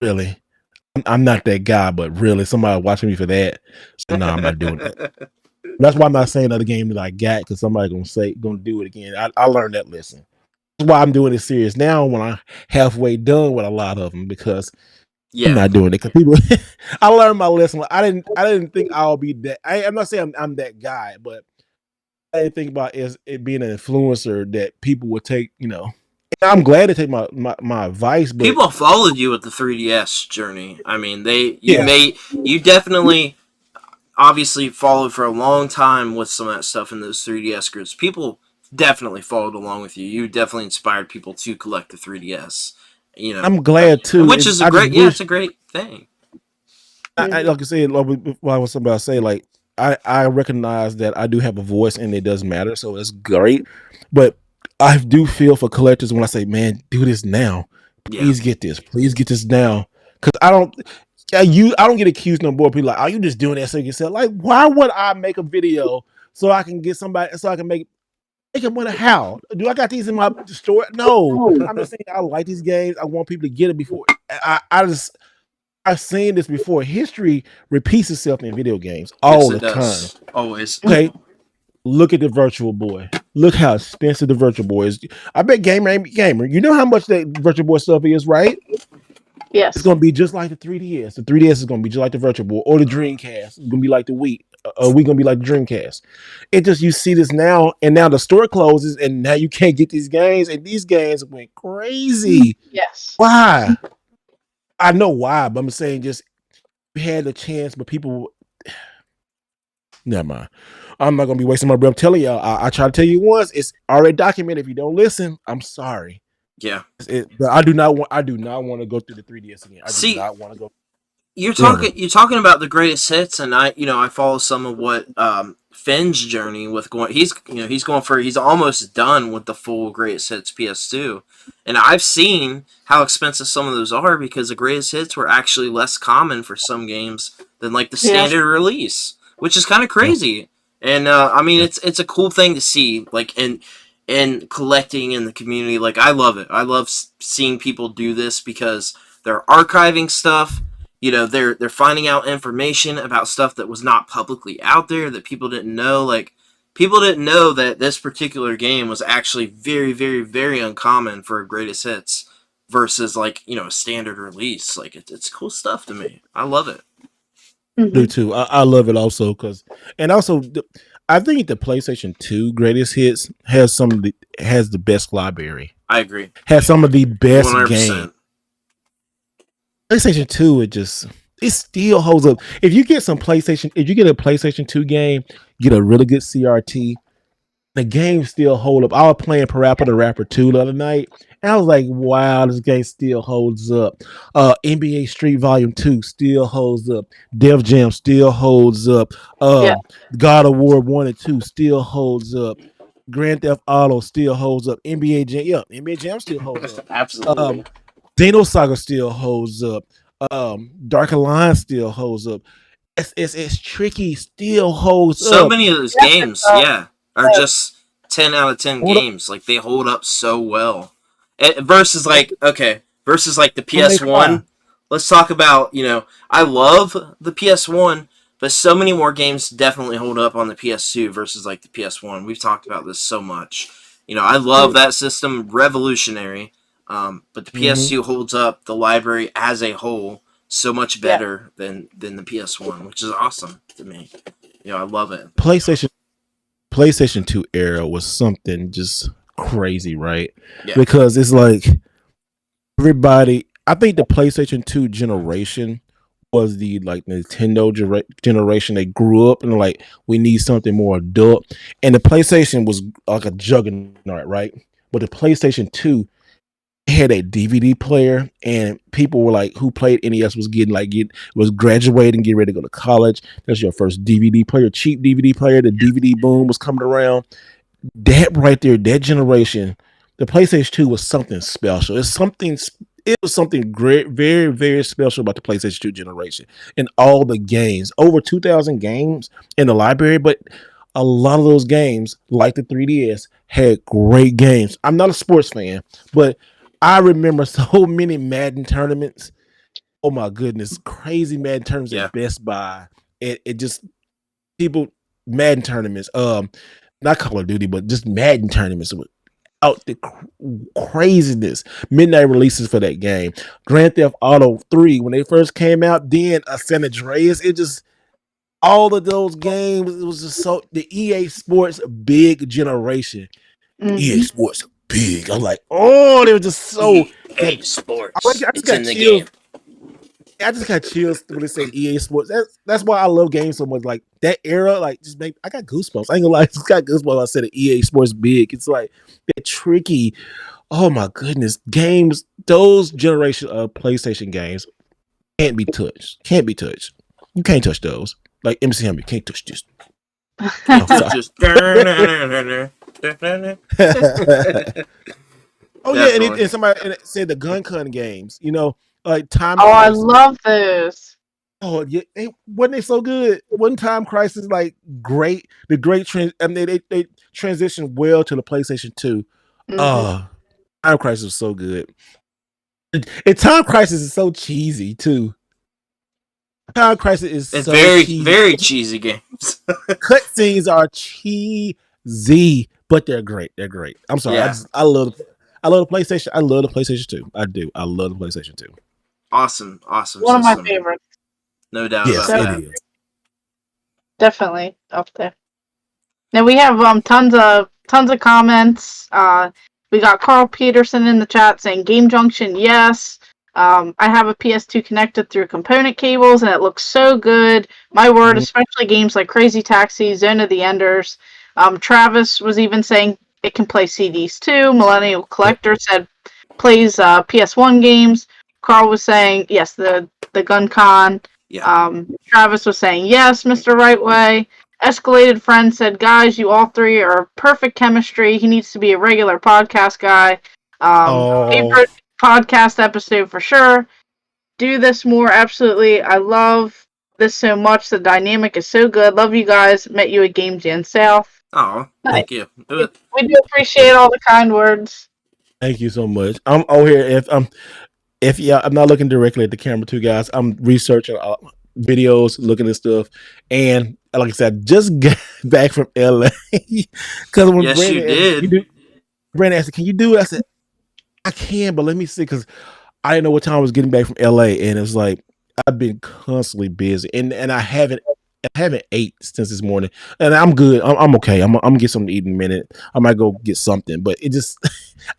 Really? I'm not that guy, but really, somebody watching me for that. So no, I'm not doing that. That's why I'm not saying another game that I got because somebody gonna do it again. I learned that lesson. That's why I'm doing it serious now when I'm halfway done with a lot of them because I'm Yeah. not doing it because people. I learned my lesson. I didn't think I'll be that. I'm not saying I'm that guy, but I didn't think about it being an influencer that people would take. I'm glad to take my advice, but People followed you with the 3DS journey. I mean, yeah, you definitely obviously followed for a long time with some of that stuff in those 3DS groups. People definitely followed along with you. You definitely inspired people to collect the 3DS. I'm glad too. Which is I just it's wish a great thing. like I said, like what I was about to say, like I recognize that I do have a voice and it does matter, so it's great. But I do feel for collectors when I say, "Man, do this now. Yeah. Please get this now." Because I don't get accused no more. People like, "Are you just doing that so you can sell?" Like, why would I make a video so I can get somebody so I can make it money? How do I got these in my store? No, I'm just saying I like these games. I want people to get it before. I've seen this before. History repeats itself in video games Yes, all it the time. does. Always. Okay, look at the Virtual Boy. Look how expensive the Virtual Boy is. I bet gamer. You know how much that Virtual Boy stuff is, right? It's Yes. gonna be just like the 3DS. The 3DS is gonna be just like the Virtual Boy or the Dreamcast. It's gonna be like the Wii. We gonna be like the Dreamcast. It just you see this now, and now the store closes, and now you can't get these games, and these games went crazy. Yes. Why? I know why, but I'm saying just we had the chance, but people. Never mind. I'm not gonna be wasting my breath telling y'all. I try to tell you once. It's already documented. If you don't listen, I'm sorry. Yeah. But I do not want. I do not want to go through the 3DS again. I do See, not want to go. you're Ever. talking about the greatest hits, and I follow some of what Finn's journey with going. He's almost done with the full greatest hits PS2, and I've seen how expensive some of those are because the greatest hits were actually less common for some games than like the Yes. standard release, which is kind of Yeah. crazy. And I mean, Yeah. it's a cool thing to see, like and collecting in the community. Like I love it. I love seeing people do this because they're archiving stuff. You know, they're finding out information about stuff that was not publicly out there that people didn't know. Like, people didn't know that this particular game was actually very, very, very uncommon for a greatest hits versus like, you know, a standard release. Like, it's cool stuff to me. I love it. Do too. I love it also because, and also, I think the PlayStation 2 greatest hits has the best library. I agree. Has some of the best 100%. games. PlayStation 2, it still holds up. If you get a PlayStation 2 game, get a really good CRT, the game still hold up. I was playing Parappa the Rapper 2 the other night, and I was like, wow, this game still holds up. NBA Street Volume 2 still holds up. Def Jam still holds up. God of War 1 and 2 still holds up. Grand Theft Auto still holds up. NBA Jam still holds up. Absolutely. Dino Saga still holds up. Dark Alliance still holds up. It's tricky, still holds up. So many of those games, are just 10 out of 10 games. Like, they hold up so well. Versus like the PS1. Let's talk about, you know, I love the PS1, but so many more games definitely hold up on the PS2 versus like the PS1. We've talked about this so much. You know, I love that system, revolutionary. But the PS2 holds up the library as a whole so much better than the PS1, which is awesome to me. You know, I love it. PlayStation 2 era was something just crazy, right? Yeah. Because it's like everybody, I think the PlayStation 2 generation was the like Nintendo generation. They grew up and like, we need something more adult. And the PlayStation was like a juggernaut, right? But the PlayStation 2 had a DVD player, and people were like, who played NES was graduating, getting ready to go to college. That's your first DVD player, cheap DVD player. The DVD boom was coming around. That right there, that generation, the PlayStation 2 was something special. It was something great, very, very special about the PlayStation 2 generation. And all the games, over 2,000 games in the library, but a lot of those games, like the 3DS, had great games. I'm not a sports fan, but I remember so many Madden tournaments. Oh my goodness, crazy Madden tournaments at Best Buy. It just Madden tournaments. Not Call of Duty, but just Madden tournaments out the craziness. Midnight releases for that game. Grand Theft Auto 3 when they first came out. Then San Andreas. It just all of those games. It was just so the EA Sports big generation. EA Sports. Big. I'm like, oh, they were just so EA Sports. I just got chills. I just got chills when they said EA Sports. That's why I love games so much. Like that era, like I got goosebumps. I ain't gonna lie, I just got goosebumps. I said EA Sports big. It's like that tricky. Oh my goodness, games. Those generation of PlayStation games can't be touched. Can't be touched. You can't touch those. Like MC Hammer, you can't touch this. Oh yeah, and somebody said the Gun Con games. You know, like Time. Oh, Crisis. I love those. Oh yeah, wasn't they so good? Wasn't Time Crisis like great? The great trend. I mean, they transitioned well to the PlayStation 2. Time Crisis was so good. And Time Crisis is so cheesy too. Time Crisis is it's so very cheesy. Very cheesy games. Cutscenes are cheesy, but they're great. They're great. I'm sorry. Yeah. I love the PlayStation. I love the PlayStation 2. I do. I love the PlayStation 2. Awesome. One system. Of my favorites. No doubt about that. It is. Definitely up there. Now we have tons of comments. We got Carl Peterson in the chat saying GameJunction, yes. I have a PS2 connected through component cables and it looks so good. My word, especially games like Crazy Taxi, Zone of the Enders. Travis was even saying it can play CDs too. Millennial Collector said plays PS1 games. Carl was saying yes, the Gun Con. Yeah. Travis was saying yes, Mr. Right Way. Escalated Friend said, guys, you all three are perfect chemistry. He needs to be a regular podcast guy. Favorite podcast episode for sure. Do this more, absolutely. I love this so much. The dynamic is so good. Love you guys. Met you at Game Jam South. Oh, thank you. We do appreciate all the kind words. Thank you so much. I'm over here. I'm not looking directly at the camera, too, guys. I'm researching videos, looking at stuff, and like I said, just got back from LA because when Yes, you Brandon asked, did. "Can you do it?" I said, "I can, but let me see," because I didn't know what time I was getting back from LA, and it's like I've been constantly busy, and I haven't ate since this morning, and I'm good. I'm okay. I'm gonna get something to eat in a minute. I might go get something, but it just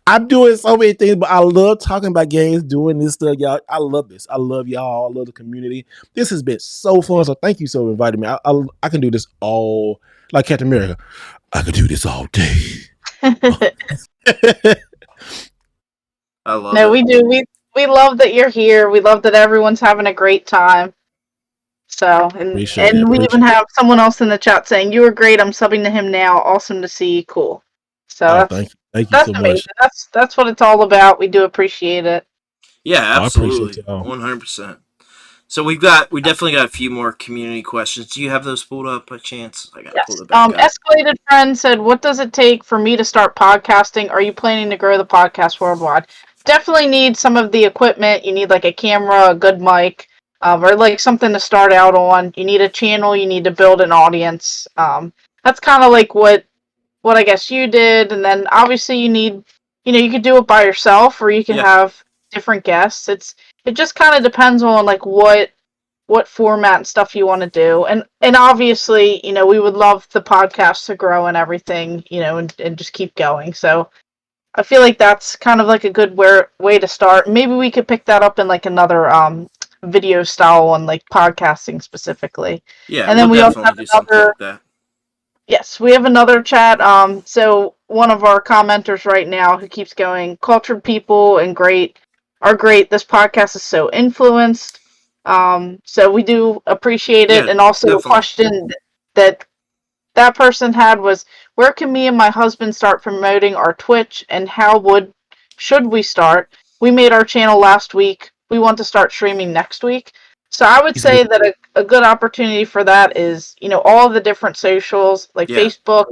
I'm doing so many things. But I love talking about games, doing this stuff, y'all. I love this. I love y'all. I love the community. This has been so fun. So thank you for inviting me. I can do this all like Captain America. I could do this all day. I love No, it. we do. We love that you're here. We love that everyone's having a great time. So, Appreciate it. and we even have someone else in the chat saying you were great. I'm subbing to him now. Awesome to see. Cool. So Oh, thank you so amazing. much. That's what it's all about. We do appreciate it. Yeah, I appreciate absolutely, y'all. 100%. So we definitely got a few more community questions. Do you have those pulled up by chance? I gotta pull Yes. it back up. Escalated friend said, "What does it take for me to start podcasting? Are you planning to grow the podcast worldwide?" Definitely need some of the equipment. You need like a camera, a good mic, or like something to start out on. You need a channel. You need to build an audience. That's kind of like what I guess you did, and then obviously you need, you could do it by yourself, or you can Yeah. have different guests. It just kind of depends on like what format and stuff you want to do. And obviously, we would love the podcast to grow and everything, and just keep going. So I feel like that's kind of like a good way to start. Maybe we could pick that up in like another video style one, like podcasting specifically. Yeah, And then we'll we also have definitely do something another. like that. Yes, we have another chat. So one of our commenters right now who keeps going, cultured people and are great. This podcast is so influenced. So we do appreciate it. Yeah, And also a definitely. question that person had was, where can me and my husband start promoting our Twitch, and should we start? We made our channel last week. We want to start streaming next week. So I would say that a good opportunity for that is, all the different socials like Yeah. Facebook.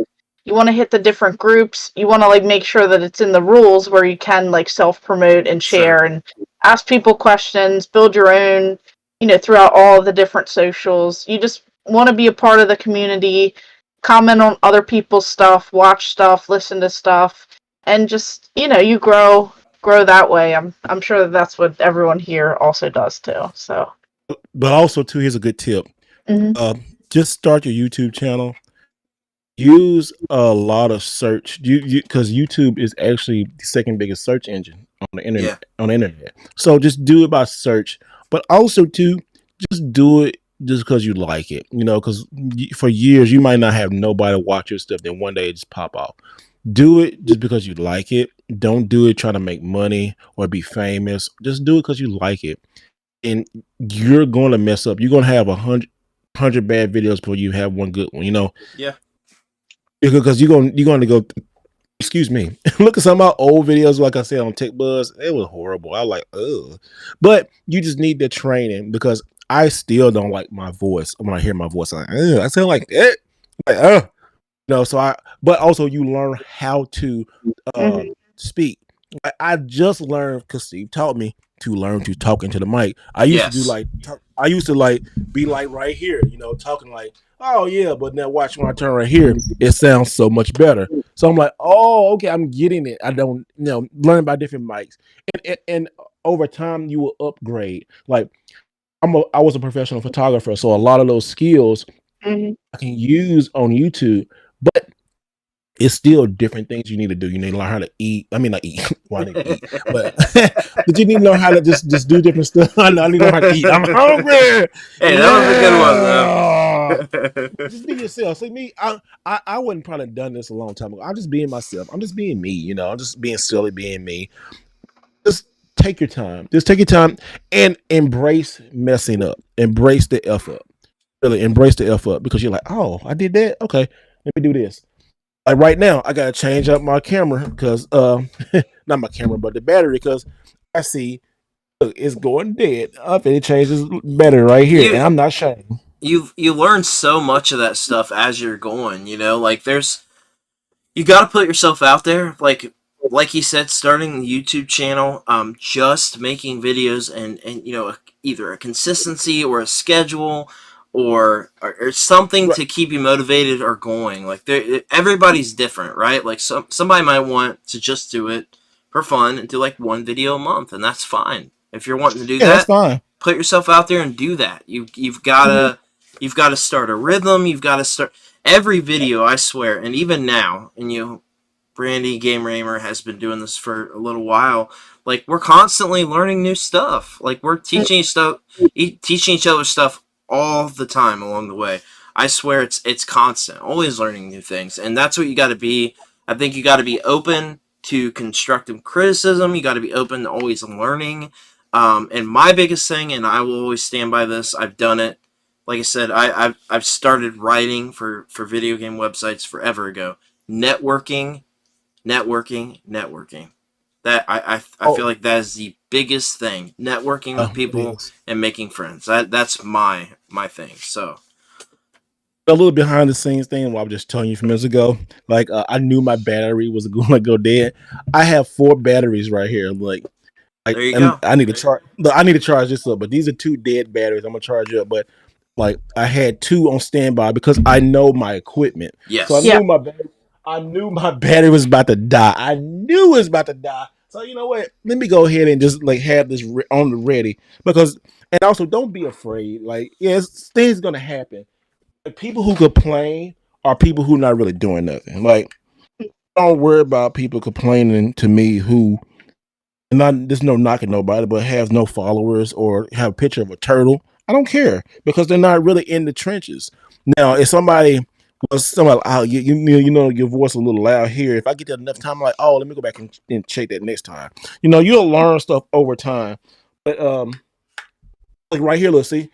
You want to hit the different groups. You want to like make sure that it's in the rules where you can like self promote and share and ask people questions, build your own, throughout all the different socials. You just want to be a part of the community, comment on other people's stuff, watch stuff, listen to stuff, and just, you grow that way. I'm sure that's what everyone here also does too. So, But also, too, here's a good tip. mhm. Just start your YouTube channel. Use a lot of search, because YouTube is actually the second biggest search engine on the internet. Yeah. On the internet, so just do it by search. But also, too, just do it just because you like it. Because for years you might not have nobody watch your stuff, then one day it just pop off. Do it just because you like it. Don't do it trying to make money or be famous. Just do it because you like it, and you're going to mess up. You're going to have 100 bad videos before you have one good one. Yeah. Because you're going to go. Excuse me. Look at some of my old videos, like I said on Tech Buzz. It was horrible. I was like, ugh. But you just need the training, because I still don't like my voice. When I hear my voice, I'm like, ugh, I sound like that. Like, but also you learn how to speak. I just learned, because Steve taught me to learn to talk into the mic. I used to do I used to like be like right here, talking like, oh yeah, but now watch when I turn right here, it sounds so much better. So I'm like, oh, okay, I'm getting it. I don't, learn about different mics, and over time you will upgrade. Like I was a professional photographer, so a lot of those skills I can use on YouTube, but it's still different things you need to do. You need to learn how to eat. I mean, not eat. Well, I need to eat, but but you need to learn how to just do different stuff. I need to learn how to eat. I'm hungry. Hey, that was a good one, though. Just be yourself. See me, I wouldn't probably have done this a long time ago. I'm just being myself. I'm just being me. I'm just being silly, being me. Just take your time. Just take your time and embrace messing up. Embrace the F up. Really embrace the F up, because you're like, oh, I did that. Okay, let me do this. Like right now, I gotta change up my camera because not my camera, but the battery, because I see, look, it's going dead. Up and it changes battery right here, and I'm not showing. You learn so much of that stuff as you're going. Like you got to put yourself out there. Like like he said, starting the YouTube channel, just making videos and either a consistency or a schedule or something Right. to keep you motivated or going. Like everybody's different, right? Like somebody might want to just do it for fun and do like one video a month, and that's fine. If you're wanting to do Yeah, that's that, fine. put yourself out there and do that. You've got to start a rhythm. You've got to start every video. I swear, and even now, and Brandy Game Raymer has been doing this for a little while. Like we're constantly learning new stuff. Like we're teaching each other stuff all the time along the way. I swear it's constant, always learning new things, and that's what you got to be. I think you got to be open to constructive criticism. You got to be open to always learning. And my biggest thing, and I will always stand by this. I've done it. Like I said, I've started writing for video game websites forever ago. Networking, networking. That I feel Oh, like that is the biggest thing. Networking with it people is. and making friends. That's my thing. So A little behind the scenes thing. What I was just telling you a few minutes ago. Like I knew my battery was going to go dead. I have 4 batteries right here. there you And go. I need to charge. I need to charge this up. But these are 2 dead batteries. I'm gonna charge up. But like I had 2 on standby because I know my equipment. So I Yes. Yeah. knew my battery. I knew my battery was about to die. I knew it was about to die. So you know what? Let me go ahead and just like have this on the ready because. And also, don't be afraid. Like, yes, things gonna happen. Like, people who complain are people who not really doing nothing. Like, don't worry about people complaining to me who not there's no knocking nobody, but has no followers or have a picture of a turtle. I don't care because they're not really in the trenches. Now, if somebody was somebody, oh, you know your voice a little loud here. If I get that enough time, I'm like, oh, let me go back and check that next time. You know, you'll learn stuff over time. But like right here, let's see.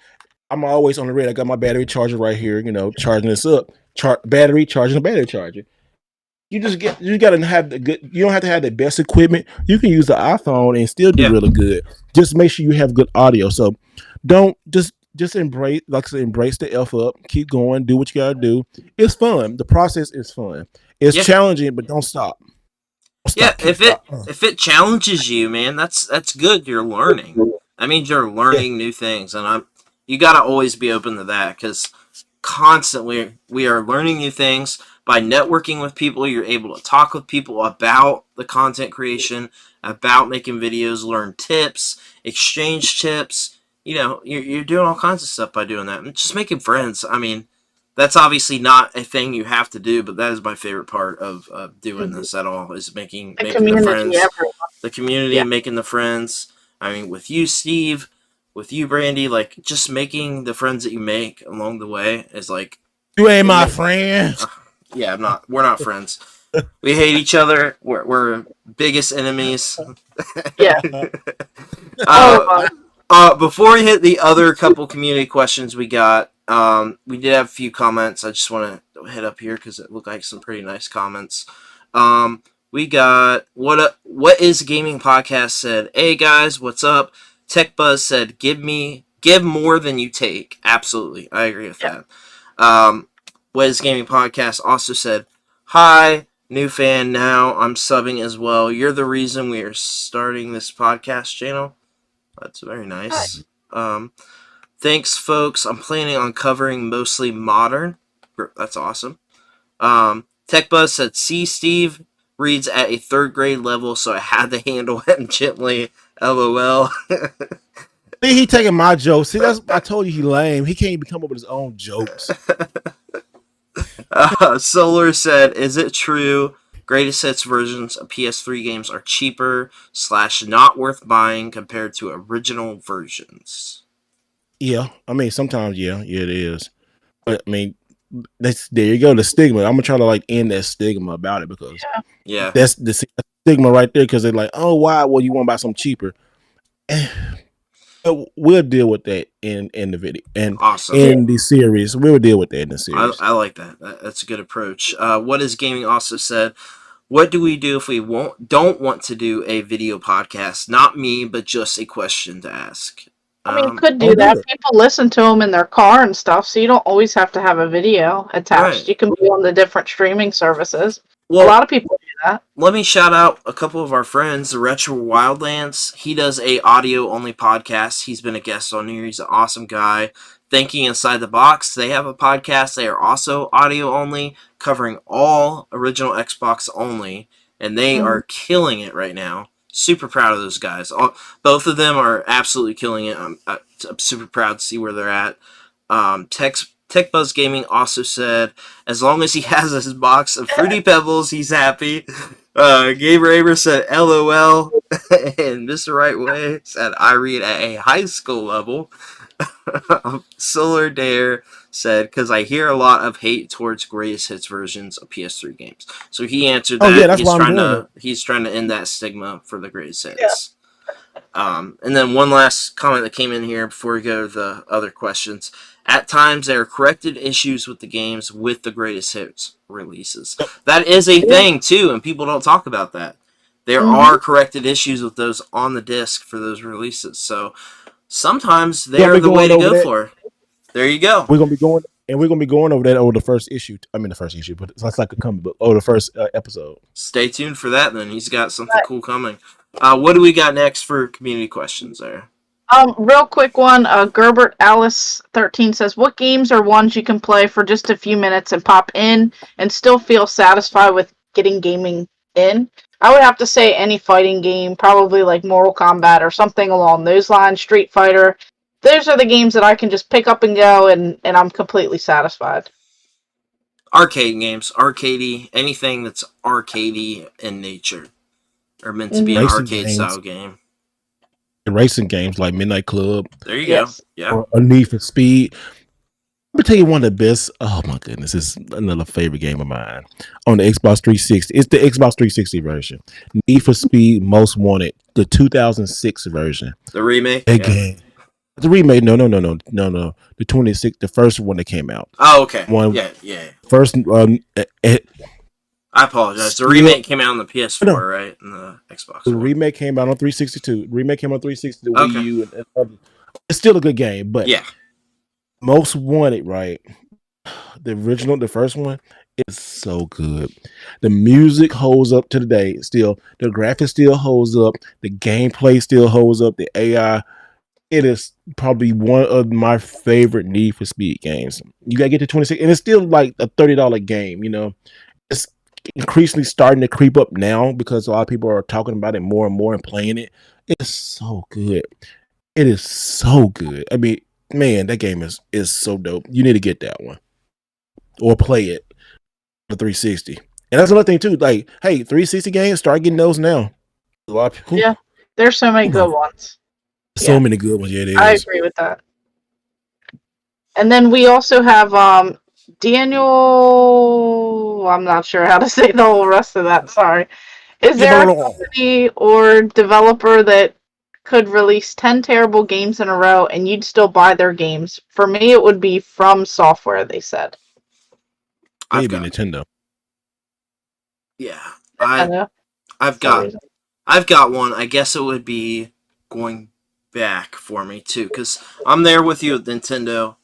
I'm always on the red. I got my battery charger right here. You know, charging this up. Battery charging a battery charger. You gotta have the good. You don't have to have the best equipment. You can use the iPhone and still do Yeah. really good. Just make sure you have good audio. So don't just embrace, like I said, embrace the F up. Keep going. Do what you gotta do. It's fun. The process is fun. It's Yeah. challenging, but don't stop. Don't Yeah. stop. Keep stop. If it challenges you, man, that's good. You're learning. That means you're Yeah. learning new things, and you got to always be open to that because constantly we are learning new things by networking with people. You're able to talk with people about the content creation, about making videos, learn tips, exchange tips. You're doing all kinds of stuff by doing that, and just making friends. I mean, that's obviously not a thing you have to do, but that is my favorite part of doing Mhm. this at all is making The making the community, friends, everyone. the community, Yeah. making the friends. I mean, with you, Steve, with you, Brandy, like just making the friends that you make along the way is like You ain't it. my friend. Yeah, I'm not. We're not friends. We hate each other. We're biggest enemies. Yeah. All uh, of us. Before we hit the other couple community questions we got, we did have a few comments. I just want to hit up here because it looked like some pretty nice comments. We got what is gaming podcast said. Hey guys, what's up? Tech Buzz said, give more than you take. Absolutely, I agree with Yeah. that. What is gaming podcast also said, hi, new fan now. I'm subbing as well. You're the reason we are starting this podcast channel. That's very nice. Thanks, folks. I'm planning on covering mostly modern. That's awesome. TechBuzz said, see, Steve reads at a 3rd grade level, so I had to handle him gently. LOL. See, he taking my jokes. See, that's I told you he lame. He can't even come up with his own jokes. Solar said, is it true greatest hits versions of PS3 games are cheaper / not worth buying compared to original versions? Yeah, I mean sometimes yeah it is. But I mean that's there you go, the stigma. I'm gonna try to like end that stigma about it because Yeah. that's the stigma right there. Because they're like, oh, why? Well, you want to buy something cheaper. We'll deal with that in the video and Awesome. in the series. We'll deal with that in the series. I like that. That's a good approach. What is gaming also said? What do we do if we don't want to do a video podcast? Not me, but just a question to ask. I mean, you could do I'll do that. it. People listen to them in their car and stuff, so you don't always have to have a video attached. Right. You can be on the different streaming services. A Well, lot of people do that. Let me shout out a couple of our friends, the Retro Wildlands. He does a audio only podcast. He's been a guest on here. He's an awesome guy. Thinking Inside the Box, they have a podcast. They are also audio only, covering all original Xbox only, and they are killing it right now. Super proud of those guys. Both of them are absolutely killing it. I'm super proud to see where they're at. Tech Buzz Gaming also said, as long as he has his box of Fruity Pebbles, he's happy. Gabe Raber said, LOL. And Mr. Right Way said, I read at a high school level. Solar Dare said, because I hear a lot of hate towards greatest hits versions of PS3 games. So he answered that. Oh, yeah, that's why I'm doing it. He's trying to end that stigma for the greatest hits. Yeah. And then one last comment that came in here before we go to the other questions. At times, there are corrected issues with the games with the greatest hits releases. That is a thing, too, and people don't talk about that. There are corrected issues with those on the disc for those releases. So sometimes they're the way to go for. There you go. We're gonna be going over that over the first issue. I mean the first issue, but it's like a comic book over the first episode. Stay tuned for that. Then he's got something cool coming. What do we got next for community questions there? Real quick one. Gerbert Alice 13 says, "What games are ones you can play for just a few minutes and pop in and still feel satisfied with getting gaming in?" I would have to say any fighting game, probably like Mortal Kombat or something along those lines. Street Fighter. Those are the games that I can just pick up and go, and I'm completely satisfied. Arcade games, arcadey, anything that's arcadey in nature, are meant to be an arcade style game. Racing games like Midnight Club. There you go. Yeah. Or a Need for Speed. Let me tell you one of the best. Oh my goodness, this is another favorite game of mine on the Xbox 360. It's the Xbox 360 version. Need for Speed Most Wanted, the 2006 version. The remake. Again. The remake, no. The 26, the first one that came out. Oh, okay. Yeah. First, I apologize. The remake came out on the PS4, right? And the Xbox. The remake came out on 362. The remake came on 360, the Wii U, and other. It's still a good game, but yeah. Most Wanted, right? The original, the first one, is so good. The music holds up to today. Still, the graphics still holds up. The gameplay still holds up. The AI. It is probably one of my favorite Need for Speed games. You gotta get to 26, and it's still like a $30 game. You know, it's increasingly starting to creep up now because a lot of people are talking about it more and more and playing it. It's so good. It is so good. I mean, man, that game is so dope. You need to get that one or play it the 360. And that's another thing too. Like, hey, 360 games, start getting those now. A lot of people. Yeah, there's so many good ones. So many good ones. Yeah, it is. I agree with that. And then we also have Daniel. I'm not sure how to say the whole rest of that. Sorry. Is there a company or developer that could release 10 terrible games in a row and you'd still buy their games? For me, it would be From Software, they said. Maybe Nintendo. Yeah. I've got one. I guess it would be going back for me too, because I'm there with you with Nintendo.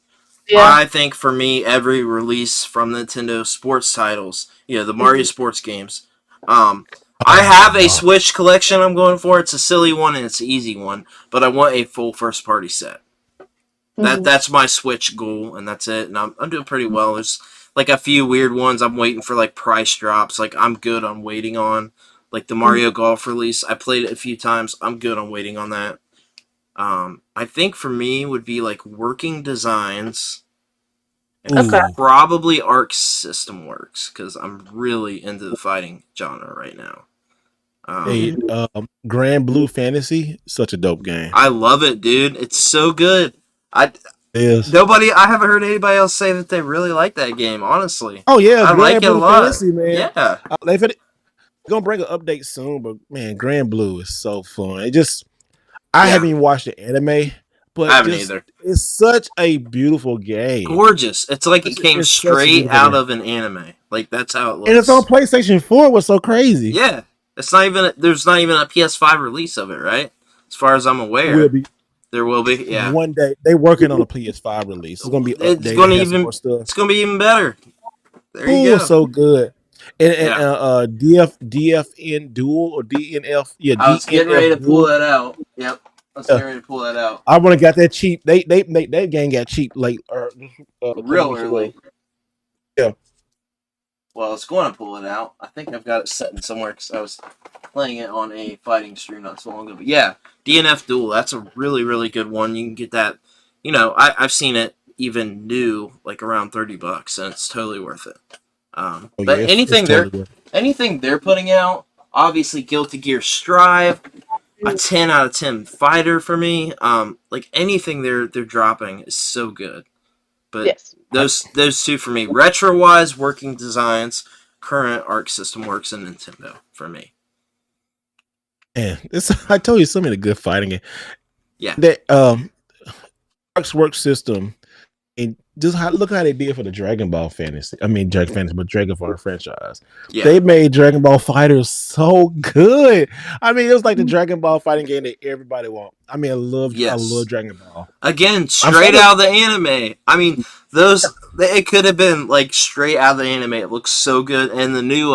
Yeah. I think for me, every release from Nintendo sports titles, the Mario sports games. I have a Switch collection I'm going for. It's a silly one and it's an easy one, but I want a full first party set. That's my Switch goal, and that's it. And I'm doing pretty well. There's like a few weird ones I'm waiting for, like price drops. Like I'm good on waiting on, like the Mario Golf release. I played it a few times. I'm good on waiting on that. I think for me would be like Working Designs and probably Arc System Works, because I'm really into the fighting genre right now. Grand Blue Fantasy, such a dope game. I love it, dude. It's so good. I haven't heard anybody else say that they really like that game, honestly. Oh yeah, I like it a lot. Fantasy, man. Yeah. Gonna bring an update soon, but man, Grand Blue is so fun. I haven't even watched the anime, but I haven't either. It's such a beautiful game. Gorgeous. It's like it came straight out of an anime. Like that's how it looks. And it's on PlayStation 4. What's so crazy? Yeah. There's not even a PS5 release of it, right? As far as I'm aware. There will be. Yeah. One day they're working on a PS5 release. It's gonna be updated. It's gonna be even better. There you go. So good. And Yeah. DFN Duel or DNF, yeah, I was getting ready DNF to pull Duel. that out. Yep. I was Yeah, getting ready to pull that out I want to got that cheap. That game got cheap like a couple real weeks ago. early. Yeah. Well, I was going to pull it out. I think I've got it set in somewhere because I was playing it on a fighting stream not so long ago. But yeah, DNF Duel. That's a really, really good one. You can get that. I've seen it even new, like around $30, and it's totally worth it. Oh But yeah, it's totally worth it. anything they're putting out, obviously Guilty Gear Strive, a 10 out of 10 fighter for me. Like anything they're dropping is so good. But Yes. those two for me, retro wise, working designs, current Arc System Works, and Nintendo for me. Man, I told you so many good fighting games. Yeah. That Work system, and just look how they did for the Dragon Ball Fantasy. I mean, Dragon Fantasy, but Dragon Ball franchise. Yeah. They made Dragon Ball Fighters so good. I mean, it was like the Dragon Ball fighting game that everybody wants. I mean, I love Dragon Ball. Again, straight out of the anime. I mean, it could have been like straight out of the anime. It looks so good, and the new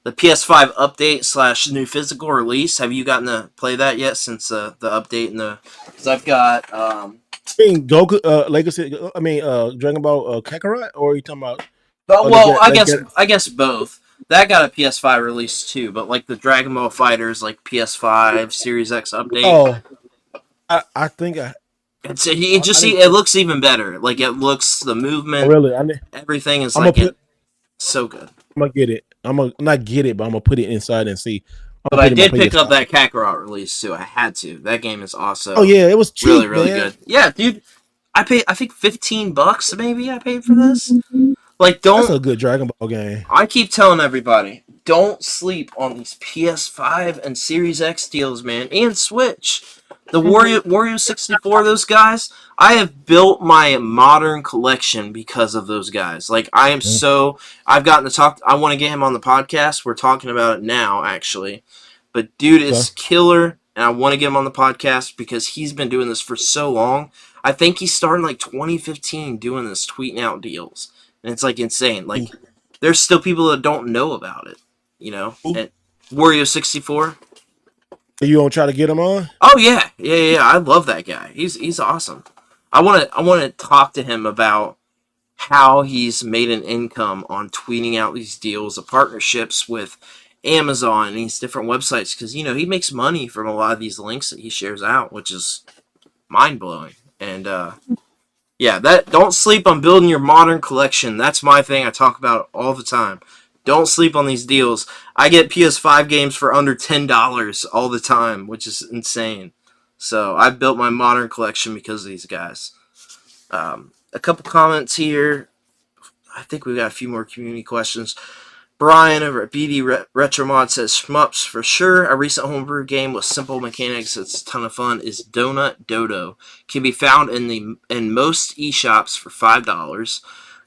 the PS5 update / new physical release. Have you gotten to play that yet since the update and the? Because I've got. I mean, Goku, Legacy. I mean, Dragon Ball Kakarot, or are you talking about? Well, I guess both. That got a PS5 release too, but like the Dragon Ball Fighters, like PS5 Series X update. Oh, I think it looks even better. Like it looks the movement. Really, everything is so good. I'm gonna get it. I'm gonna not get it, but I'm gonna put it inside and see. But I did pick up that Kakarot release too. I had to. That game is also. Oh yeah, it was cheap, really, really good. Yeah, dude. I think $15 maybe I paid for this. Like, that's a good Dragon Ball game. I keep telling everybody, don't sleep on these PS5 and Series X deals, man, and Switch. The Wario 64, those guys. I have built my modern collection because of those guys. Like, I've gotten to talk. I want to get him on the podcast. We're talking about it now, actually. But dude is killer, and I want to get him on the podcast because he's been doing this for so long. I think he started like 2015 doing this, tweeting out deals. And it's like insane. Like, there's still people that don't know about it, And Wario 64. You gonna try to get him on? Oh yeah. I love that guy. He's awesome. I want to talk to him about how he's made an income on tweeting out these deals of partnerships with Amazon and these different websites because he makes money from a lot of these links that he shares out, which is mind blowing. And yeah, don't sleep on building your modern collection. That's my thing. I talk about it all the time. Don't sleep on these deals. I get PS5 games for under $10 all the time, which is insane. So I've built my modern collection because of these guys. A couple comments here. I think we've got a few more community questions. Brian over at BD Retromod says, Shmups for sure. A recent homebrew game with simple mechanics that's a ton of fun is Donut Dodo. Can be found in most eShops for $5.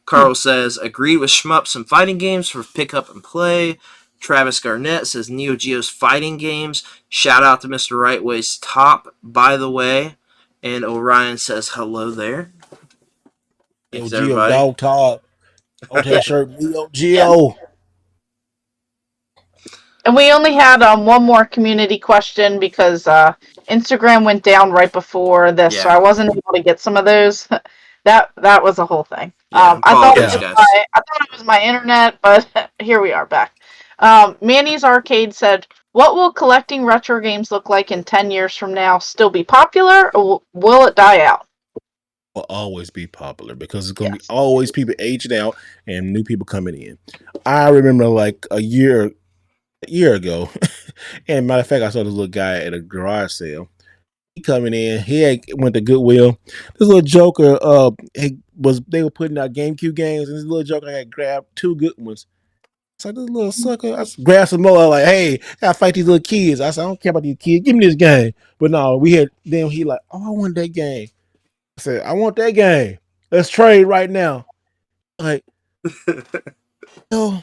Carl says, agreed with Shmups and fighting games for pickup and play. Travis Garnett says, Neo Geo's fighting games. Shout out to Mr. Rightway's top, by the way. And Orion says, hello there. Neo Geo, dog top. On that shirt, Neo Geo. And we only had one more community question because Instagram went down right before this, so I wasn't able to get some of those. That was a whole thing. Yeah, I thought it was my internet, but here we are back. Manny's Arcade said, what will collecting retro games look like in 10 years from now? Still be popular, or will it die out? Will always be popular because it's going to be always people aging out and new people coming in. I remember like a year ago, and matter of fact, I saw this little guy at a garage sale. He coming in, went to Goodwill. This little joker, they were putting out GameCube games, and this little joker had grabbed 2 good ones. So this little sucker, I grabbed some more. Like, hey, I gotta fight these little kids. I said, I don't care about these kids. Give me this game. But no, then he like, oh, I want that game. I said, I want that game. Let's trade right now. Like, no,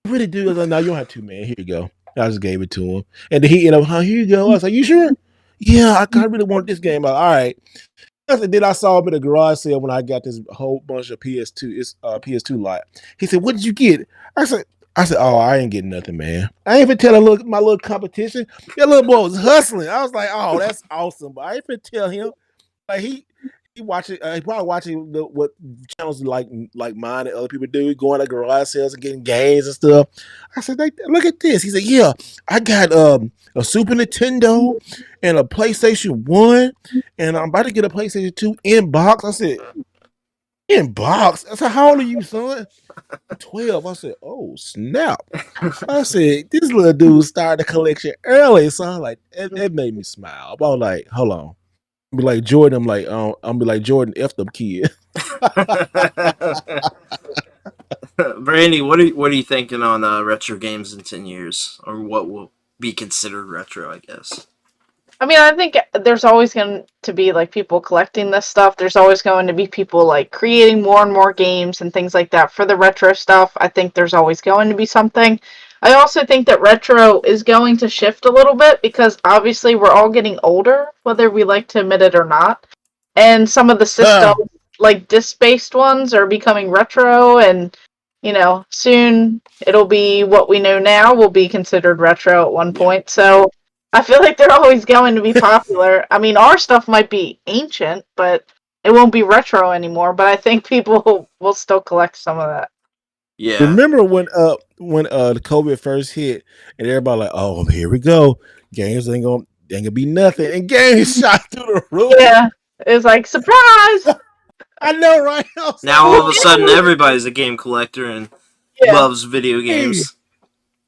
I really do. I was like, no, you don't have to, man. Here you go. I just gave it to him. And then he ended up, here you go. I was like, you sure? Yeah, I really want this game. Like, all right. Then I saw him at a garage sale when I got this whole bunch of PS2 lot. He said, what did you get? I said, I said, "Oh, I ain't getting nothing, man. I ain't even tell my little competition. That little boy was hustling. I was like, oh, that's awesome. But I ain't even tell him. Like he watching. He probably watching what channels like mine and other people do, going to garage sales and getting games and stuff. I said, look at this. He said, yeah, I got a Super Nintendo and a PlayStation 1, and I'm about to get a PlayStation 2 in box. I said, in box? I said, how old are you, son? 12. I said, oh snap. I said, this little dude started the collection early. So I'm like, it made me smile. I was like, hold on. Be like Jordan, I'm be like Jordan F them kid. Brandy, what are you thinking on retro games in 10 years, or what will be considered retro? I guess. I mean, I think there's always going to be like people collecting this stuff. There's always going to be people like creating more and more games and things like that for the retro stuff. I think there's always going to be something. I also think that retro is going to shift a little bit because obviously we're all getting older, whether we like to admit it or not. And some of the systems, like disc-based ones, are becoming retro, and soon it'll be what we know now will be considered retro at one point. So I feel like they're always going to be popular. I mean, our stuff might be ancient, but it won't be retro anymore. But I think people will still collect some of that. Yeah. Remember when the COVID first hit and everybody like, oh, here we go. Games ain't gonna be nothing. And games shot through the roof. Yeah. It was like, surprise! I know, right? Now all of a sudden everybody's a game collector and loves video games.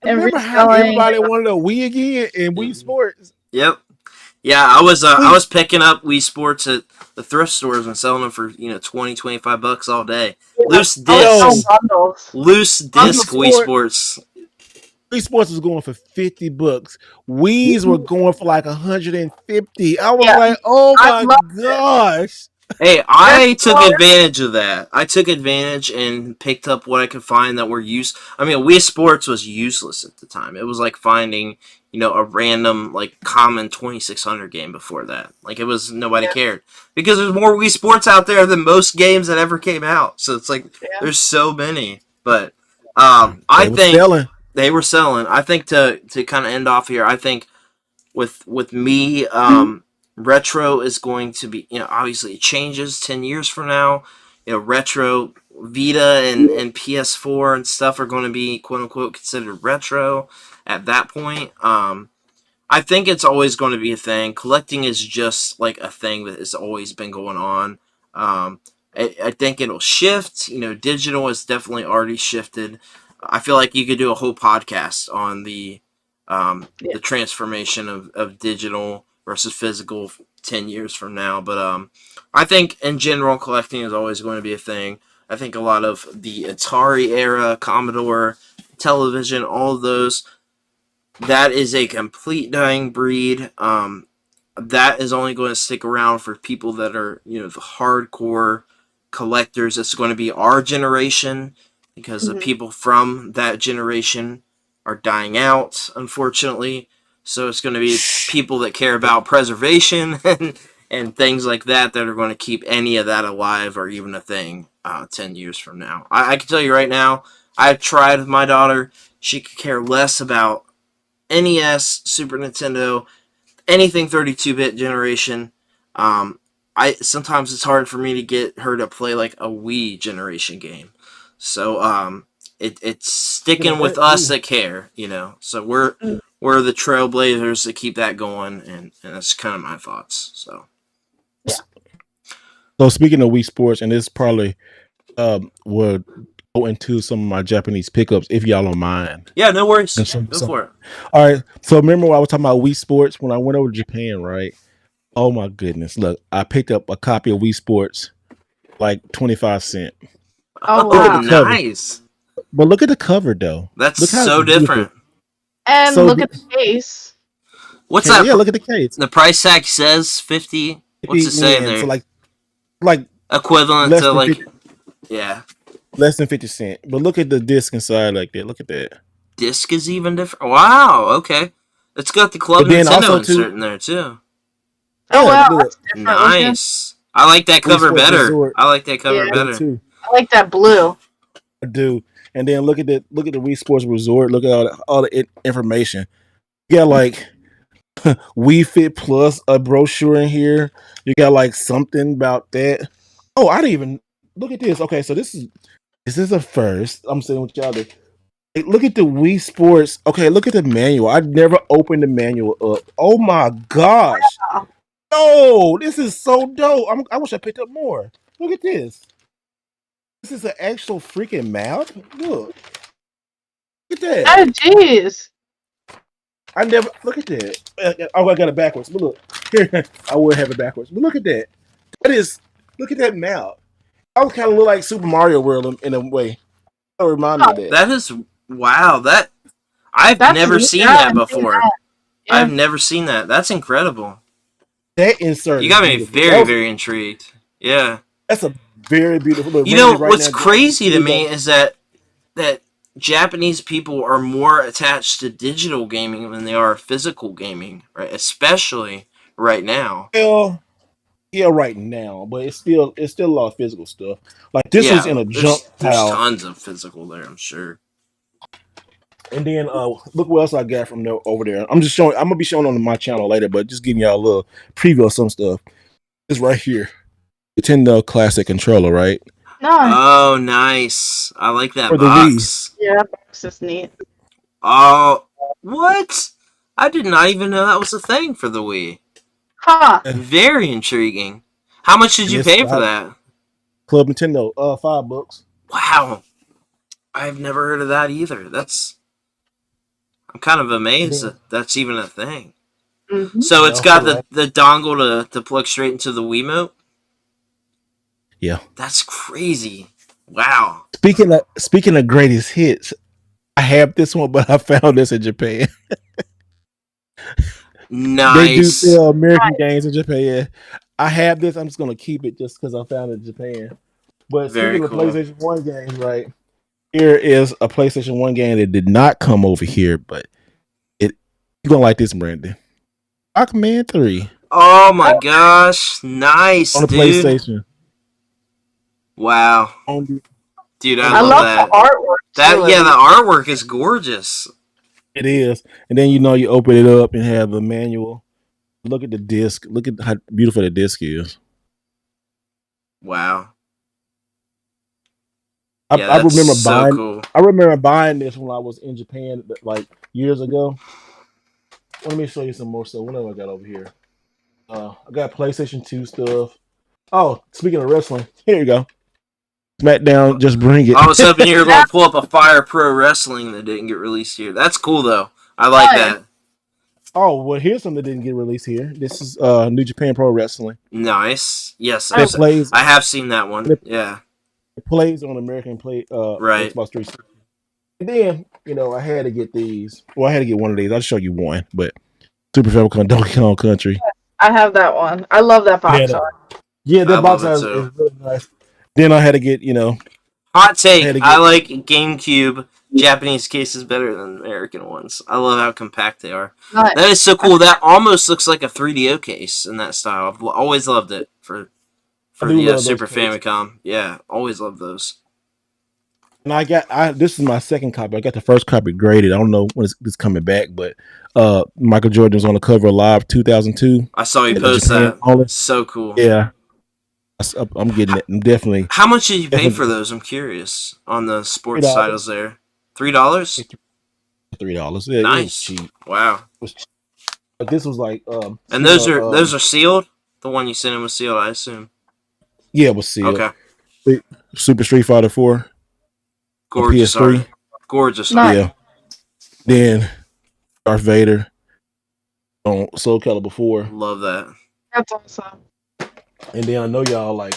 Remember how everybody wanted a Wii again in Wii Sports? Yep. Yeah, I was picking up Wii Sports at the thrift stores and selling them for $20-$25 all day. Loose discs. Loose disc Wii Sports. Wii Sports was going for $50. Wii's were going for like $150. I was like, oh my gosh. Hey, I took advantage of that. I took advantage and picked up what I could find that were used. I mean, Wii Sports was useless at the time. It was like finding, a random, like, common 2600 game before that. Like, it was, nobody cared. Because there's more Wii Sports out there than most games that ever came out. So it's like, there's so many. But, I think they were selling. I think to kind of end off here, I think with me, retro is going to be, obviously it changes 10 years from now. Retro Vita and PS4 and stuff are going to be quote unquote considered retro at that point. I think it's always going to be a thing. Collecting is just like a thing that has always been going on. I think it'll shift. Digital has definitely already shifted. I feel like you could do a whole podcast on the transformation of digital versus physical 10 years from now. But I think in general, collecting is always going to be a thing. I think a lot of the Atari era, Commodore, television, all of those, that is a complete dying breed. That is only going to stick around for people that are, the hardcore collectors. It's going to be our generation because the people from that generation are dying out, unfortunately. So it's going to be people that care about preservation and things like that are going to keep any of that alive or even a thing 10 years from now. I can tell you right now, I've tried with my daughter. She could care less about NES, Super Nintendo, anything 32-bit generation. Sometimes it's hard for me to get her to play like a Wii generation game. So it's sticking with us that care, So we're the trailblazers that keep that going, and that's kind of my thoughts. So speaking of Wii Sports, and this probably would go into some of my Japanese pickups if y'all don't mind. Yeah, no worries. Go for it. All right. So remember when I was talking about Wii Sports when I went over to Japan, right? Oh my goodness! Look, I picked up a copy of Wii Sports, like 25 cents. Oh wow! Nice. But look at the cover, though. That's so different. And so look at the case. What's that? Yeah, look at the case. The price tag says 50. What's it say there? So like equivalent to like 50, less than 50 cents. But look at the disc inside like that. Look at that. Disc is even different. Wow. Okay. It's got the Club Nintendo insert in there too. Oh wow, that's nice. I like that cover better. I like that cover better. Too. I like that blue. I do. And then look at the Wii Sports Resort. Look at all the information. You got like Wii Fit Plus, a brochure in here. You got like something about that. Oh, I didn't even look at this. Okay, so this is a first. I'm saying with y'all. Hey, look at the Wii Sports. Okay, look at the manual. I never opened the manual up. Oh my gosh. No, this is so dope. I wish I picked up more. Look at this. This is an actual freaking map. Look at that. Oh, jeez. I never look at that. Oh, I got it backwards. But look, here I would have it backwards. But look at that. Look at that map. I would kind of look like Super Mario World in a way. That remind me of that. That is wow. I've never seen that before. Yeah. I've never seen that. That's incredible. That insert. You got me very, very intrigued. Yeah. That's a very beautiful. Look, you know what's crazy to me is that Japanese people are more attached to digital gaming than they are physical gaming, right? Especially right now. Well, yeah, right now, but it's still a lot of physical stuff. Like this is in a jump there's tons of physical there, I'm sure. And then look what else I got from over there. I'm gonna be showing on my channel later, but just giving y'all a little preview of some stuff. It's right here. Nintendo Classic controller, right? Nice. Oh, nice. I like that For box. Yeah, that box is neat. Oh, what? I did not even know that was a thing for the Wii. Huh. Very intriguing. How much did you pay for that? Club Nintendo, $5. Wow. I've never heard of that either. I'm kind of amazed that that's even a thing. Mm-hmm. So it's got the dongle to plug straight into the Wiimote? Yeah. That's crazy. Wow. Speaking of greatest hits, I have this one, but I found this in Japan. Nice. They do sell American games in Japan. I have this. I'm just gonna keep it just because I found it in Japan. But speaking of PlayStation 1 games, right? Here is a PlayStation 1 game that did not come over here, but you're gonna like this, Brandon. Rockman 3. Oh my gosh. Nice. On the PlayStation. Wow. Dude, I love that. The artwork. The artwork is gorgeous. It is. And then you open it up and have the manual. Look at the disc. Look at how beautiful the disc is. Wow. I remember buying this when I was in Japan like years ago. Let me show you some more stuff. What have I got over here? I got PlayStation 2 stuff. Oh, speaking of wrestling, here you go. SmackDown, just bring it. I was hoping you were going to pull up a Fire Pro Wrestling that didn't get released here. That's cool, though. I like that. Oh, well, here's something that didn't get released here. This is New Japan Pro Wrestling. Nice. Yes, I have seen that one. Yeah. It plays on American Xbox 360. And then, I had to get these. Well, I had to get one of these. I'll show you one, but Super Famicom Donkey Kong Country. I have that one. I love that box art. Yeah, that box art is really nice. Then I had to get, Hot take. I like GameCube Japanese cases better than American ones. I love how compact they are. Nice. That is so cool. That almost looks like a 3DO case in that style. I've always loved it for the Super Famicom. Yeah, always loved those. And this is my second copy. I got the first copy graded. I don't know when it's coming back, but Michael Jordan was on the cover of Live 2002. I saw you post that. So cool. Yeah. I'm getting it. I'm definitely. How much did you pay for those? I'm curious. On the sports titles there. $3? $3. Yeah, nice. Cheap. Wow. But this was like. And those are sealed? The one you sent in was sealed, I assume. Yeah, it was sealed. Okay. Super Street Fighter 4. Gorgeous PS3. art. Gorgeous art. Yeah. Then Darth Vader on Soul Calibur 4. Love that. That's awesome. And then I know y'all like,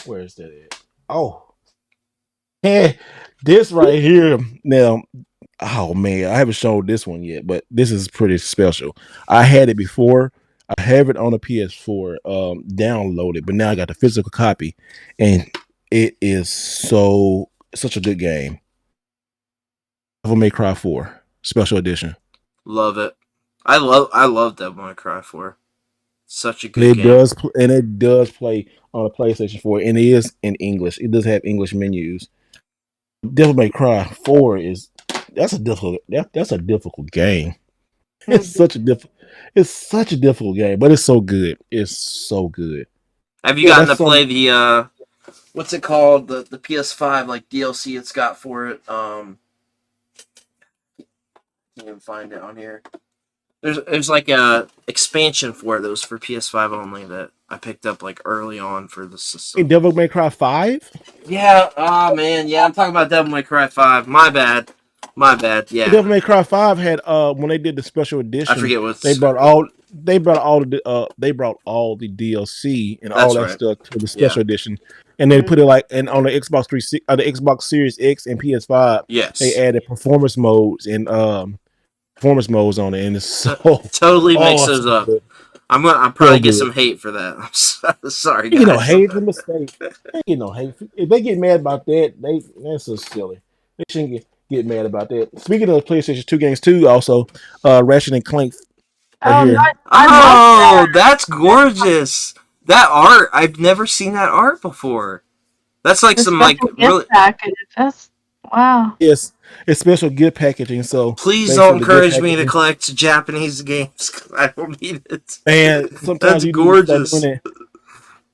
where is that at? Oh. Hey, this right here. Now, oh man, I haven't shown this one yet, but this is pretty special. I had it before. I have it on a PS4 downloaded, but now I got the physical copy, and it is such a good game. Devil May Cry 4 Special Edition. Love it. I love Devil May Cry 4. Such a good game. It does play on a PlayStation 4, and it is in English. It does have English menus. Devil May Cry 4 is that's a difficult game. It's such a difficult game, but it's so good. It's so good. Have you gotten to play the what's it called? The PS5 like DLC it's got for it. Can't even find it on here. There's like a expansion for it that was for PS5 only that I picked up like early on for the system. In Devil May Cry 5? Yeah, man, yeah, I'm talking about Devil May Cry 5. My bad. Yeah. Devil May Cry 5 had when they did the special edition, I forget what they brought all the DLC and all that stuff to the special edition. And they put it like and on the Xbox 360 the Xbox Series X and PS5, yes. They added performance modes and performance modes on it, and it's so totally makes those up. I'm probably get some hate for that. I'm sorry, guys. You know, hate the mistake. You know, hate. If they get mad about that, that's so silly. They shouldn't get mad about that. Speaking of PlayStation 2 games too, also Ratchet and Clank. Here. That's gorgeous. That art, I've never seen that art before. That's like some like really package. That's wow. Yes, it's special gift packaging. So please don't encourage me to collect Japanese games because I don't need it. And sometimes that's gorgeous.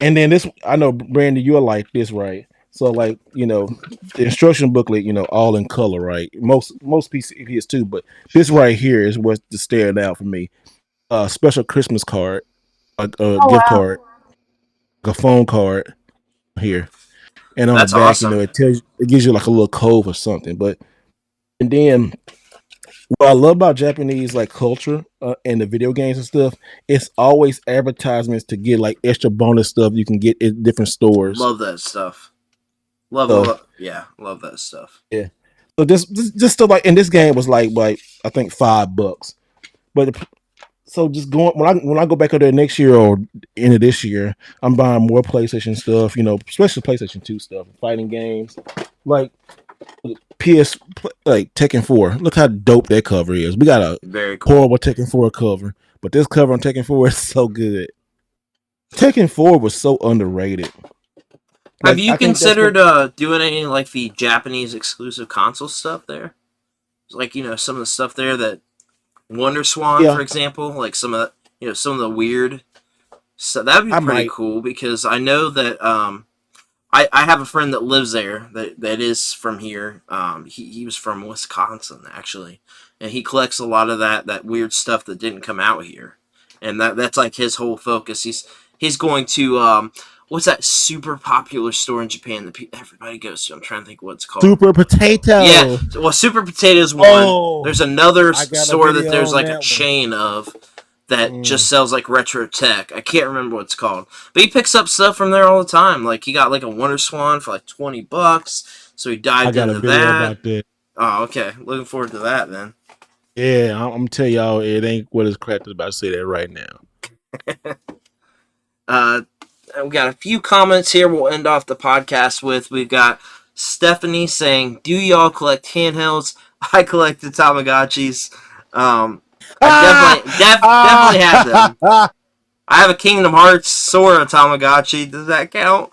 And then this, I know Brandon, you're like this, right? So like the instruction booklet, all in color, right? Most PS2, but this right here is what's staring out for me. A special Christmas card, a gift card, a phone card here. And on that's the back, awesome. It gives you like a little code or something. And then what I love about Japanese like culture and the video games and stuff, it's always advertisements to get like extra bonus stuff you can get in different stores. Love that stuff. Love that stuff. Yeah. So just stuff like, and this game was like I think $5, but. So just going when I go back up there next year or end of this year, I'm buying more PlayStation stuff, especially PlayStation 2 stuff, fighting games, like like Tekken 4. Look how dope that cover is. We got a very cool. Horrible Tekken 4 cover, but this cover on Tekken 4 is so good. Tekken 4 was so underrated. Have you considered doing any like the Japanese exclusive console stuff there? Like some of the stuff there that. Wonder Swan, for example, like some of the weird stuff. That'd be pretty cool because I know that I have a friend that lives there that is from here. He was from Wisconsin actually, and he collects a lot of that weird stuff that didn't come out here, and that's like his whole focus. He's going to what's that super popular store in Japan that everybody goes to? I'm trying to think what it's called. Super Potato. Yeah, well, Super Potato is one. There's another store that there's like a chain of that just sells like retro tech. I can't remember what it's called, but he picks up stuff from there all the time. Like he got like a Wonder Swan for like $20, so he dived into that. Oh, okay. Looking forward to that then. Yeah, I'm telling y'all, it ain't what it's cracked about to say that right now. We got a few comments here we'll end off the podcast with. We've got Stephanie saying, do y'all collect handhelds? I collect the Tamagotchis. I definitely have them. I have a Kingdom Hearts Sora Tamagotchi. Does that count?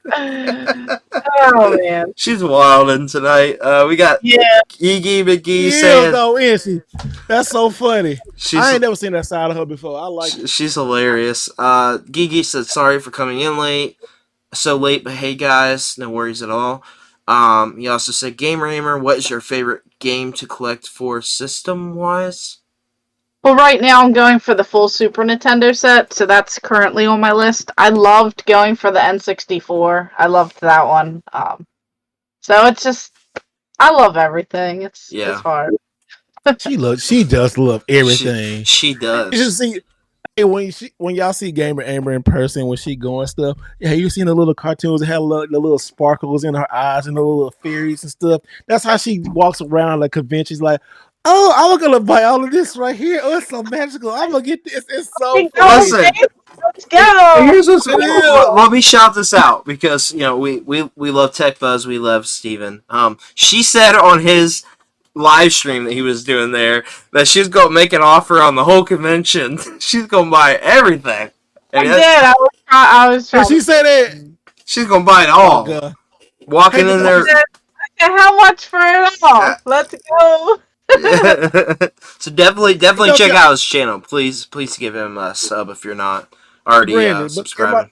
Oh, man. She's wildin' tonight. We got Gigi McGee saying... No, is she? That's so funny. I ain't never seen that side of her before. I like it. She's hilarious. Gigi said, sorry for coming in so late, but hey guys, no worries at all. He also said, Gamer Aimer, what is your favorite game to collect for system-wise? Well, right now I'm going for the full Super Nintendo set, so that's currently on my list. I loved going for the N64. I loved that one. So it's just, I love everything. It's hard. She does love everything. She does. You just see when y'all see Gamer Amber in person when she going stuff. Yeah, you seen the little cartoons that have the little sparkles in her eyes and the little fairies and stuff. That's how she walks around like conventions, like. Oh, I'm gonna buy all of this right here. Oh, it's so magical. I'm gonna get this. It's so fun. Listen, let's go. Here's what's let me shout this out because we love Tech Buzz. We love Steven. She said on his live stream that he was doing there that she's gonna make an offer on the whole convention. She's gonna buy everything. And I was trying. She said it. She's gonna buy it all. Walking in there. How much for it all? Let's go. So definitely You know, check out his channel. Please give him a sub if you're not already Brandon, but subscribing.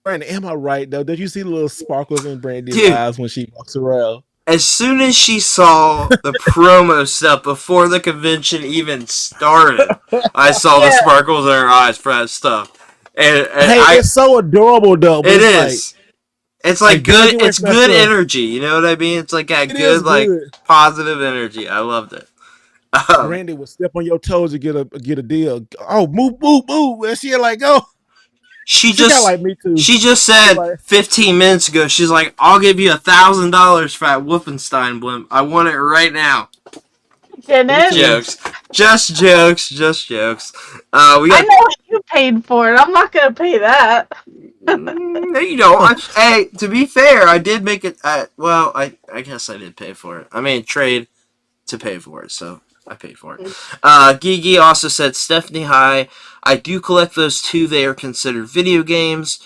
Am I right though? Did you see the little sparkles in Brandy's Dude, eyes when she walks around? as soon as she saw the promo stuff before the convention even started, I saw the sparkles in her eyes for that stuff. And Hey, it's so adorable though. But it it's is. like, It's like girl, good. get away It's from that good stuff. energy. You know what I mean? It's like that It is good, like good. positive energy. I loved it. Brandy would step on your toes to get a deal. Oh, move, move, move. And she like, oh, She she kind of just like me too. she just She said like, 15 minutes ago. She's like, "I'll give you $1,000 for that Wolfenstein blimp. I want it right now." Didn't me it? too. Jokes, just jokes, just jokes. We I got. know what you paid for it. I'm not gonna pay that. No, you don't. Hey, to be fair, I did make it. Well, I guess I did pay for it. I made a trade to pay for it, so I paid for it. Gigi also said, Stephanie, hi. I do collect those too. They are considered video games.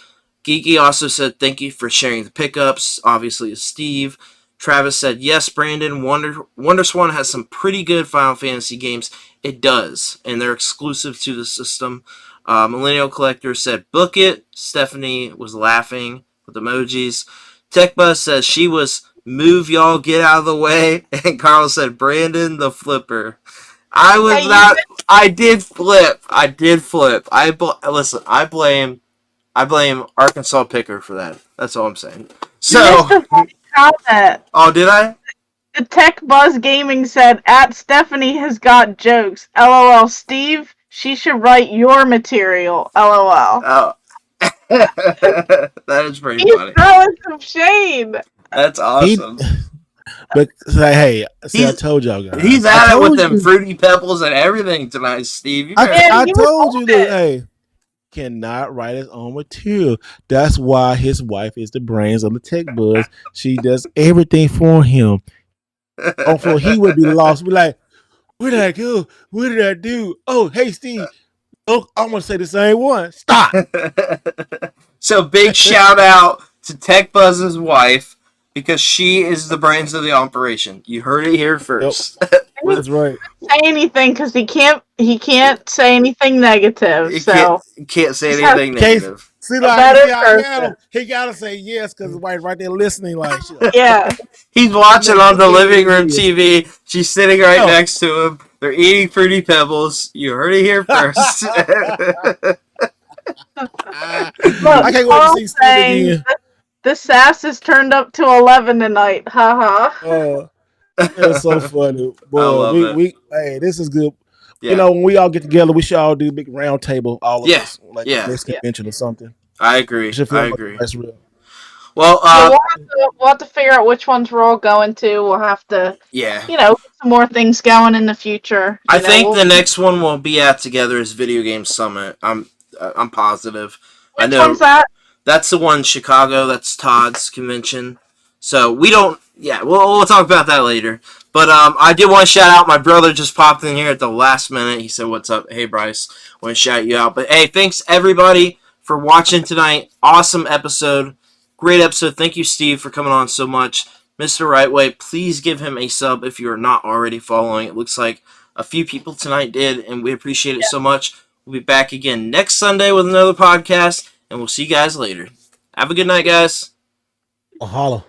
Gigi also said, thank you for sharing the pickups. Obviously, it's Steve. Travis said, yes, Brandon, WonderSwan has some pretty good Final Fantasy games. It does, and they're exclusive to the system. Millennial Collector said, book it. Stephanie was laughing with emojis. TechBuzz says she was move y'all, get out of the way. And Carl said, Brandon the flipper. I was Hey, not. I did flip. Listen. I blame Arkansas Picker for that. That's all I'm saying. you So, missed a funny comment. oh, did I? The Tech Buzz Gaming said, at Stephanie has got jokes. LOL, Steve, she should write your material. LOL. Oh, that is pretty He's funny. throwing some shade. That's awesome. But say, hey, see, I He's- told y'all guys. He's I at it with told them you. fruity pebbles and everything tonight, Steve. You better- Yeah, I he was told you on that. it. Hey, cannot write his own material. That's why his wife is the brains of the Tech Buzz. She does everything for him. For he would be lost. Be like, where did I go? What did I do? Oh, hey Steve. Oh, I'm gonna say the same one. Stop. So big shout out to Tech Buzz's wife because she is the brains of the operation. You heard it here first. That's right. Say anything because he can't say anything negative. So You can't say Just have- anything negative. See, A like, better see, I got person. him. He gotta say yes because his wife right there listening. Like, she like, yeah, He's watching on the living room Yes. TV. She's sitting right Oh. next to him. They're eating fruity pebbles. You heard it here first. I can't wait to see Steve again. the sass is turned up to 11 tonight. Haha. It's so funny. Boy, love it. hey, this is good. Yeah. You know, when we all get together, we should all do a big round table, all of Yeah. us, like Yeah. next convention or something. I agree. It should feel I like agree. that's real. Well, We'll have to figure out which ones we're all going to. We'll have to, yeah. get some more things going in the future. I think the next one we'll be at together is Videogame Summit. I'm positive. I Which know one's that? that's the one in Chicago. That's Todd's convention. So we don't. Yeah, we'll talk about that later. But I did want to shout out my brother. Just popped in here at the last minute. He said, "What's up? Hey Bryce, want to shout you out." But hey, thanks everybody for watching tonight. Awesome episode. Great episode. Thank you, Steve, for coming on so much. Mr. Rightway, please give him a sub if you're not already following. It looks like a few people tonight did, and we appreciate it so much. We'll be back again next Sunday with another podcast, and we'll see you guys later. Have a good night, guys. Holla.